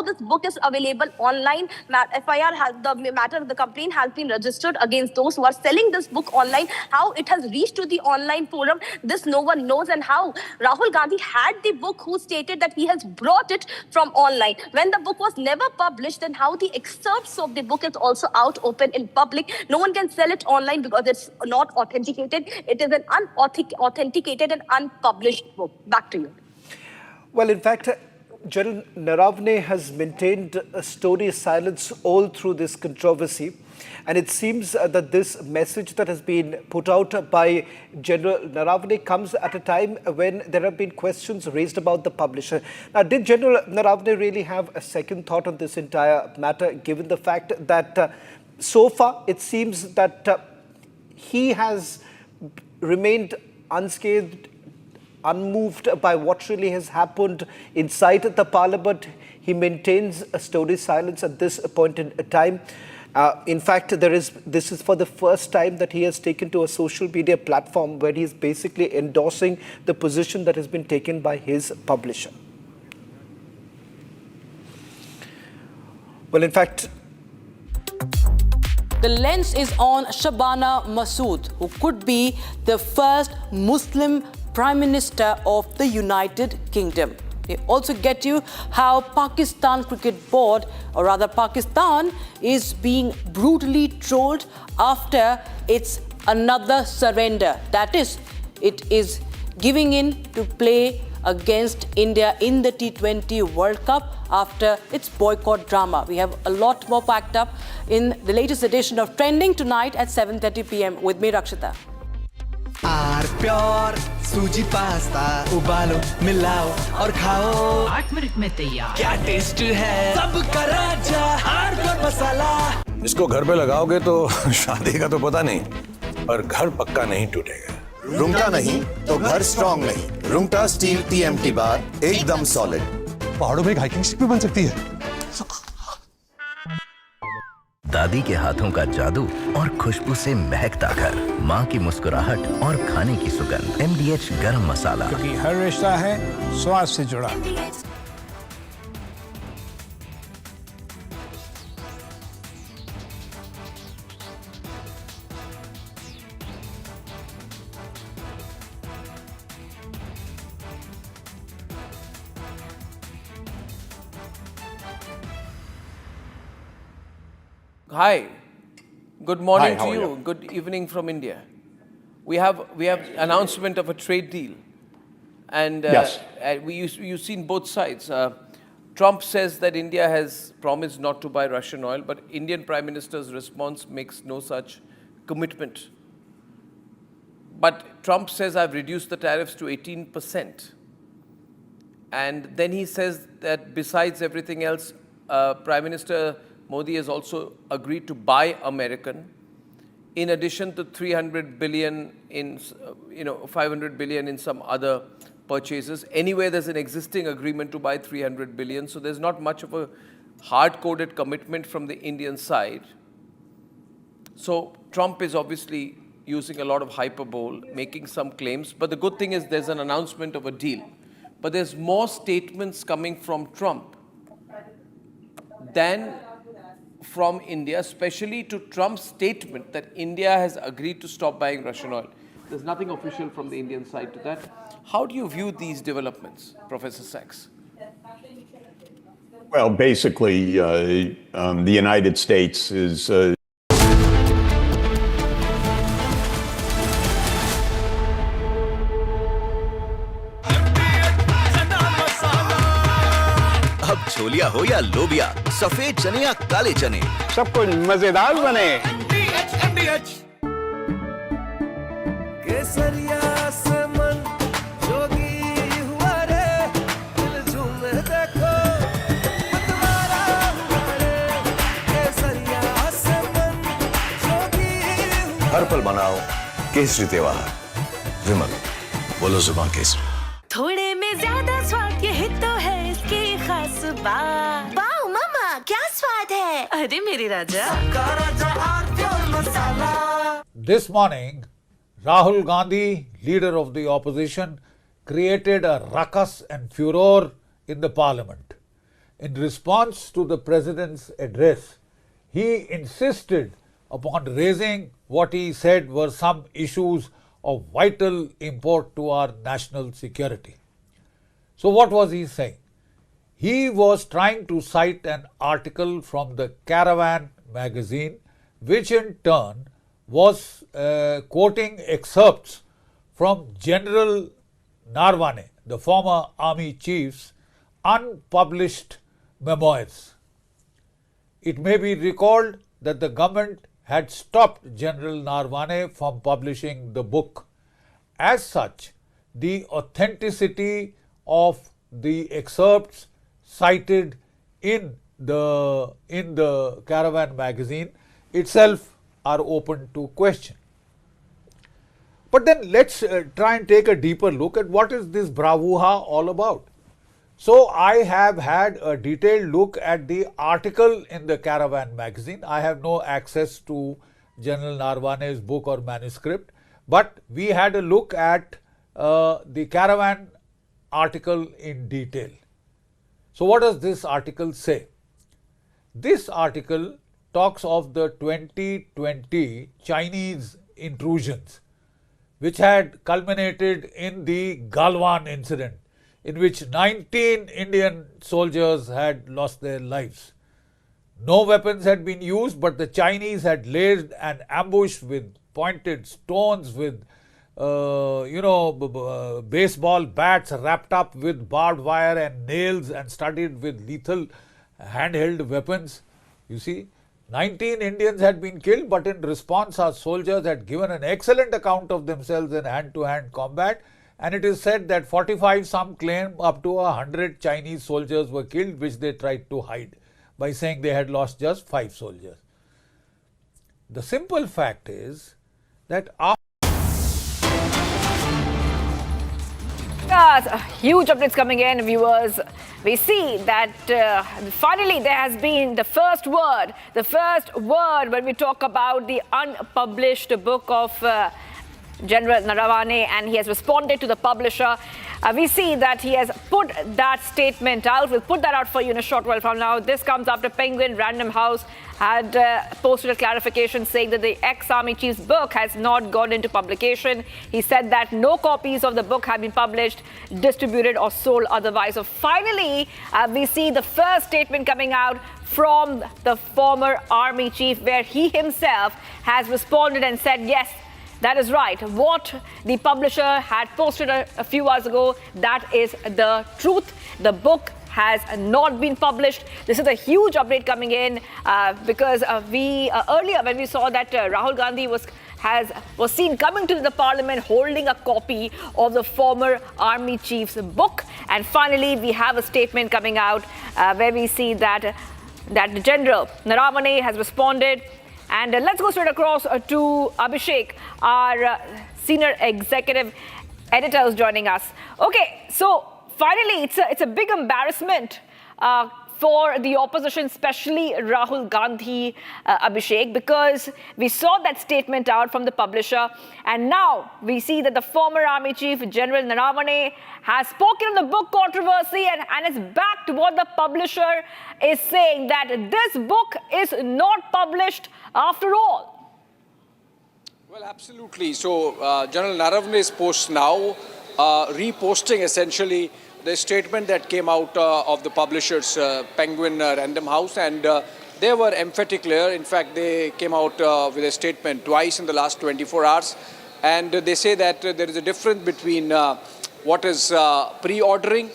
this book is available online. FIR has the complaint has been registered against those who are selling this book online. How it has reached to the online forum, this no one knows, and how Rahul Gandhi had the book, who stated that he has brought it from online. When the book was never published, then how the excerpts of the book is also out open in public. No one can sell it online because it's not authenticated. It is an unauthenticated and unpublished book. Back to you. Well, in fact, General Naravne has maintained a stony silence all through this controversy, and it seems that this message that has been put out by General Naravne comes at a time when there have been questions raised about the publisher. Now, did General Naravne really have a second thought on this entire matter, given the fact that so far it seems that he has remained unscathed, unmoved by what really has happened inside the parliament? He maintains a stony silence at this point in time. In fact, this is for the first time that he has taken to a social media platform where he is basically endorsing the position that has been taken by his publisher. Well, in fact, The lens is on Shabana Masood, who could be the first Muslim Prime Minister of the United Kingdom. We also get you how Pakistan Cricket Board, or rather Pakistan, is being brutally trolled after its another surrender. That is, it is giving in to play against India in the T20 World Cup after its boycott drama. We have a lot more packed up in the latest edition of Trending tonight at 7:30 p.m. with me, Rakshita. R pure सूजी pasta उबालो मिलाओ और खाओ 8 minute में तैयार। क्या taste है सबका राजा आर प्योर मसाला। इसको घर पे लगाओगे तो शादी का तो पता नहीं, पर घर पक्का नहीं टूटेगा। रुंगटा नहीं तो घर स्ट्रॉन्ग नहीं। रुंगटा स्टील TMT बार एकदम सॉलिड। पहाड़ों में एक हाइकिंग स्टिक भी बन सकती है। दादी के हाथों का जादू और खुशबू से महकता घर, माँ की मुस्कुराहट और खाने की सुगंध। MDH गरम मसाला, क्योंकि हर रिश्ता है स्वाद से जुड़ा। Hi, good morning Hi, how to are you. you? Good evening from India. We have announcement of a trade deal, and Yes. you've seen both sides. Trump says that India has promised not to buy Russian oil, but Indian Prime Minister's response makes no such commitment. But Trump says I've reduced the tariffs to 18%, and then he says that besides everything else, Prime Minister Modi has also agreed to buy American, in addition to 300 billion in, 500 billion in some other purchases. Anyway, there's an existing agreement to buy 300 billion, so there's not much of a hard-coded commitment from the Indian side. So Trump is obviously using a lot of hyperbole, making some claims, but the good thing is there's an announcement of a deal. But there's more statements coming from Trump than from India, especially to Trump's statement that India has agreed to stop buying Russian oil. There's nothing official from the Indian side to that. How do you view these developments, Professor Sachs? Well, basically, the United States is अब छोलिया हो या लोबिया, सफेद चने या काले चने, सब कुछ मजेदार बने। केसरिया से मन जोगी हुआ रे, दिल झूमे देखो मतवारा हुआ रे। केसरिया से मन जोगी हुआ। हर पल मनाओ केसरी त्योहार। विमल, बोलो जुबान केसरी। थोड़े में ज्यादा स्वाद, यही तो है इसकी खास बात। वाओ मामा, क्या स्वाद है। अरे मेरे राजा, सबका राजा R pure masala. This morning, Rahul Gandhi, leader of the opposition, created a ruckus and furor in the parliament. In response to the president's address, he insisted upon raising what he said were some issues of vital import to our national security. So what was he saying? He was trying to cite an article from the Caravan magazine, which in turn was quoting excerpts from General Narwane, the former army chief's unpublished memoirs. It may be recalled that the government had stopped General Narwane from publishing the book. As such, the authenticity of the excerpts cited in the Caravan magazine itself are open to question. But then let's try and take a deeper look at what is this bravura all about. So I have had a detailed look at the article in the Caravan magazine. I have no access to General Narwane's book or manuscript, but we had a look at the Caravan article in detail. So what does this article say? This article talks of the 2020 Chinese intrusions, which had culminated in the Galwan incident, in which 19 Indian soldiers had lost their lives. No weapons had been used, but the Chinese had laid an ambush with pointed stones, with baseball bats wrapped up with barbed wire and nails and studded with lethal handheld weapons. You see, 19 Indians had been killed, but in response our soldiers had given an excellent account of themselves in hand-to-hand combat, and it is said that 45, some claim up to 100 Chinese soldiers were killed, which they tried to hide by saying they had lost just 5 soldiers. The simple fact is that after huge updates coming in, viewers. We see that finally there has been the first word when we talk about the unpublished book of General Naravane, and he has responded to the publisher. We see that he has put that statement out. We'll put that out for you in a short while from now. This comes after Penguin Random House had posted a clarification saying that the ex-army chief's book has not gone into publication. He said that no copies of the book have been published, distributed or sold otherwise. So finally, we see the first statement coming out from the former army chief, where he himself has responded and said, yes, that is right. What the publisher had posted a few hours ago, that is the truth. The book has not been published. This is a huge update coming in because we earlier when we saw that Rahul Gandhi was seen coming to the parliament holding a copy of the former army chief's book, and finally we have a statement coming out where we see that General Naravane has responded. And let's go straight across to Abhishek, our senior executive editor, who's joining us. Okay, so finally, it's a big embarrassment for the opposition, especially Rahul Gandhi, Abhishek, because we saw that statement out from the publisher, and now we see that the former army chief, General Naravane, has spoken on the book controversy and is back to what the publisher is saying, that this book is not published after all. Well, absolutely. So General Naravane's post now, reposting essentially the statement that came out of the publishers, Penguin Random House, and they were emphatic clear. In fact, they came out with a statement twice in the last 24 hours, and they say that there is a difference between what is pre-ordering,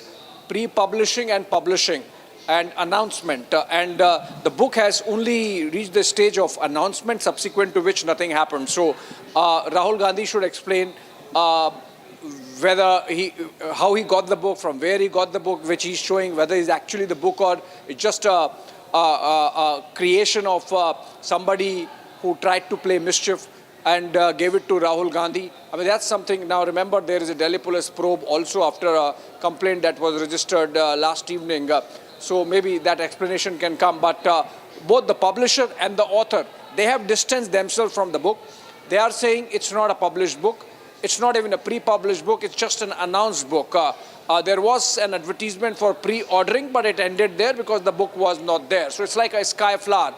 pre-publishing and publishing and announcement. And the book has only reached the stage of announcement, subsequent to which nothing happened. So Rahul Gandhi should explain whether how he got the book, from where he got the book, which he's showing, whether it's actually the book or it's just a creation of somebody who tried to play mischief and gave it to Rahul Gandhi. I mean, that's something. Now remember, there is a Delhi police probe also after a complaint that was registered last evening. So maybe that explanation can come. But both the publisher and the author, they have distanced themselves from the book. They are saying it's not a published book. It's not even a pre-published book. It's just an announced book. There was an advertisement for pre-ordering, but it ended there because the book was not there. So it's like a sky flower.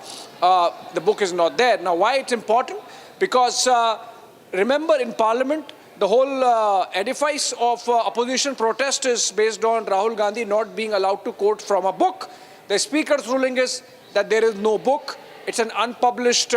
The book is not there. Now, why it's important? Because remember, in Parliament, the whole edifice of opposition protest is based on Rahul Gandhi not being allowed to quote from a book. The Speaker's ruling is that there is no book. It's an unpublished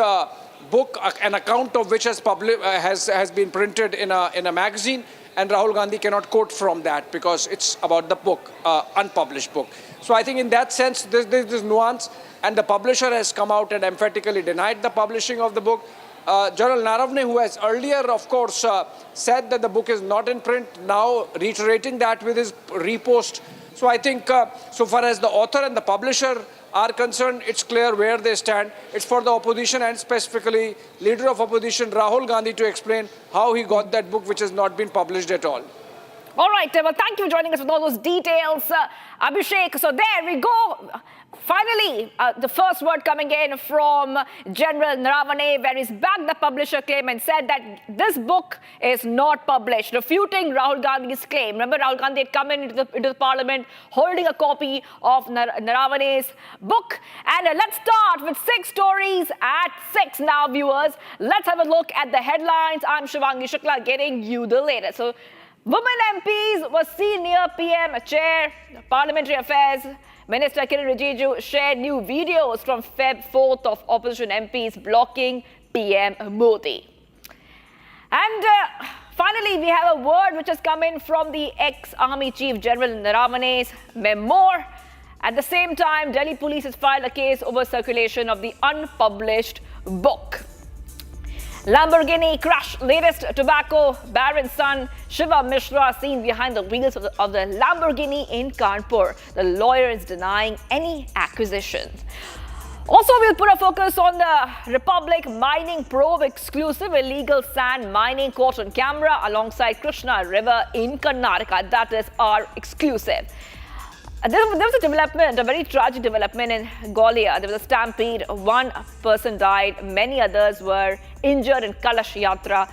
book, an account of which has been printed in a magazine, and Rahul Gandhi cannot quote from that because it's about the book, unpublished book. So I think in that sense, there's this nuance, and the publisher has come out and emphatically denied the publishing of the book. General Naravane, who has earlier, of course, said that the book is not in print, now reiterating that with his repost. So I think so far as the author and the publisher are concerned, it's clear where they stand. It's for the opposition and specifically leader of opposition, Rahul Gandhi, to explain how he got that book which has not been published at all. All right, well, thank you for joining us with all those details, Abhishek. So there we go. Finally, the first word coming in from General Naravane, where he's backed the publisher claim and said that this book is not published, refuting Rahul Gandhi's claim. Remember, Rahul Gandhi had come into the parliament holding a copy of Naravane's book. And let's start with 6 stories at 6 now, viewers. Let's have a look at the headlines. I'm Shivangi Shukla getting you the latest. So, women MPs were seen near PM Chair, Parliamentary Affairs. Minister Kiren Rijiju shared new videos from Feb 4th of opposition MPs blocking PM Modi. And finally, we have a word which has come in from the ex-Army Chief General Naravane's memoir. At the same time, Delhi police has filed a case over circulation of the unpublished book. Lamborghini crash. Latest tobacco baron's son Shiva Mishra seen behind the wheels of the Lamborghini in Kanpur. The lawyer is denying any accusations. Also, we'll put a focus on the Republic mining probe exclusive illegal sand mining caught on camera alongside Krishna River in Karnataka. That is our exclusive. There was a development, a very tragic development in Gwalior. There was a stampede. 1 person died. Many others were injured in Kalash Yatra.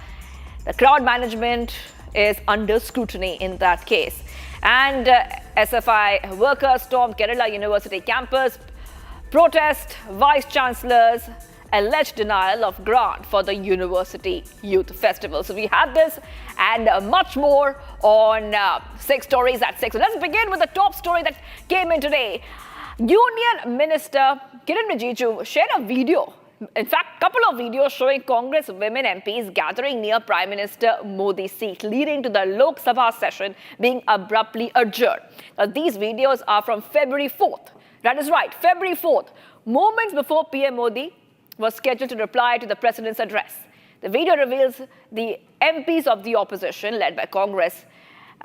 The crowd management is under scrutiny in that case. And SFI workers stormed Kerala University campus. Protest Vice-Chancellor's alleged denial of grant for the University Youth Festival. So we have this and much more on 6 stories at 6. So let's begin with the top story that came in today. Union Minister Kiren Rijiju shared a video, in fact, a couple of videos showing Congress women MPs gathering near Prime Minister Modi's seat, leading to the Lok Sabha session being abruptly adjourned. Now, these videos are from February 4th. That is right, February 4th, moments before PM Modi was scheduled to reply to the president's address. The video reveals the MPs of the opposition, led by Congress,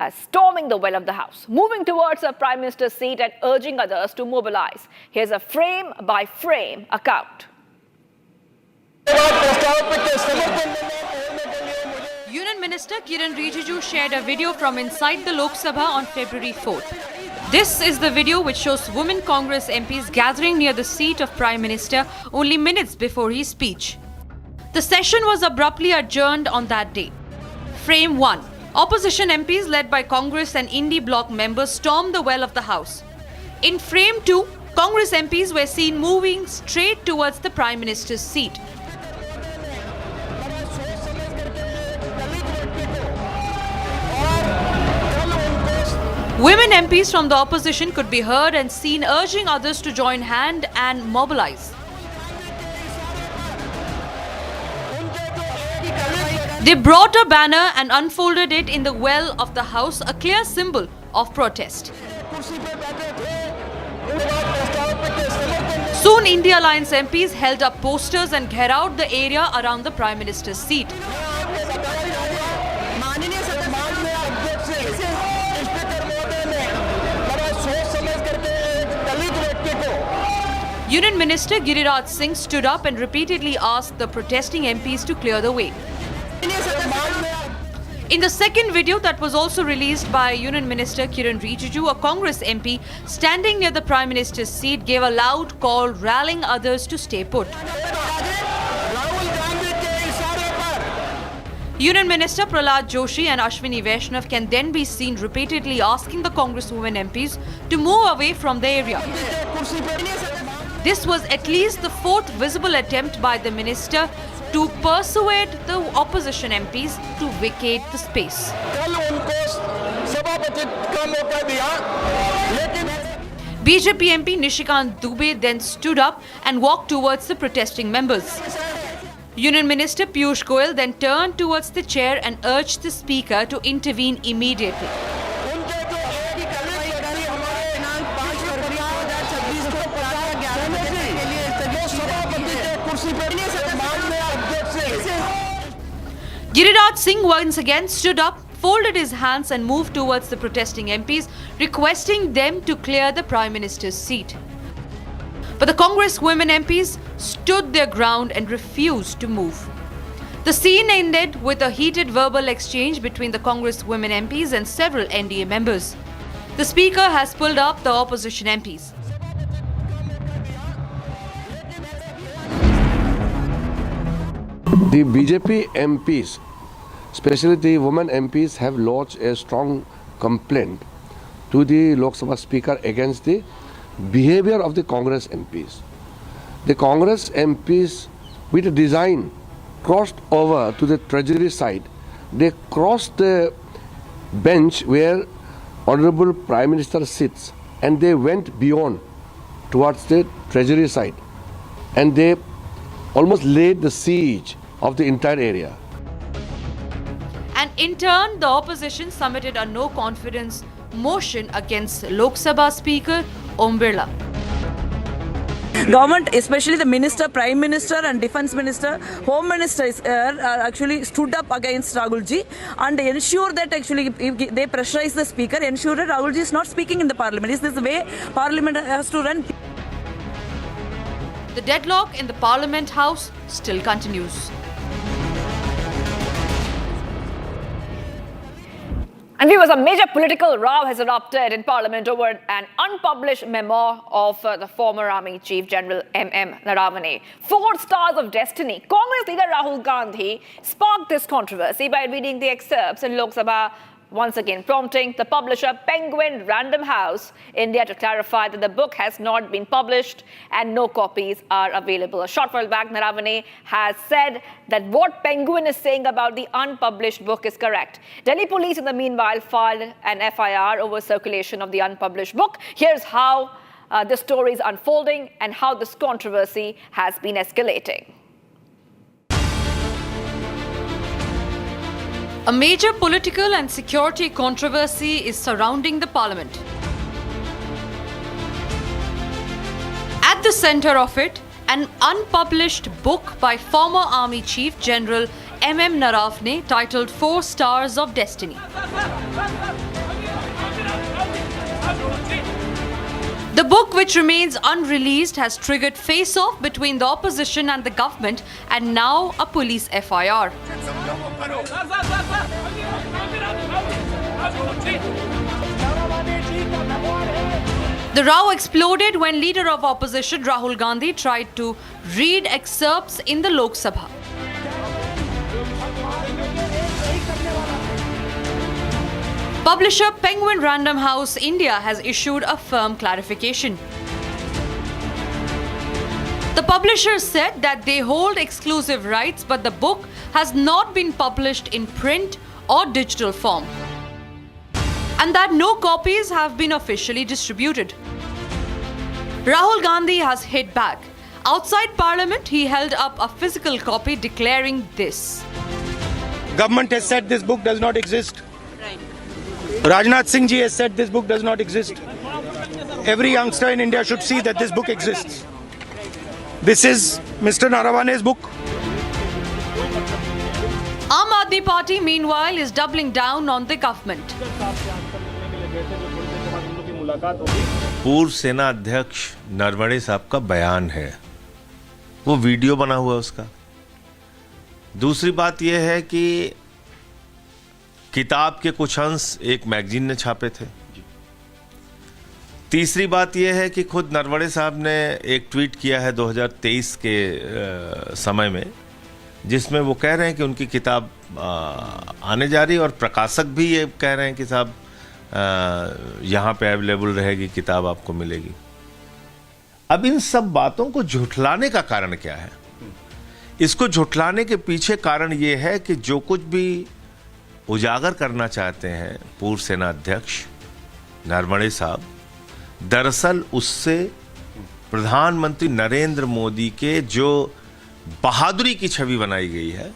storming the well of the House, moving towards the Prime Minister's seat and urging others to mobilize. Here's a frame-by-frame account. Union Minister Kiren Rijiju shared a video from inside the Lok Sabha on February 4th. This is the video which shows women Congress MPs gathering near the seat of Prime Minister only minutes before his speech. The session was abruptly adjourned on that day. Frame 1. Opposition MPs led by Congress and Indie bloc members stormed the well of the House. In frame 2, Congress MPs were seen moving straight towards the Prime Minister's seat. Women MPs from the opposition could be heard and seen urging others to join hand and mobilize. They brought a banner and unfolded it in the well of the House, a clear symbol of protest. Soon, India Alliance MPs held up posters and gherowed the area around the Prime Minister's seat. Union Minister Giriraj Singh stood up and repeatedly asked the protesting MPs to clear the way. In the second video that was also released by Union Minister Kiren Rijiju, a Congress MP standing near the Prime Minister's seat gave a loud call rallying others to stay put. Union Minister Prahlad Joshi and Ashwini Vaishnav can then be seen repeatedly asking the Congresswomen MPs to move away from the area. This was at least the 4th visible attempt by the minister to persuade the opposition MPs to vacate the space. BJP MP Nishikant Dubey then stood up and walked towards the protesting members. Union Minister Piyush Goyal then turned towards the chair and urged the speaker to intervene immediately. Giriraj Singh once again stood up, folded his hands and moved towards the protesting MPs, requesting them to clear the Prime Minister's seat. But the Congress women MPs stood their ground and refused to move. The scene ended with a heated verbal exchange between the Congress women MPs and several NDA members. The Speaker has pulled up the opposition MPs. The BJP MPs, especially the women MPs, have lodged a strong complaint to the Lok Sabha Speaker against the behavior of the Congress MPs. The Congress MPs, with a design, crossed over to the Treasury side. They crossed the bench where Honorable Prime Minister sits, and they went beyond towards the Treasury side, and they almost laid the siege of the entire area. And in turn, the opposition submitted a no-confidence motion against Lok Sabha Speaker Om Birla. Government, especially the minister, prime minister and defense minister, home minister actually stood up against Rahul ji and ensure that actually if they pressurize the speaker, ensure that Rahul ji is not speaking in the parliament. Is this the way parliament has to run? The deadlock in the Parliament House still continues. And viewers, a major political row has erupted in Parliament over an unpublished memoir of the former Army Chief General M.M. Naravane. 4 stars of destiny. Congress leader Rahul Gandhi sparked this controversy by reading the excerpts in Lok Sabha, once again prompting the publisher Penguin Random House India to clarify that the book has not been published and no copies are available. A short while back, Naravane has said that what Penguin is saying about the unpublished book is correct. Delhi police, in the meanwhile, filed an FIR over circulation of the unpublished book. Here's how the story is unfolding and how this controversy has been escalating. A major political and security controversy is surrounding the parliament. At the center of it, an unpublished book by former Army Chief General M.M. Naravane titled 4 Stars of Destiny. The book, which remains unreleased, has triggered face-off between the opposition and the government, and now a police FIR. The row exploded when leader of opposition Rahul Gandhi tried to read excerpts in the Lok Sabha. Publisher Penguin Random House India has issued a firm clarification. The publisher said that they hold exclusive rights, but the book has not been published in print or digital form, and that no copies have been officially distributed. Rahul Gandhi has hit back. Outside Parliament, he held up a physical copy declaring this. Government has said this book does not exist. Rajnath Singh ji has said this book does not exist. Every youngster in India should see that this book exists. This is Mr. Naravane's book. Aam Aadmi Party, meanwhile, is doubling down on the government. पूर्व सेना अध्यक्ष नरवणे साहब का बयान है, वो video बना हुआ उसका। दूसरी बात यह है कि किताब के कुछ अंश एक मैगजीन ने छापे थे। तीसरी बात यह है कि खुद नरवणे साहब ने एक ट्वीट किया है 2023 के समय में, जिसमें वो कह रहे हैं कि उनकी किताब आने जा रही है और प्रकाशक भी ये कह रहे हैं कि साहब यहाँ पे अवेलेबल रहेगी, किताब आपको मिलेगी। अब इन सब बातों को झुठलाने का कारण क्या है? इसको झुठलाने के पीछे कारण ये है कि जो कुछ भी उजागर करना चाहते हैं पूर्व सेना अध्यक्ष नरवणे साहब, दरअसल उससे प्रधानमंत्री नरेंद्र मोदी के जो बहादुरी की छवि बनाई गई है,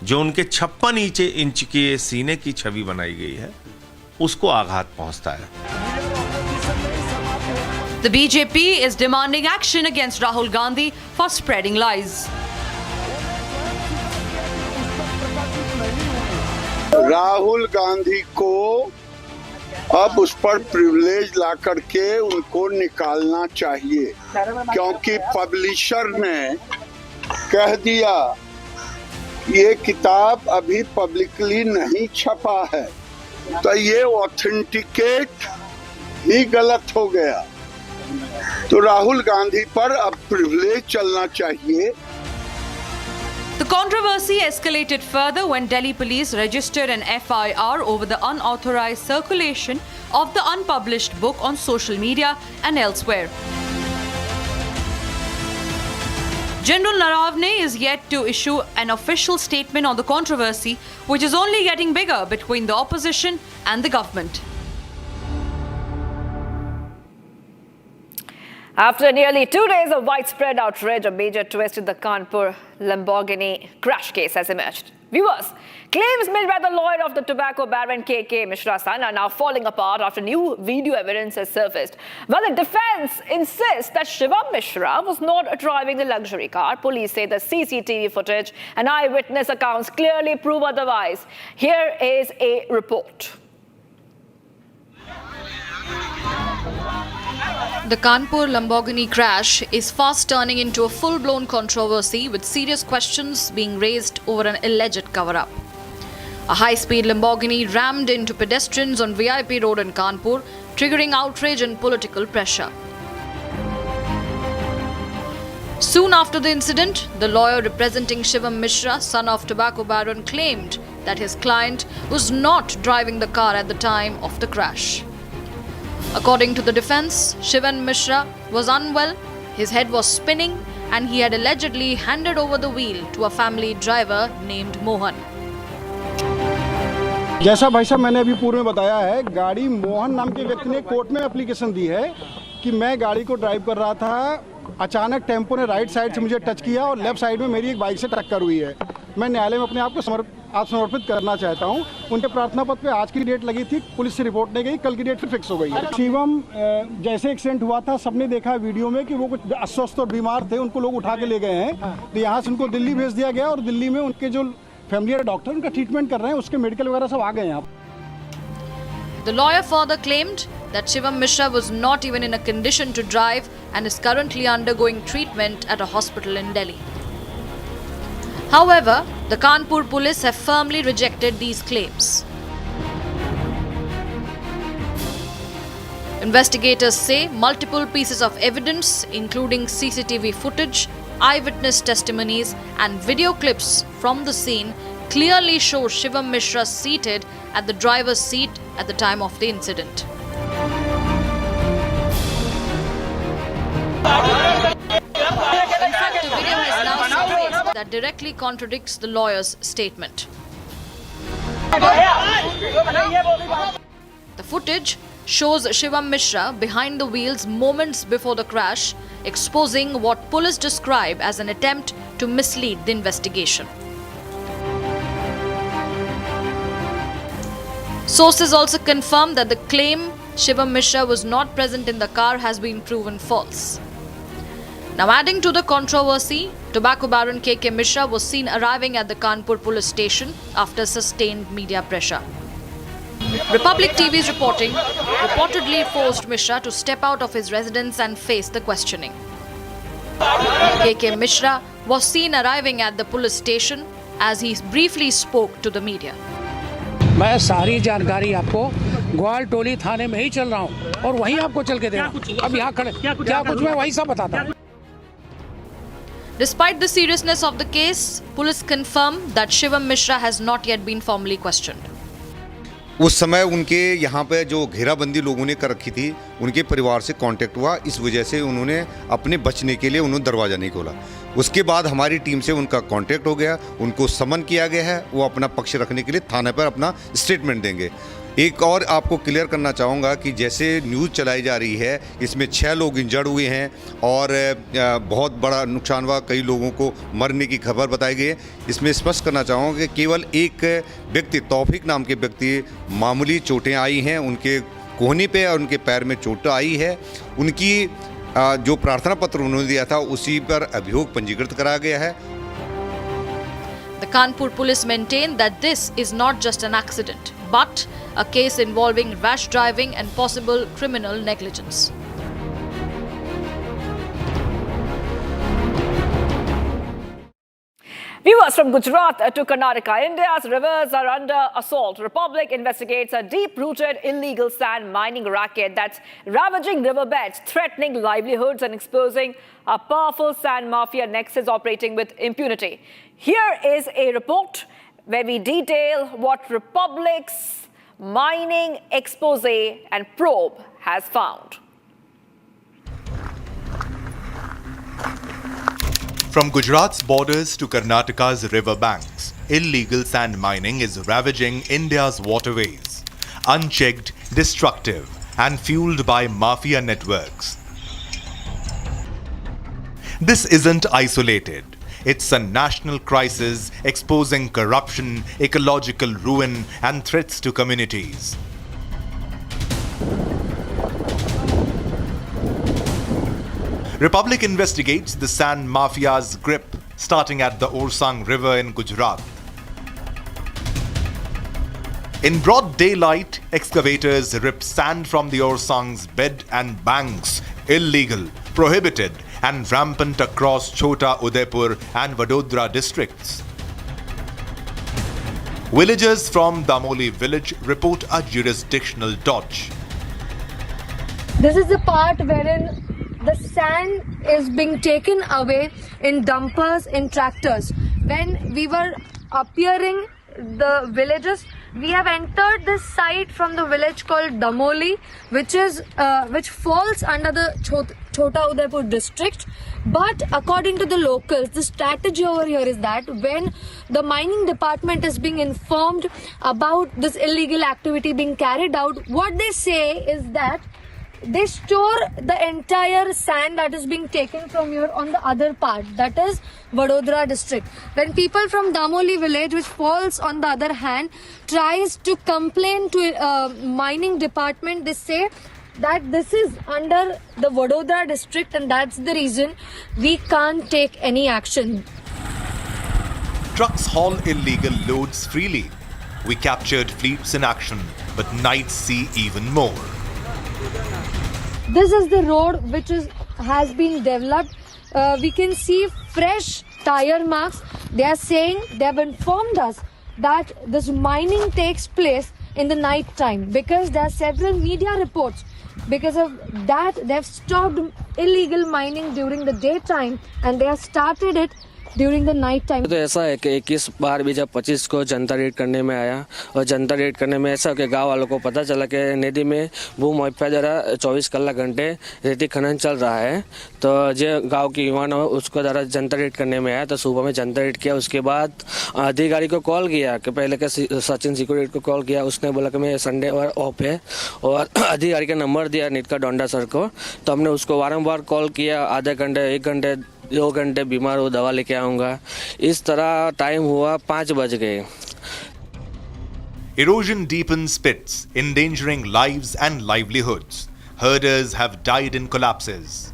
जो उनके 56 इंच के सीने की छवि बनाई गई है, उसको आघात पहुंचता है। The BJP is demanding action against Rahul Gandhi for spreading lies. Rahul Gandhi को अब उस पर प्रिविलेज ला करके उनको निकालना चाहिए, क्योंकि पब्लिशर ने कह दिया ये किताब अभी पब्लिकली नहीं छपा है, तो ये ऑथेंटिकेट ही गलत हो गया। तो राहुल गांधी पर अब प्रिविलेज चलना चाहिए। The controversy escalated further when Delhi police registered an FIR over the unauthorized circulation of the unpublished book on social media and elsewhere. General Naravne is yet to issue an official statement on the controversy, which is only getting bigger between the opposition and the government. After nearly 2 days of widespread outrage, a major twist in the Kanpur Lamborghini crash case has emerged. Viewers, claims made by the lawyer of the tobacco baron K.K. Mishra's son are now falling apart after new video evidence has surfaced. While the defense insists that Shivam Mishra was not driving the luxury car, police say the CCTV footage and eyewitness accounts clearly prove otherwise. Here is a report. The Kanpur Lamborghini crash is fast turning into a full-blown controversy, with serious questions being raised over an alleged cover-up. A high-speed Lamborghini rammed into pedestrians on VIP Road in Kanpur, triggering outrage and political pressure. Soon after the incident, the lawyer representing Shivam Mishra, son of tobacco baron, claimed that his client was not driving the car at the time of the crash. According to the defense, Shivam Mishra was unwell, his head was spinning, and he had allegedly handed over the wheel to a family driver named Mohan. जैसा भाई साहब मैंने अभी पूर्व में बताया है, गाड़ी मोहन नाम के व्यक्ति ने कोर्ट में एप्लीकेशन दी है कि मैं गाड़ी को ड्राइव कर रहा था, अचानक टेम्पो ने राइट साइड से मुझे टच किया और लेफ्ट साइड में मेरी एक बाइक से टक्कर हुई है। मैं न्यायालय में अपने आप को समर्पित करना चाहता हूं। उनके प्रार्थना पत्र पे आज की डेट लगी थी, पुलिस से रिपोर्ट नहीं गई, कल की डेट फिर फिक्स हो गई है। शिवम जैसे एक्सीडेंट हुआ था, सबने देखा वीडियो में कि वो कुछ अस्वस्थ और बीमार थे, उनको लोग उठा के ले गए हैं, तो यहाँ से उनको दिल्ली भेज दिया गया और दिल्ली में उनके जो फैमिली डॉक्टर उनका ट्रीटमेंट कर रहे हैं, उसके मेडिकल वगैरह सब आ गए हैं। The lawyer further claimed that Shivam Mishra was not even in a condition to drive and is currently undergoing treatment at a hospital in Delhi. However, the Kanpur police have firmly rejected these claims. Investigators say multiple pieces of evidence, including CCTV footage, eyewitness testimonies, and video clips from the scene, clearly show Shivam Mishra seated at the driver's seat at the time of the incident. In fact, a video has now surfaced that directly contradicts the lawyer's statement. The footage shows Shivam Mishra behind the wheels moments before the crash, exposing what police describe as an attempt to mislead the investigation. Sources also confirm that the claim Shivam Mishra was not present in the car has been proven false. Now, adding to the controversy, tobacco baron K.K. Mishra was seen arriving at the Kanpur police station after sustained media pressure. Republic TV's reporting reportedly forced Mishra to step out of his residence and face the questioning. K.K. Mishra was seen arriving at the police station as he briefly spoke to the media. मैं सारी जानकारी आपको ग्वाल टोली थाने में ही चल रहा हूँ और वहीं आपको चल के दे रहा हूँ। अब यहाँ खड़े क्या कुछ मैं वहीं सब बताता हूँ। Despite the seriousness of the case, police confirm that Shivam Mishra has not yet been formally questioned. उस समय उनके यहाँ पे जो घेराबंदी लोगों ने कर रखी थी, उनके परिवार से कांटेक्ट हुआ, इस वजह से उन्होंने अपने बचने के लिए उन्होंने दरवाज़ा नहीं खोला। उसके बाद हमारी टीम से उनका कांटेक्ट हो गया, उनको समन किया गया है, वो अपना पक्ष रखने के लिए थाने पर अपना स्टेटमेंट देंगे। एक और आपको क्लियर करना चाहूँगा कि जैसे न्यूज़ चलाई जा रही है, इसमें 6 लोग इंजर्ड हुए हैं और बहुत बड़ा नुकसान हुआ, कई लोगों को मरने की खबर बताई गई है। इसमें स्पष्ट करना चाहूँगा कि केवल एक व्यक्ति, तौफीक नाम के व्यक्ति, मामूली चोटें आई हैं, उनके कोहनी पे और उनके पैर में चोट आई है। उनकी जो प्रार्थना पत्र उन्होंने दिया था, उसी पर अभियोग पंजीकृत कराया गया है। The Kanpur police maintain that this is not just an accident, but a case involving rash driving and possible criminal negligence. Viewers, us from Gujarat to Karnataka. India's rivers are under assault. Republic investigates a deep-rooted illegal sand mining racket that's ravaging riverbeds, threatening livelihoods and exposing a powerful sand mafia nexus operating with impunity. Here is a report where we detail what Republic's mining expose and probe has found. From Gujarat's borders to Karnataka's riverbanks, illegal sand mining is ravaging India's waterways. Unchecked, destructive, and fueled by mafia networks. This isn't isolated. It's a national crisis exposing corruption, ecological ruin, and threats to communities. Republic investigates the sand mafia's grip, starting at the Orsang River in Gujarat. In broad daylight, excavators rip sand from the Orsang's bed and banks, illegal, prohibited, and rampant across Chota Udaipur and Vadodara districts. Villagers from Damoli village report a jurisdictional dodge. This is the part wherein the sand is being taken away in dumpers, in tractors. When we were appearing the villages, we have entered this site from the village called Damoli, which falls under the Chota Udaipur district. But according to the locals, the strategy over here is that when the mining department is being informed about this illegal activity being carried out, what they say is that they store the entire sand that is being taken from here on the other part, that is Vadodara district. When people from Damoli village, which falls on the other hand, tries to complain to mining department, they say that this is under the Vadodara district and that's the reason we can't take any action. Trucks haul illegal loads freely. We captured fleets in action, but nights see even more. This is the road which has been developed. We can see fresh tire marks. They are saying, they have informed us that this mining takes place in the night time because there are several media reports. Because of that, they have stopped illegal mining during the daytime and they have started it during the night time. तो ऐसा है कि 21/12/25 को जनता red करने में आया और जनता red करने में ऐसा कि गांव वालों को पता चला कि नदी में भू माफिया द्वारा 24 घंटे रेती खनन चल रहा है। तो जो गांव के युवा उसको द्वारा जनता रेड करने में आया तो सुबह में जनता रेड किया। उसके बाद अधिकारी को कॉल किया कि पहले के सचिन सिक्योरिटी को कॉल किया, उसने बोला कि मैं संडे और ऑफ है और अधिकारी का नंबर दिया नीट का डोंडा सर को। तो हमने उसको वारंवार कॉल किया, आधे घंटे 1 घंटे 2 घंटे बीमार हो दवा लेके आऊंगा। इस तरह टाइम हुआ 5 बज गए। Erosion deepens pits, endangering lives and livelihoods. Herders have died in collapses.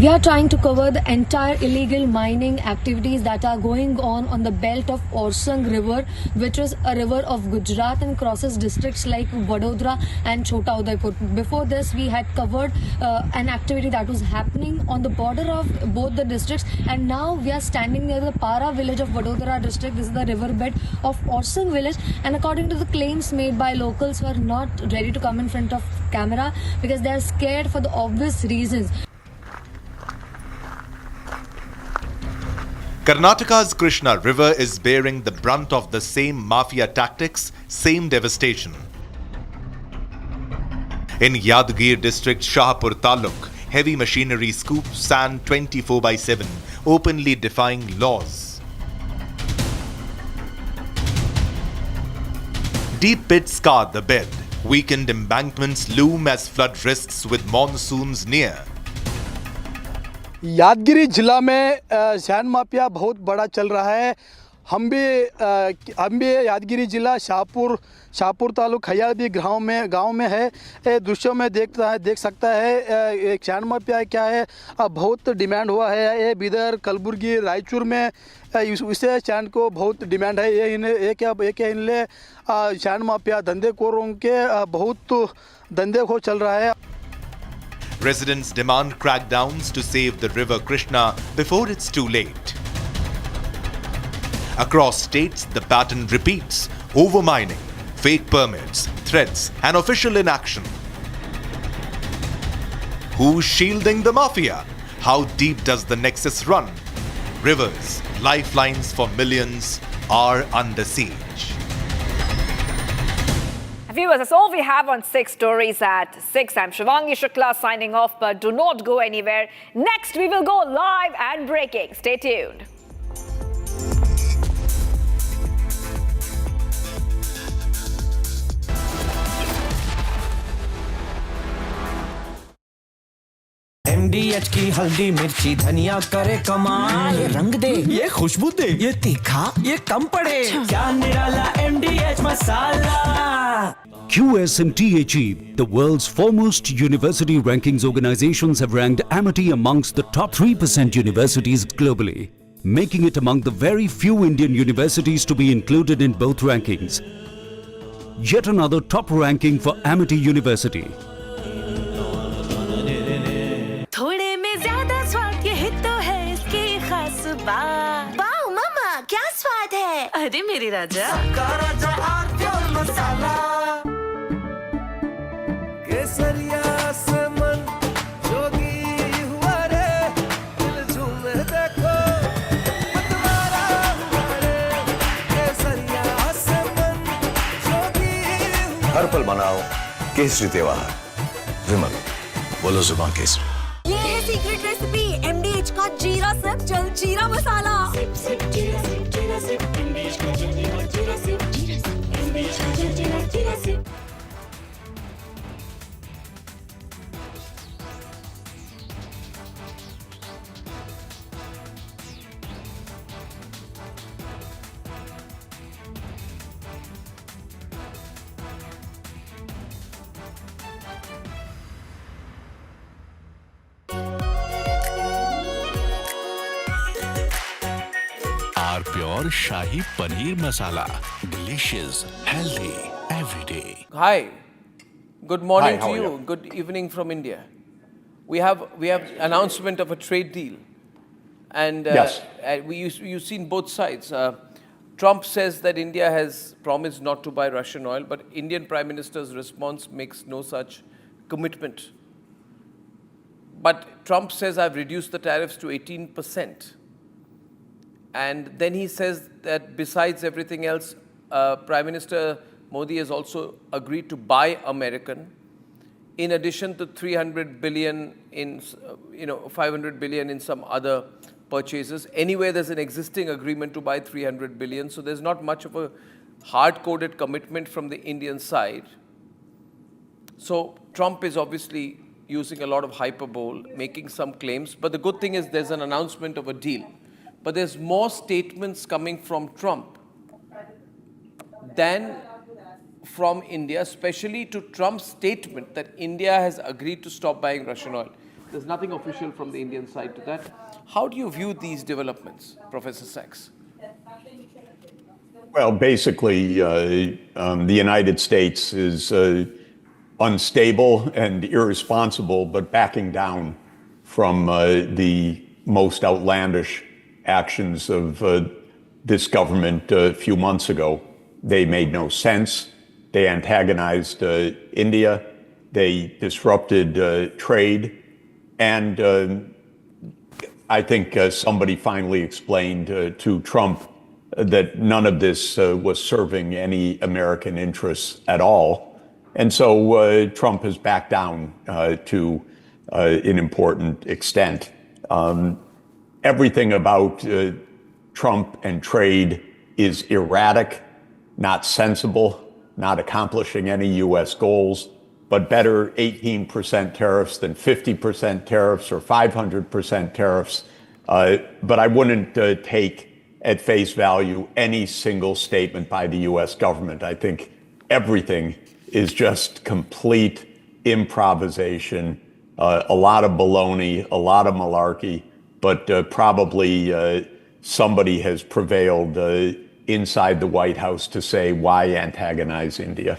We are trying to cover the entire illegal mining activities that are going on the belt of Orsang River, which is a river of Gujarat and crosses districts like Vadodara and Chota Udaipur. Before this, we had covered an activity that was happening on the border of both the districts, and now we are standing near the Para village of Vadodara district. This is the riverbed of Orsang village, and according to the claims made by locals who are not ready to come in front of camera because they are scared for the obvious reasons. Karnataka's Krishna River is bearing the brunt of the same mafia tactics, same devastation. In Yadgir district Shahpur Taluk, heavy machinery scoops sand 24/7, openly defying laws. Deep pits scar the bed. Weakened embankments loom as flood risks with monsoons near. यादगिरी जिला में sand mafia बहुत बड़ा चल रहा है। हम भी यादगिरी जिला शाहपुर तालुक खयादी गांव में है। दृश्यों में देख सकता है एक सैंड माफिया क्या है, बहुत डिमांड हुआ है। ये बिदर कलबुर्गी रायचूर में इसे सैंड को बहुत डिमांड है। ये इनले सैंड माफिया धंधेखोरों के बहुत धंधेखोर चल रहा है। Residents demand crackdowns to save the river Krishna before it's too late. Across states, the pattern repeats: overmining, fake permits, threats, and official inaction. Who's shielding the mafia? How deep does the nexus run? Rivers, lifelines for millions, are under siege. Viewers, that's all we have on 6 Stories at 6. I'm Shivangi Shukla signing off, but do not go anywhere. Next, we will go live and breaking. Stay tuned. MDH की हल्दी मिर्ची धनिया करे कमाल, ये रंग दे, ये खुशबू दे, ये तीखा, ये कम पड़े, क्या निराला MDH masala. QSMT achieved. The world's foremost university rankings organizations have ranked Amity amongst the top 3% universities globally, making it among the very few Indian universities to be included in both rankings. Yet another top ranking for Amity University. थोड़े में ज्यादा स्वाद, यही तो है इसकी खास बात। वाओ मामा, क्या स्वाद है? अरे मेरे राजा, सबका राजा प्योर मसाला। केसरिया से मन जोगी हुआ रे, दिल झूमे देखो, मतवारा हुआ रे। केसरिया से मन जोगी हुआ। हर पल मनाओ केसरी त्योहार। विमल, बोलो जुबान केसरी। ये है सीक्रेट रेसिपी MDH का जीरा सिप जल जीरा मसाला। सिप सिप जीरा सिप जीरा सिप MDH का जल जीरा सिप जीरा सिप MDH का जल जीरा SIP. Pure Shahi Paneer Masala. Delicious, healthy, every day. Hi, good morning Hi, how to are you. you? Good evening from India. We have announcement of a trade deal, and Yes. you've seen both sides. Trump says that India has promised not to buy Russian oil, but Indian Prime Minister's response makes no such commitment. But Trump says, I've reduced the tariffs to 18%. And then he says that besides everything else, Prime Minister Modi has also agreed to buy American, in addition to 300 billion in, 500 billion in some other purchases. Anyway, there's an existing agreement to buy 300 billion, so there's not much of a hard-coded commitment from the Indian side. So Trump is obviously using a lot of hyperbole, making some claims, but the good thing is there's an announcement of a deal. But there's more statements coming from Trump than from India, especially to Trump's statement that India has agreed to stop buying Russian oil. There's nothing official from the Indian side to that. How do you view these developments, Professor Sachs? Well, basically, the United States is unstable and irresponsible, but backing down from the most outlandish actions of this government a few months ago. They made no sense. They antagonized India. They disrupted trade. And I think somebody finally explained to Trump that none of this was serving any American interests at all. And so Trump has backed down to an important extent. Everything about Trump and trade is erratic, not sensible, not accomplishing any U.S. goals, but better 18% tariffs than 50% tariffs or 500% tariffs. But I wouldn't take at face value any single statement by the U.S. government. I think everything is just complete improvisation, a lot of baloney, a lot of malarkey. But probably somebody has prevailed inside the White House to say, why antagonize India?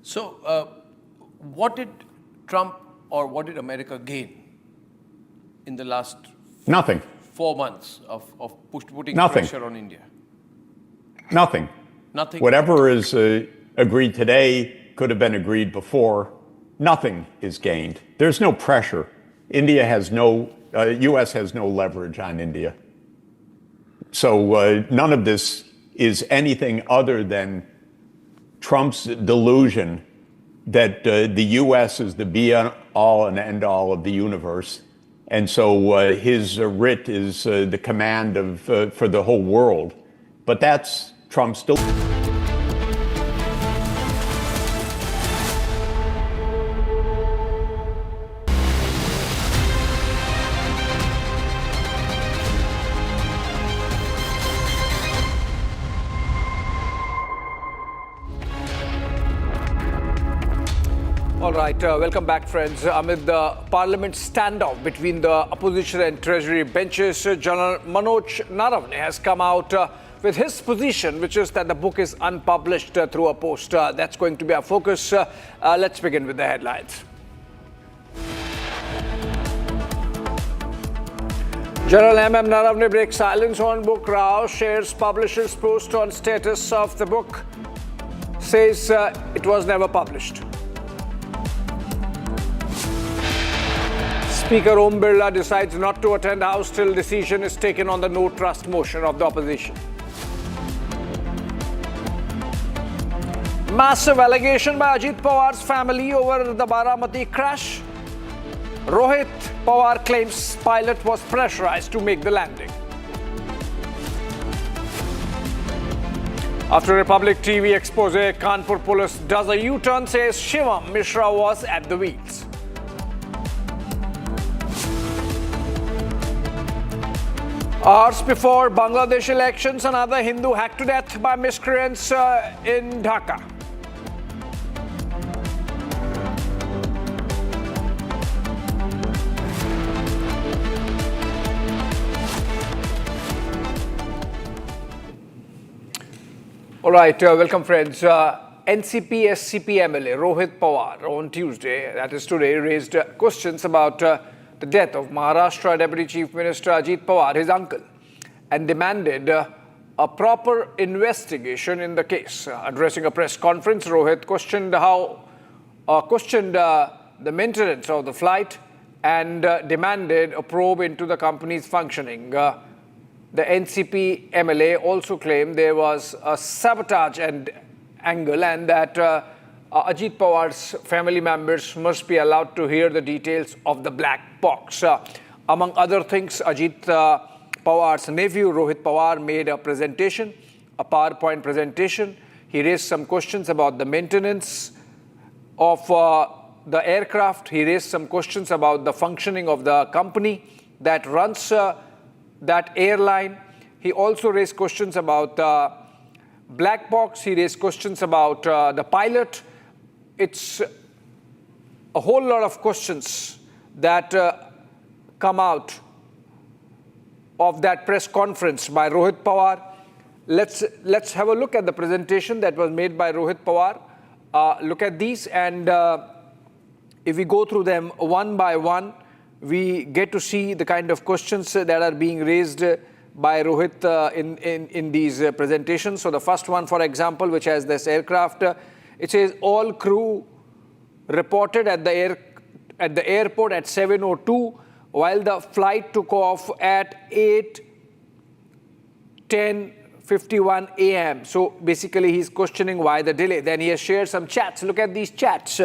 So what did Trump or what did America gain in the last Nothing. 4 months of putting Nothing. pressure on India? Nothing. Nothing. Whatever is agreed today could have been agreed before. Nothing is gained. There's no pressure. India has no, U.S. has no leverage on India. So none of this is anything other than Trump's delusion that the U.S. is the be-all and end-all of the universe. And so his writ is the command of for the whole world. But that's Trump's delusion. All right, welcome back, friends. Amid the Parliament standoff between the opposition and Treasury benches, General Manoj Naravne has come out with his position, which is that the book is unpublished through a post. That's going to be our focus. Let's begin with the headlines. General M.M. Naravne breaks silence on book row, shares publisher's post on status of the book, says it was never published. Speaker Om Birla decides not to attend House till decision is taken on the no trust motion of the opposition. Massive allegation by Ajit Pawar's family over the Baramati crash. Rohit Pawar claims pilot was pressurized to make the landing. After Republic TV expose, Kanpur police does a U-turn, says Shivam Mishra was at the wheels. Hours before Bangladesh elections, another Hindu hacked to death by miscreants in Dhaka. All right, welcome, friends. NCP SCP MLA Rohit Pawar on Tuesday, that is today, raised questions about the death of Maharashtra Deputy Chief Minister Ajit Pawar, his uncle, and demanded a proper investigation in the case. Addressing a press conference, Rohit questioned the maintenance of the flight and demanded a probe into the company's functioning. The NCP MLA also claimed there was a sabotage angle and that Ajit Pawar's family members must be allowed to hear the details of the black box. Among other things, Ajit Pawar's nephew Rohit Pawar made a presentation, a PowerPoint presentation. He raised some questions about the maintenance of the aircraft. He raised some questions about the functioning of the company that runs that airline. He also raised questions about black box. He raised questions about the pilot. It's a whole lot of questions that come out of that press conference by Rohit Pawar. Let's have a look at the presentation that was made by Rohit Pawar. Look at these, and if we go through them one by one, we get to see the kind of questions that are being raised by Rohit in these presentations. So the first one, for example, which has this aircraft, it says all crew reported at the airport at 7:02 while the flight took off at 8:51 a.m. So basically he's questioning why the delay. Then he has shared some chats. Look at these chats.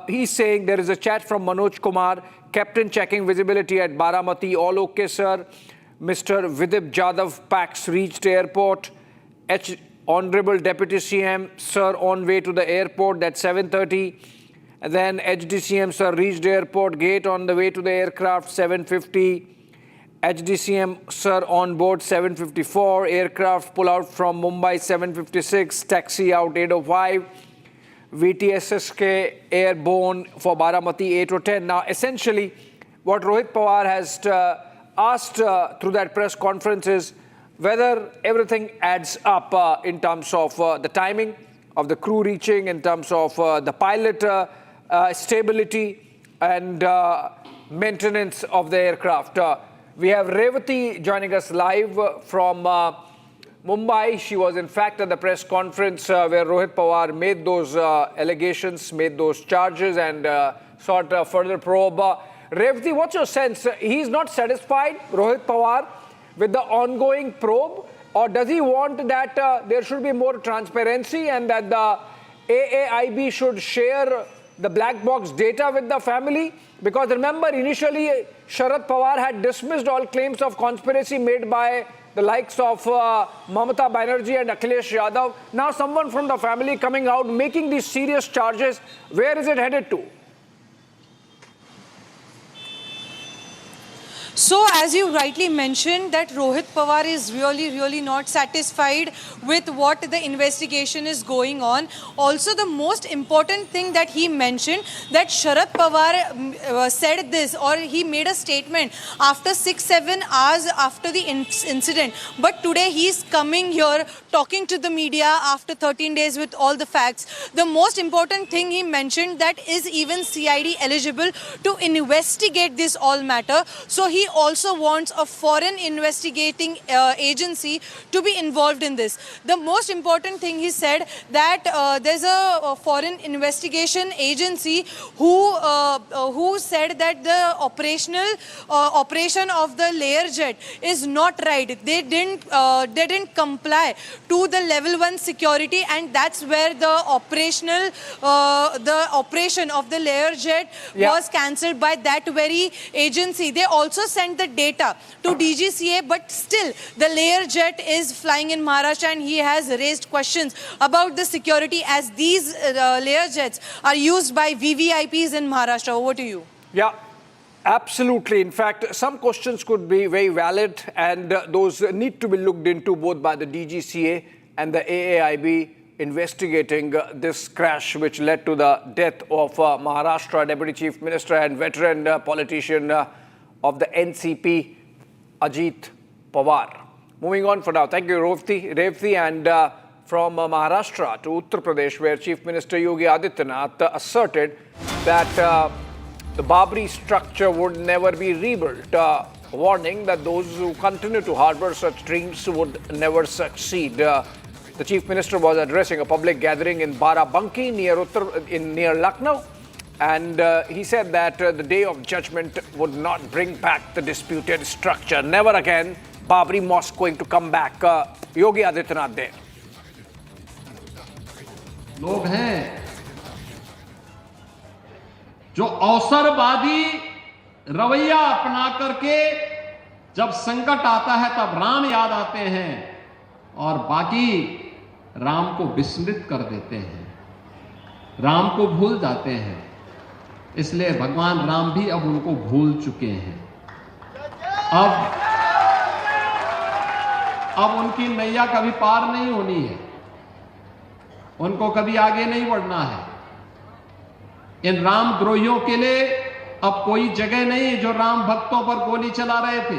He's saying there is a chat from Manoj Kumar, Captain checking visibility at Baramati, all okay sir. Mr. Vidip Jadhav Pax reached airport. Honorable Deputy CM sir on way to the airport at 7:30. And then HDCM sir reached airport gate on the way to the aircraft 7:50. HDCM sir on board 7:54. Aircraft pull out from Mumbai 7:56. Taxi out 8:05. VTSSK airborne for Baramati 8:10. Now essentially what Rohit Pawar has asked through that press conference is whether everything adds up in terms of the timing of the crew reaching, in terms of the pilot stability and maintenance of the aircraft. We have Revati joining us live from Mumbai. She was in fact at the press conference where Rohit Pawar made those allegations, made those charges and sought a further probe. Revati, what's your sense? He's not satisfied, Rohit Pawar, with the ongoing probe, or does he want that there should be more transparency and that the AAIB should share the black box data with the family? Because remember, initially Sharad Pawar had dismissed all claims of conspiracy made by the likes of Mamata Banerjee and Akhilesh Yadav. Now someone from the family coming out making these serious charges. Where is it headed to? So, as you rightly mentioned, that Rohit Pawar is really not satisfied with what the investigation is going on. Also, the most important thing that he mentioned, that Sharad Pawar said this, or he made a statement after 6-7 hours after the incident. But today he is coming here talking to the media after 13 days with all the facts. The most important thing he mentioned, that is even CID eligible to investigate this all matter. So he also wants a foreign investigating agency to be involved in this. The most important thing he said, that there's a foreign investigation agency who said that the operation of the Learjet is not right. They didn't comply to the level 1 security, and that's where the operation of the Learjet was cancelled by that very agency. They also sent the data to DGCA, but still the Learjet is flying in Maharashtra, and he has raised questions about the security as these Learjets are used by VVIPs in Maharashtra. Over to you. Yeah, absolutely. In fact, some questions could be very valid, and those need to be looked into both by the DGCA and the AAIB investigating this crash which led to the death of Maharashtra Deputy Chief Minister and veteran politician of the NCP, Ajit Pawar. Moving on for now. Thank you, Revati. And from Maharashtra to Uttar Pradesh, where Chief Minister Yogi Adityanath asserted that the Babri structure would never be rebuilt, warning that those who continue to harbor such dreams would never succeed. The Chief Minister was addressing a public gathering in Baramati near Lucknow, and he said that the day of judgment would not bring back the disputed structure. Never again Babri Mosque going to come back. Yogi Adityanath there. लोग हैं जो अवसरवादी रवैया अपना करके जब संकट आता है तब राम याद आते हैं और बाकी राम को विस्मृत कर देते हैं, राम को भूल जाते हैं। इसलिए भगवान राम भी अब उनको भूल चुके हैं। अब उनकी नैया कभी पार नहीं होनी है, उनको कभी आगे नहीं बढ़ना है। इन राम द्रोहियों के लिए अब कोई जगह नहीं जो राम भक्तों पर गोली चला रहे थे,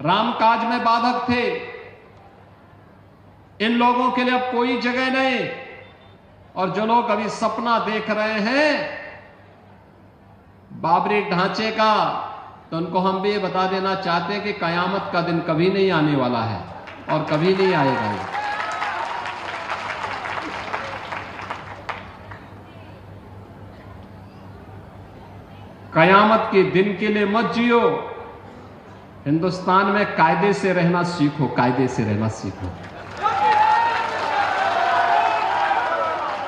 राम काज में बाधक थे। इन लोगों के लिए अब कोई जगह नहीं। और जो लोग अभी सपना देख रहे हैं बाबरी ढांचे का, तो उनको हम भी ये बता देना चाहते हैं कि कयामत का दिन कभी नहीं आने वाला है और कभी नहीं आएगा। कयामत के दिन के लिए मत जियो, हिंदुस्तान में कायदे से रहना सीखो, कायदे से रहना सीखो।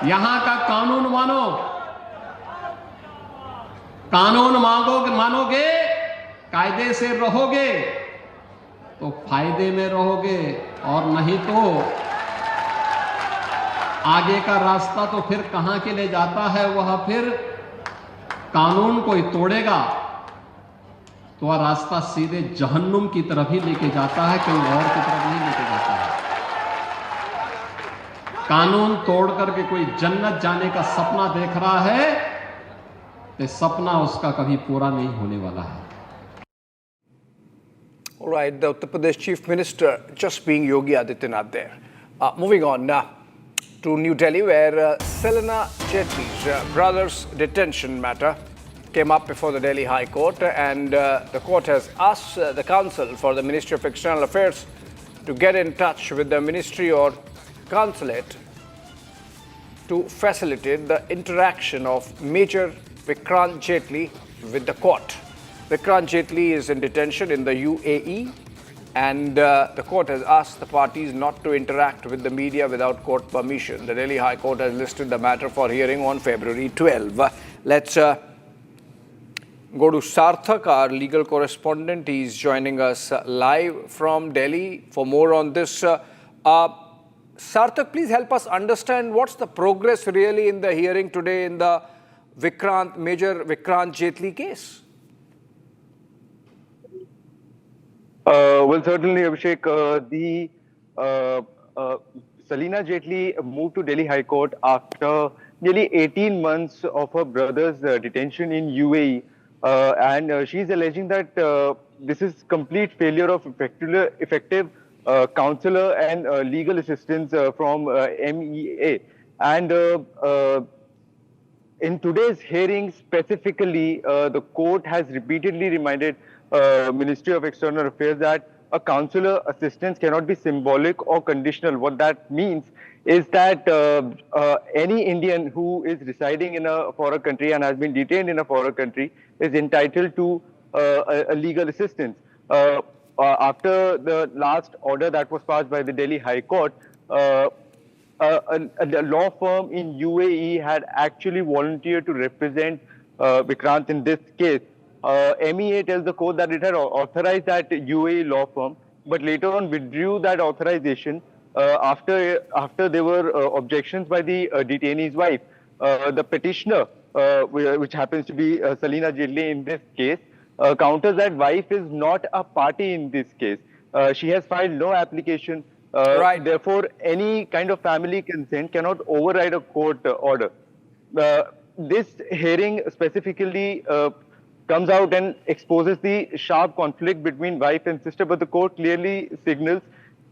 यहां का कानून मानो, कानून मानोगे, कायदे से रहोगे तो फायदे में रहोगे, और नहीं तो आगे का रास्ता तो फिर कहां के लिए जाता है, वह फिर कानून कोई तोड़ेगा तो वह रास्ता सीधे जहन्नुम की तरफ ही लेके जाता है, कहीं और की तरफ नहीं लेके जाता है। कानून तोड़ करके कोई जन्नत जाने का सपना देख रहा है तो सपना उसका कभी पूरा नहीं होने वाला है। All right, the Uttar Pradesh Chief Minister just being Yogi Adityanath there. Moving on to New Delhi, where Selena Jetty's brother's detention matter came up before the Delhi High Court, and the court has asked the counsel for the Ministry of External Affairs to get in touch with the ministry or consulate to facilitate the interaction of Major Vikrant Jaitley with the court. Vikrant Jaitley is in detention in the UAE, and the court has asked the parties not to interact with the media without court permission. The Delhi High Court has listed the matter for hearing on February 12. Let's go to Sarthak, our legal correspondent. He's joining us live from Delhi for more on this. Sarthak, please help us understand what's the progress really in the hearing today in the Major Vikrant Jaitley case. Well, certainly, Abhishek, Salina Jaitley moved to Delhi High Court after nearly 18 months of her brother's detention in UAE. And she's alleging that this is complete failure of effective counselor and legal assistance from MEA. And in today's hearing specifically, the court has repeatedly reminded Ministry of External Affairs that a consular assistance cannot be symbolic or conditional. What that means is that any Indian who is residing in a foreign country and has been detained in a foreign country is entitled to a legal assistance. After the last order that was passed by the Delhi High Court, a law firm in UAE had actually volunteered to represent Vikrant in this case. MEA tells the court that it had authorized that UAE law firm, but later on withdrew that authorization after there were objections by the detainee's wife. The petitioner, which happens to be Salina Jaitley in this case, counters that wife is not a party in this case. She has filed no application. Therefore, any kind of family consent cannot override a court order. This hearing specifically comes out and exposes the sharp conflict between wife and sister, but the court clearly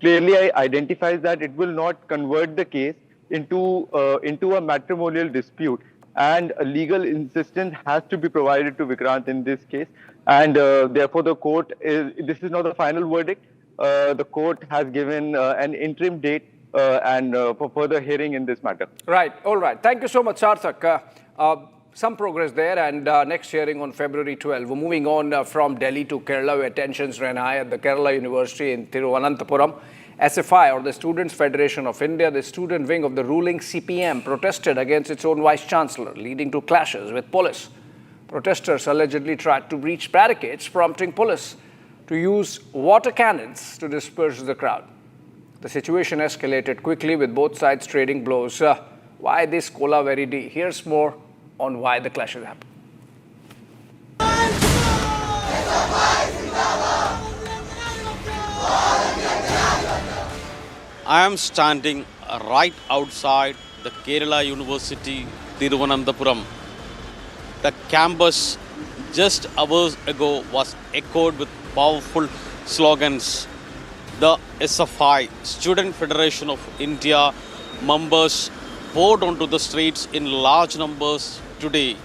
identifies that it will not convert the case into a matrimonial dispute, and a legal assistance has to be provided to Vikrant in this case, and therefore the court this is not the final verdict. The court has given an interim date and for further hearing in this matter. Right, all right. Thank you so much, Sarthak. Some progress there, and next hearing on February 12. We're moving on from Delhi to Kerala, where tensions ran high at the Kerala University in Thiruvananthapuram. SFI, or the Students' Federation of India, the student wing of the ruling CPM, protested against its own vice-chancellor, leading to clashes with police. Protesters allegedly tried to breach barricades, prompting police to use water cannons to disperse the crowd. The situation escalated quickly, with both sides trading blows. Why this Kola Veridi? Here's more on why the clashes happened. I am standing right outside the Kerala University, Thiruvananthapuram. The campus just hours ago was echoed with powerful slogans. The SFI, Student Federation of India, members poured onto the streets in large numbers today.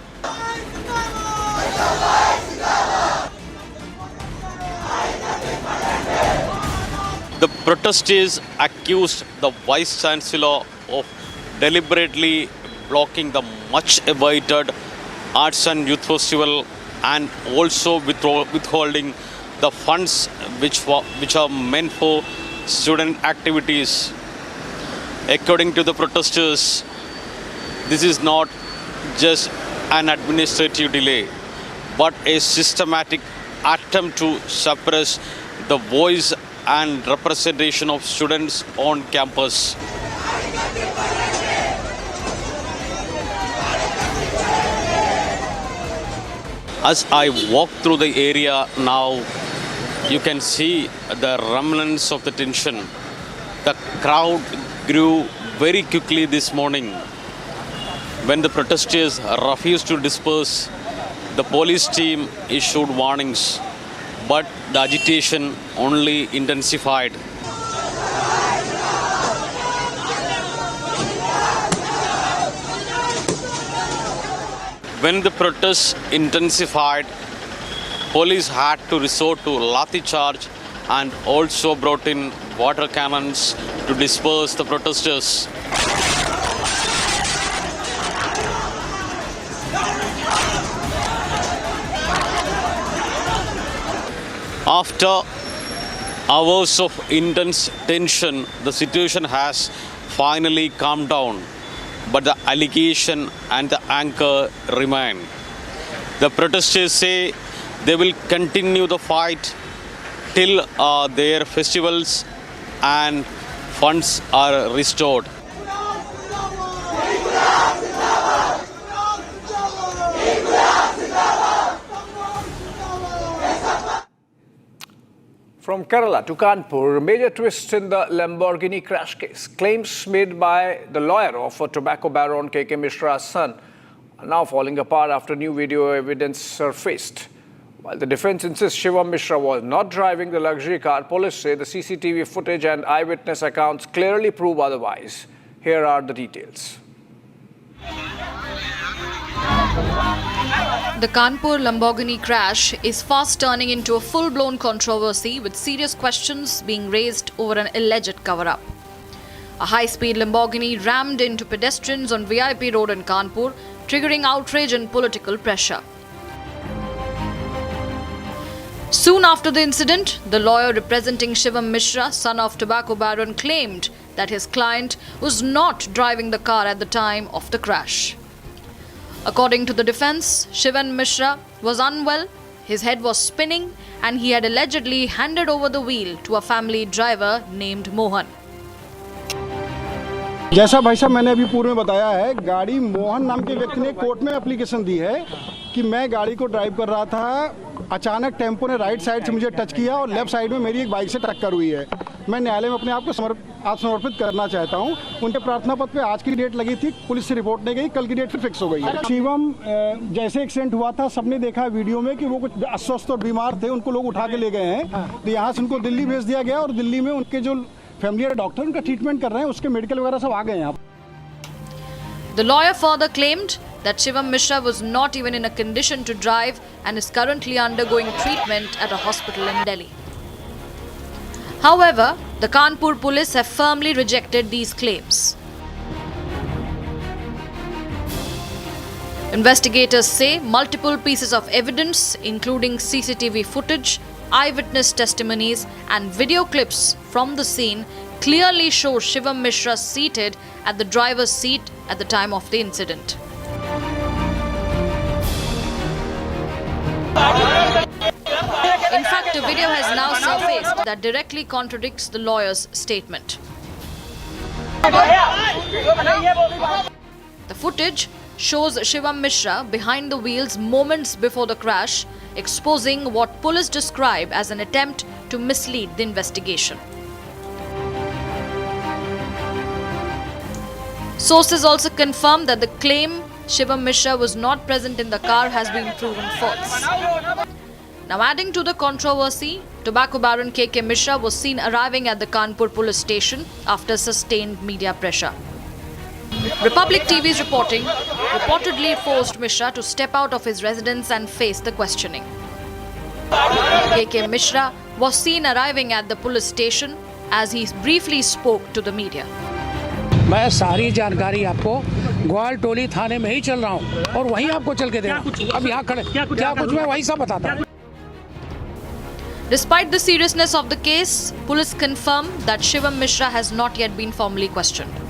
The protesters accused the Vice Chancellor of deliberately blocking the much-awaited Arts and Youth Festival and also withholding the funds which are meant for student activities. According to the protesters, this is not just an administrative delay, but a systematic attempt to suppress the voice and representation of students on campus. As I walk through the area now, you can see the remnants of the tension. The crowd grew very quickly this morning. When the protesters refused to disperse, the police team issued warnings, but the agitation only intensified. When the protests intensified, police had to resort to lathi charge and also brought in water cannons to disperse the protesters. After hours of intense tension, the situation has finally calmed down, but the allegation and the anger remain. The protesters say they will continue the fight till their festivals and funds are restored. From Kerala to Kanpur, major twist in the Lamborghini crash case. Claims made by the lawyer of tobacco baron K.K. Mishra's son are now falling apart after new video evidence surfaced. While the defense insists Shivam Mishra was not driving the luxury car, police say the CCTV footage and eyewitness accounts clearly prove otherwise. Here are the details. The Kanpur Lamborghini crash is fast turning into a full-blown controversy with serious questions being raised over an alleged cover-up. A high-speed Lamborghini rammed into pedestrians on VIP Road in Kanpur, triggering outrage and political pressure. Soon after the incident, the lawyer representing Shivam Mishra, son of tobacco baron, claimed that his client was not driving the car at the time of the crash. According to the defense, Shivam Mishra was unwell, his head was spinning, and he had allegedly handed over the wheel to a family driver named Mohan. जैसा भाई साहब मैंने अभी पूर्व में बताया है, गाड़ी मोहन नाम के व्यक्ति ने कोर्ट में एप्लीकेशन दी है कि मैं गाड़ी को ड्राइव कर रहा था, अचानक टेम्पो ने राइट साइड से मुझे टच किया और लेफ्ट साइड में मेरी एक बाइक से टक्कर हुई है। मैं न्यायालय में अपने आप को समर्पित करना चाहता हूं। उनके प्रार्थना पत्र पे आज की डेट लगी थी, पुलिस से रिपोर्ट नहीं गई, कल की डेट फिर फिक्स हो गई है। शिवम जैसे एक्सीडेंट हुआ था, सबने देखा वीडियो में कि वो कुछ अस्वस्थ और बीमार थे, उनको लोग उठा के ले गए हैं, तो यहाँ से उनको दिल्ली भेज दिया गया और दिल्ली में उनके जो फैमिली डॉक्टर उनका ट्रीटमेंट कर रहे हैं, उसके मेडिकल वगैरह सब आ गए हैं। The lawyer further claimed that Shivam Mishra was not even in a condition to drive and is currently undergoing treatment at a hospital in Delhi. However, the Kanpur police have firmly rejected these claims. Investigators say multiple pieces of evidence, including CCTV footage, eyewitness testimonies and video clips from the scene, clearly show Shivam Mishra seated at the driver's seat at the time of the incident. In fact, a video has now surfaced that directly contradicts the lawyer's statement. The footage shows Shivam Mishra behind the wheels moments before the crash, exposing what police describe as an attempt to mislead the investigation. Sources also confirm that the claim Shivam Mishra was not present in the car has been proven false. Now, adding to the controversy, tobacco baron K.K. Mishra was seen arriving at the Kanpur police station after sustained media pressure. Republic TV's reporting reportedly forced Mishra to step out of his residence and face the questioning. K.K. Mishra was seen arriving at the police station as he briefly spoke to the media. मैं सारी जानकारी आपको ग्वाल टोली थाने में ही चल रहा हूँ और वहीं आपको चल के दे रहा हूँ। अब यहाँ खड़े क्या कुछ मैं वहीं सब बताता हूँ। Despite the seriousness of the case, police confirm that Shivam Mishra has not yet been formally questioned.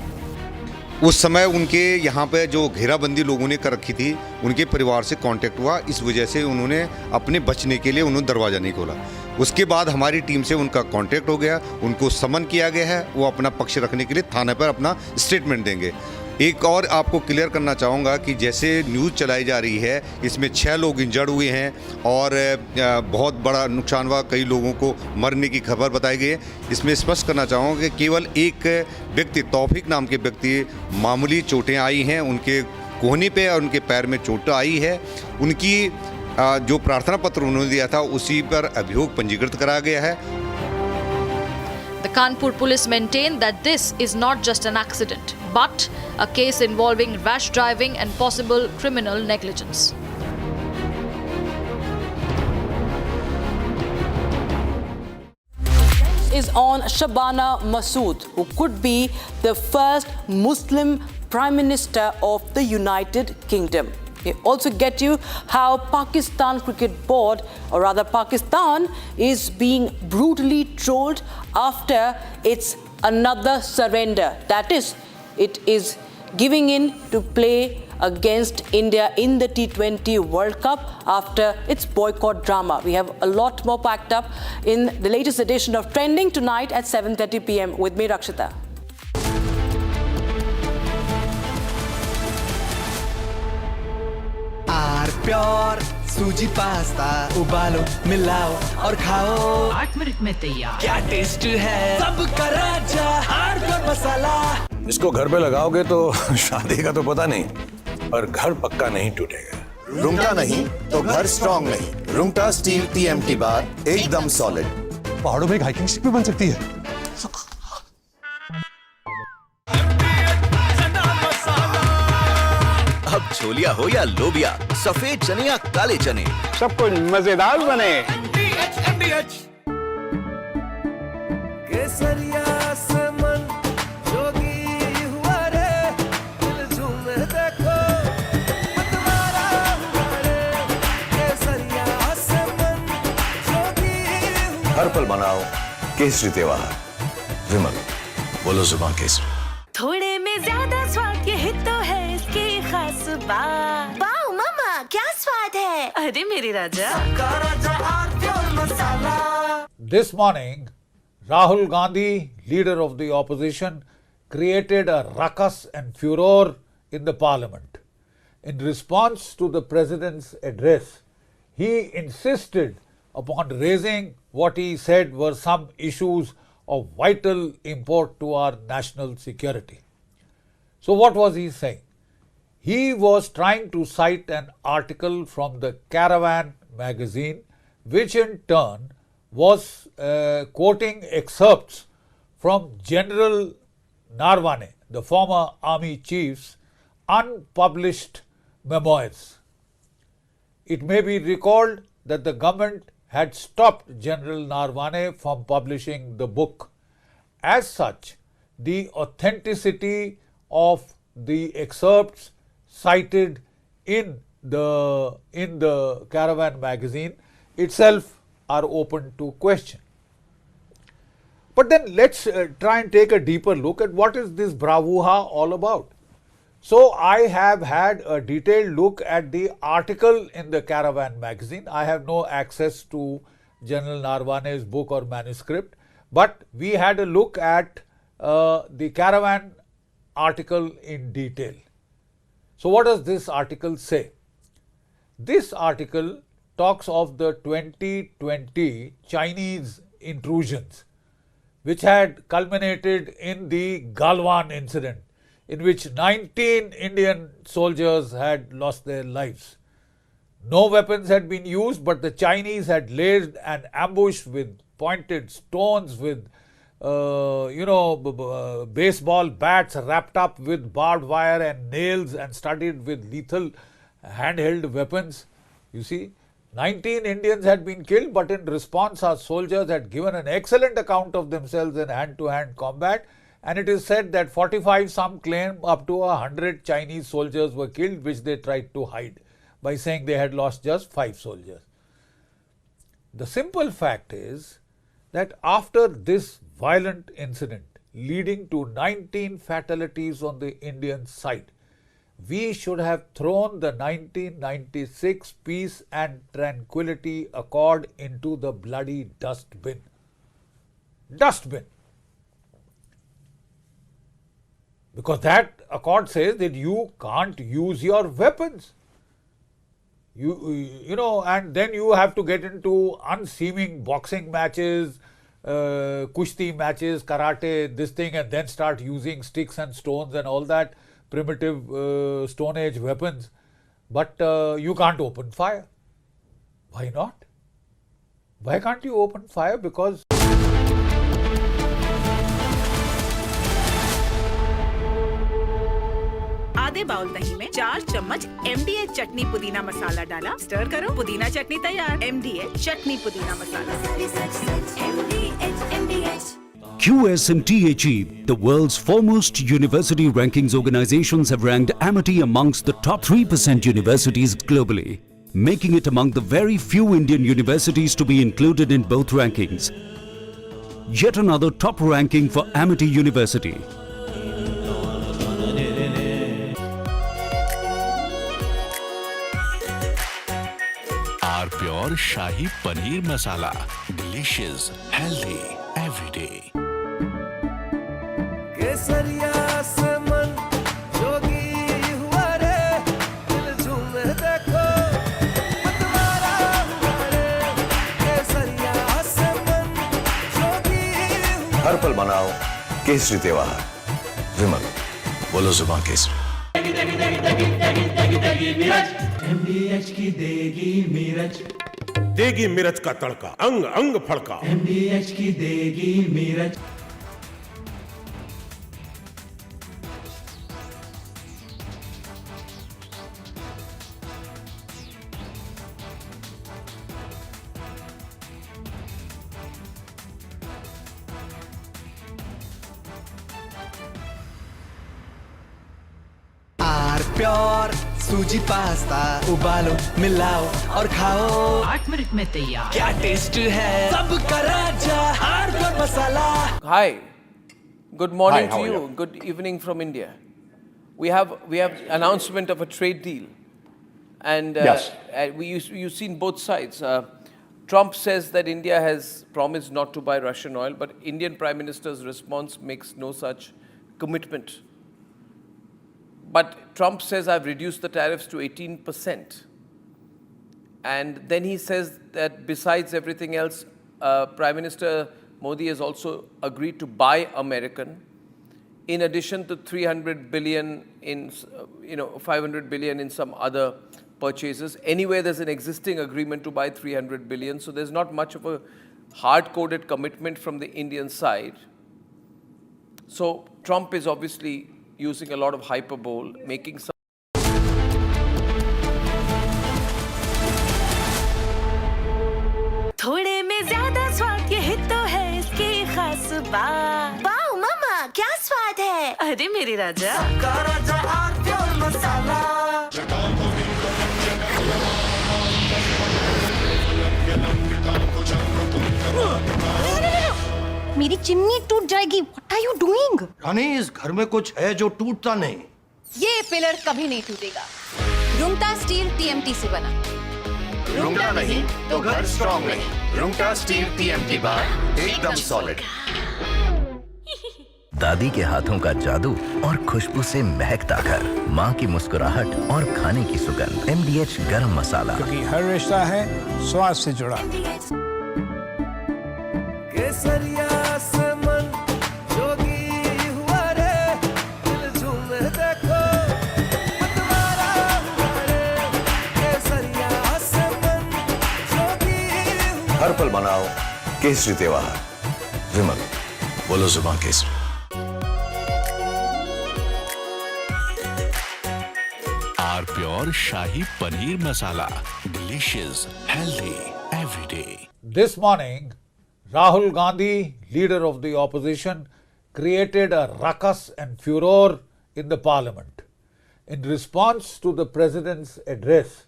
उस समय उनके यहाँ पे जो घेराबंदी लोगों ने कर रखी थी, उनके परिवार से कांटेक्ट हुआ, इस वजह से उन्होंने अपने बचने के लिए उन्होंने दरवाज़ा नहीं खोला। उसके बाद हमारी टीम से उनका कांटेक्ट हो गया, उनको समन किया गया है, वो अपना पक्ष रखने के लिए थाने पर अपना स्टेटमेंट देंगे। एक और आपको क्लियर करना चाहूँगा कि जैसे न्यूज़ चलाई जा रही है, इसमें 6 लोग इंजर्ड हुए हैं और बहुत बड़ा नुकसान हुआ, कई लोगों को मरने की खबर बताई गई है। इसमें स्पष्ट करना चाहूँगा कि केवल एक व्यक्ति, तौफीक नाम के व्यक्ति, मामूली चोटें आई हैं, उनके कोहनी पे और उनके पैर में चोट आई है। उनकी जो प्रार्थना पत्र उन्होंने दिया था, उसी पर अभियोग पंजीकृत कराया गया है। The Kanpur police maintain that this is not just an accident, but a case involving rash driving and possible criminal negligence. is on Shabana Masood, who could be the first Muslim Prime Minister of the United Kingdom. We also get you how Pakistan Cricket Board, or rather Pakistan, is being brutally trolled after its another surrender. That is, it is giving in to play against India in the T20 World Cup after its boycott drama. We have a lot more packed up in the latest edition of Trending tonight at 7:30 p.m. with me, Rakshita. Pure सूजी pasta उबालो मिलाओ और खाओ 8 minute में तैयार क्या taste है सबका राजा हार्डवेयर मसाला इसको घर पे लगाओगे तो शादी का तो पता नहीं पर घर पक्का नहीं टूटेगा रुंगटा नहीं तो घर स्ट्रॉन्ग नहीं रुंगटा स्टील TMT बार एकदम सॉलिड पहाड़ों में एक हाइकिंग स्टिक भी बन सकती है अब छोलिया हो या लोबिया सफेद चने या काले चने सब कुछ मजेदार बने केसरिया से मन जोगी हुआ रे दिल झूमे देखो मतवारा हुआ रे केसरिया से मन जोगी हर पल मनाओ केसरी त्योहार विमल बोलो जुबान केसरी थोड़े में ज्यादा स्वाद ये ही तो है इसकी खास बात वाओ मामा क्या स्वाद है अरे मेरे राजा This morning, Rahul Gandhi, leader of the opposition, created a ruckus and furor in the parliament. In response to the president's address, he insisted upon raising what he said were some issues of vital import to our national security. So what was he saying? He was trying to cite an article from the Caravan magazine, which in turn was quoting excerpts from General Narwane, the former army chief's unpublished memoirs. It may be recalled that the government had stopped General Narwane from publishing the book. As such, the authenticity of the excerpts cited in the Caravan magazine itself are open to question. But then let's try and take a deeper look at what is this bravura all about. So I have had a detailed look at the article in the Caravan magazine. I have no access to General Narwane's book or manuscript, but we had a look at the Caravan article in detail. So what does this article say? This article talks of the 2020 Chinese intrusions, which had culminated in the Galwan incident, in which 19 Indian soldiers had lost their lives. No weapons had been used, but the Chinese had laid an ambush with pointed stones, with baseball bats wrapped up with barbed wire and nails and studded with lethal handheld weapons. You see, 19 Indians had been killed, but in response our soldiers had given an excellent account of themselves in hand-to-hand combat, and it is said that 45, some claim up to 100 Chinese soldiers were killed, which they tried to hide by saying they had lost just 5 soldiers. The simple fact is that after this violent incident leading to 19 fatalities on the Indian side, we should have thrown the 1996 Peace and Tranquility Accord into the bloody dustbin. Dustbin. Because that accord says that you can't use your weapons. And then you have to get into unseeming boxing matches, kushti matches, karate, this thing, and then start using sticks and stones and all that primitive Stone Age weapons. But you can't open fire. Why not? Why can't you open fire? Because आधे bowl दही में 4 चम्मच MDH चटनी पुदीना मसाला डाला, stir करो, पुदीना चटनी तैयार। MDH चटनी पुदीना मसाला। QS and THE, the world's foremost university rankings organizations, have ranked Amity amongst the top 3% universities globally, making it among the very few Indian universities to be included in both rankings. Yet another top ranking for Amity University. R Pure Shahi Paneer Masala. Delicious, healthy, every day. केसरिया से मन जोगी हुआ रे दिल झूमे देखो मतवारा हुआ रे केसरिया से मन जोगी हुआ हर पल मनाओ केसरी त्योहार। विमल, बोलो जुबान केसरी। MDH की देगी मिर्च, देगी मिर्च का तड़का, अंग अंग फड़का। MDH की देगी मिर्च। आर प्योर सूजी पास्ता उबालो मिलाओ और खाओ 8 मिनट में तैयार। क्या टेस्ट है सबका राजा R pure masala. Hi, good morning Hi, how to are you. you? Good evening from India. We have announcement of a trade deal, and Yes. you've seen both sides. Trump says that India has promised not to buy Russian oil, but Indian Prime Minister's response makes no such commitment. But Trump says I've reduced the tariffs to 18%. And then he says that besides everything else, Prime Minister Modi has also agreed to buy American, in addition to 300 billion in, 500 billion in some other purchases. Anyway, there's an existing agreement to buy 300 billion, so there's not much of a hard-coded commitment from the Indian side. So Trump is obviously using a lot of hyperbole, making some थोड़े में ज्यादा स्वाद यही तो है इसकी खास बात। वाओ मामा क्या स्वाद है। अरे मेरे राजा राजा आर प्योर मसाला। मेरी चिमनी टूट जाएगी। What are you doing? रानी, इस घर में कुछ है जो टूटता नहीं। ये पिलर कभी नहीं टूटेगा। रुंगटा स्टील TMT से बना। रुंगटा नहीं तो घर स्ट्रॉन्ग नहीं। रुंगटा स्टील TMT बार एकदम सॉलिड। दादी के हाथों का जादू और खुशबू से महकता घर, माँ की मुस्कुराहट और खाने की सुगंध। MDH गरम मसाला, क्योंकि हर रिश्ता है स्वाद से जुड़ा। केसरिया से मन जोगी हुआ रे दिल झूमे देखो मतवारा हुआ रे केसरिया से मन जोगी हुआ। हर पल मनाओ केसरी त्योहार। विमल, बोलो जुबान Kesari. R Pure Shahi Paneer Masala. Delicious, healthy, every day. This morning, Rahul Gandhi, leader of the opposition, created a ruckus and furor in the parliament. In response to the president's address,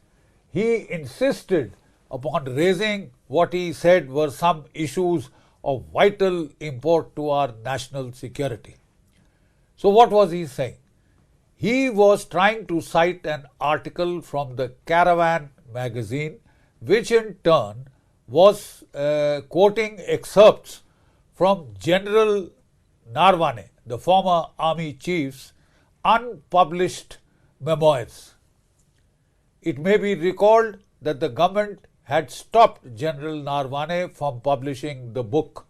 he insisted upon raising what he said were some issues of vital import to our national security. So what was he saying? He was trying to cite an article from the Caravan magazine, which in turn was quoting excerpts from General Narwane, the former army chief's unpublished memoirs. It may be recalled that the government had stopped General Narwane from publishing the book.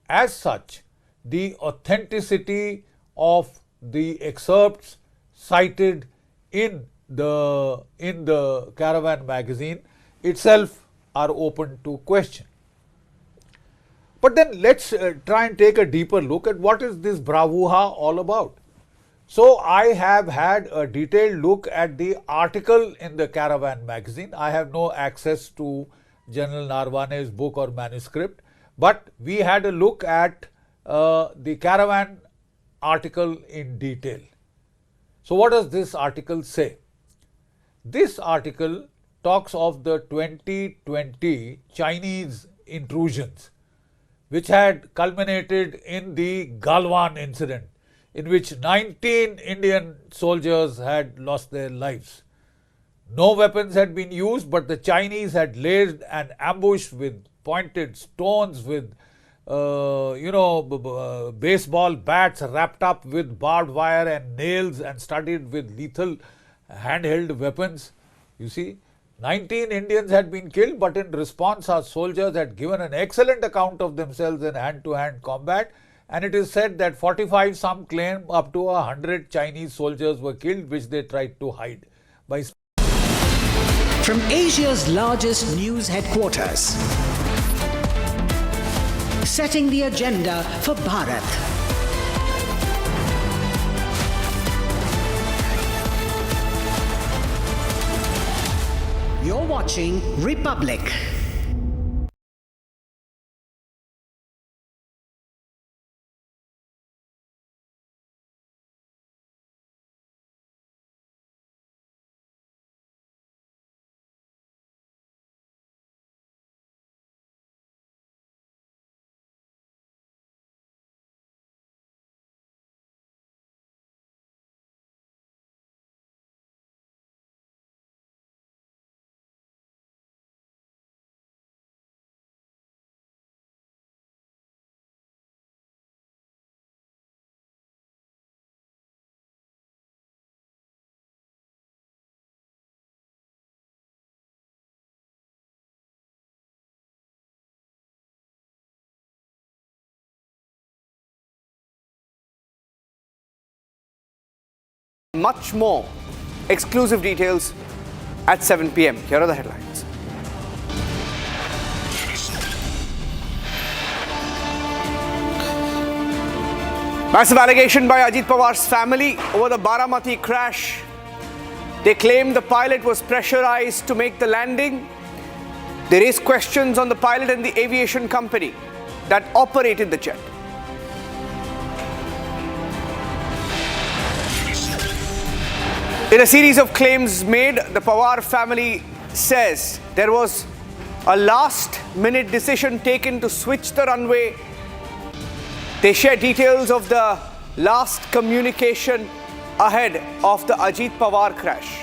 As such, the authenticity of the excerpts cited in the Caravan magazine itself are open to question. But then let's try and take a deeper look at what is this bravura all about. So I have had a detailed look at the article in the Caravan magazine. I have no access to General Narwane's book or manuscript, but we had a look at the caravan article in detail. So what does this article say? This article talks of the 2020 Chinese intrusions, which had culminated in the Galwan incident, in which 19 Indian soldiers had lost their lives. No weapons had been used, but the Chinese had laid an ambush with pointed stones, with baseball bats wrapped up with barbed wire and nails and studded with lethal handheld weapons. You see, 19 Indians had been killed, but in response our soldiers had given an excellent account of themselves in hand-to-hand combat, and it is said that 45, some claim up to 100 Chinese soldiers were killed, which they tried to hide. From Asia's largest news headquarters, setting the agenda for Bharat. You're watching Republic. Much more exclusive details at 7 p.m. Here are the headlines. Massive allegation by Ajit Pawar's family over the Baramati crash. They claim the pilot was pressurized to make the landing. They raise questions on the pilot and the aviation company that operated the jet. In a series of claims made, the Pawar family says there was a last-minute decision taken to switch the runway. They share details of the last communication ahead of the Ajit Pawar crash.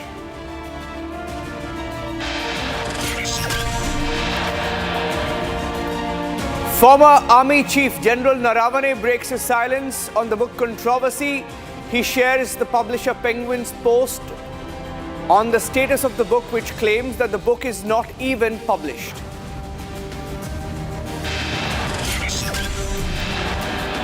Former Army Chief General Naravane breaks his silence on the book controversy. He shares the publisher Penguin's post on the status of the book, which claims that the book is not even published.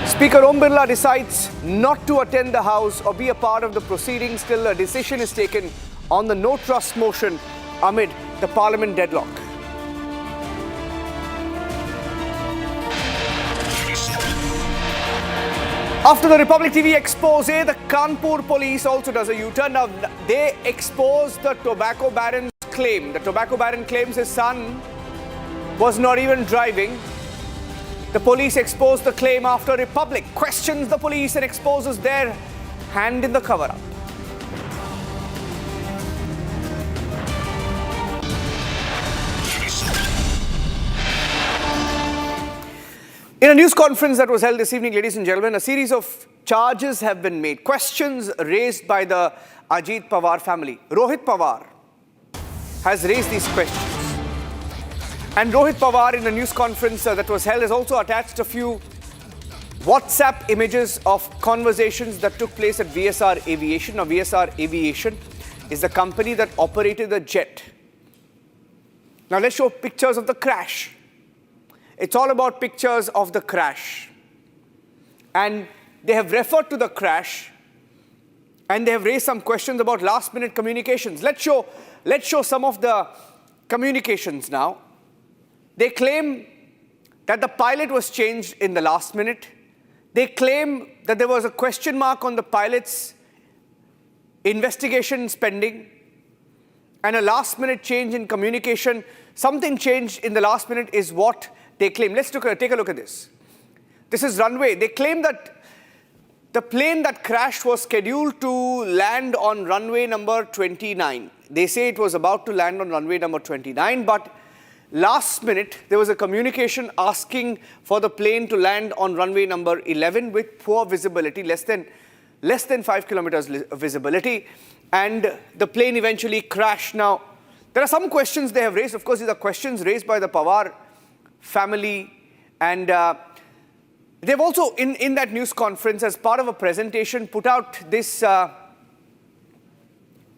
Speaker Om Birla decides not to attend the House or be a part of the proceedings till a decision is taken on the no trust motion amid the Parliament deadlock. After the Republic TV expose, the Kanpur police also does a U-turn. Now, they expose the tobacco baron's claim. The tobacco baron claims his son was not even driving. The police exposed the claim after Republic questions the police and exposes their hand in the cover-up. In a news conference that was held this evening, ladies and gentlemen, a series of charges have been made. Questions raised by the Ajit Pawar family. Rohit Pawar has raised these questions. And Rohit Pawar, in a news conference that was held, has also attached a few WhatsApp images of conversations that took place at VSR Aviation. Now, VSR Aviation is the company that operated the jet. Now, let's show pictures of the crash. It's all about pictures of the crash. And they have referred to the crash and they have raised some questions about last-minute communications. Let's show some of the communications now. They claim that the pilot was changed in the last minute. They claim that there was a question mark on the pilot's investigation pending and a last-minute change in communication. Something changed in the last minute is what they claim. Let's take a look at this. This is runway. They claim that the plane that crashed was scheduled to land on runway number 29. They say it was about to land on runway number 29, but last minute there was a communication asking for the plane to land on runway number 11 with poor visibility, less than 5 kilometers visibility, and the plane eventually crashed. Now, there are some questions they have raised. Of course, these are questions raised by the Pawar family, and they've also, in that news conference, as part of a presentation, put out this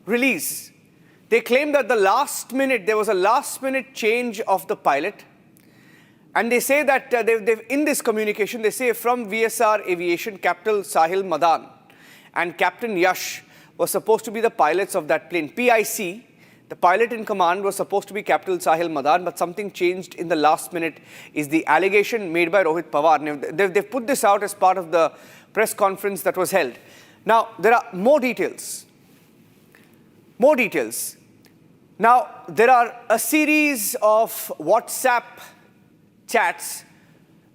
release. They claim that there was a last-minute change of the pilot. And they say that in this communication, they say from VSR Aviation, Captain Sahil Madan and Captain Yash were supposed to be the pilots of that plane. PIC, the pilot in command, was supposed to be Captain Sahil Madan, but something changed in the last minute, is the allegation made by Rohit Pawar. They've put this out as part of the press conference that was held. Now, there are more details. More details. Now, there are a series of WhatsApp chats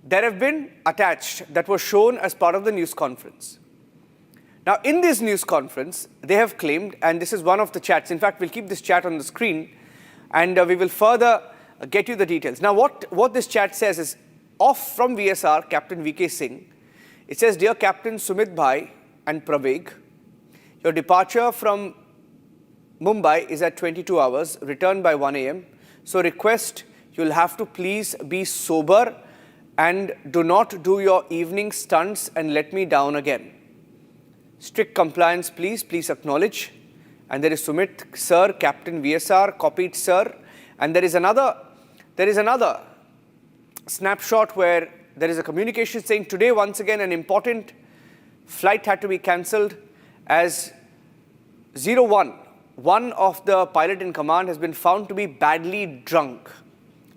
that have been attached, that were shown as part of the news conference. Now, in this news conference, they have claimed, and this is one of the chats. In fact, we'll keep this chat on the screen, and we will further get you the details. Now, what this chat says is, off from VSR, Captain VK Singh, it says, "Dear Captain Sumit Bhai and Praveg, your departure from Mumbai is at 22 hours, return by 1 a.m. So request you'll have to please be sober and do not do your evening stunts and let me down again. Strict compliance, please acknowledge." And there is Sumit, sir, Captain VSR, copied, sir. And there is another snapshot where there is a communication saying, "Today, once again, an important flight had to be cancelled as 01. One of the pilot in command has been found to be badly drunk."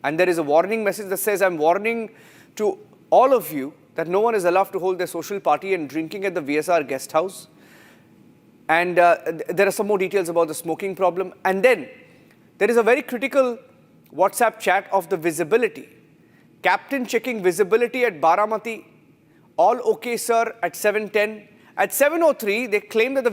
And there is a warning message that says, "I'm warning to all of you that no one is allowed to hold their social party and drinking at the VSR guest house." And there are some more details about the smoking problem. And then there is a very critical WhatsApp chat of the visibility. Captain checking visibility at Baramati. All okay, sir, at 7:10. At 7:03, they claim that the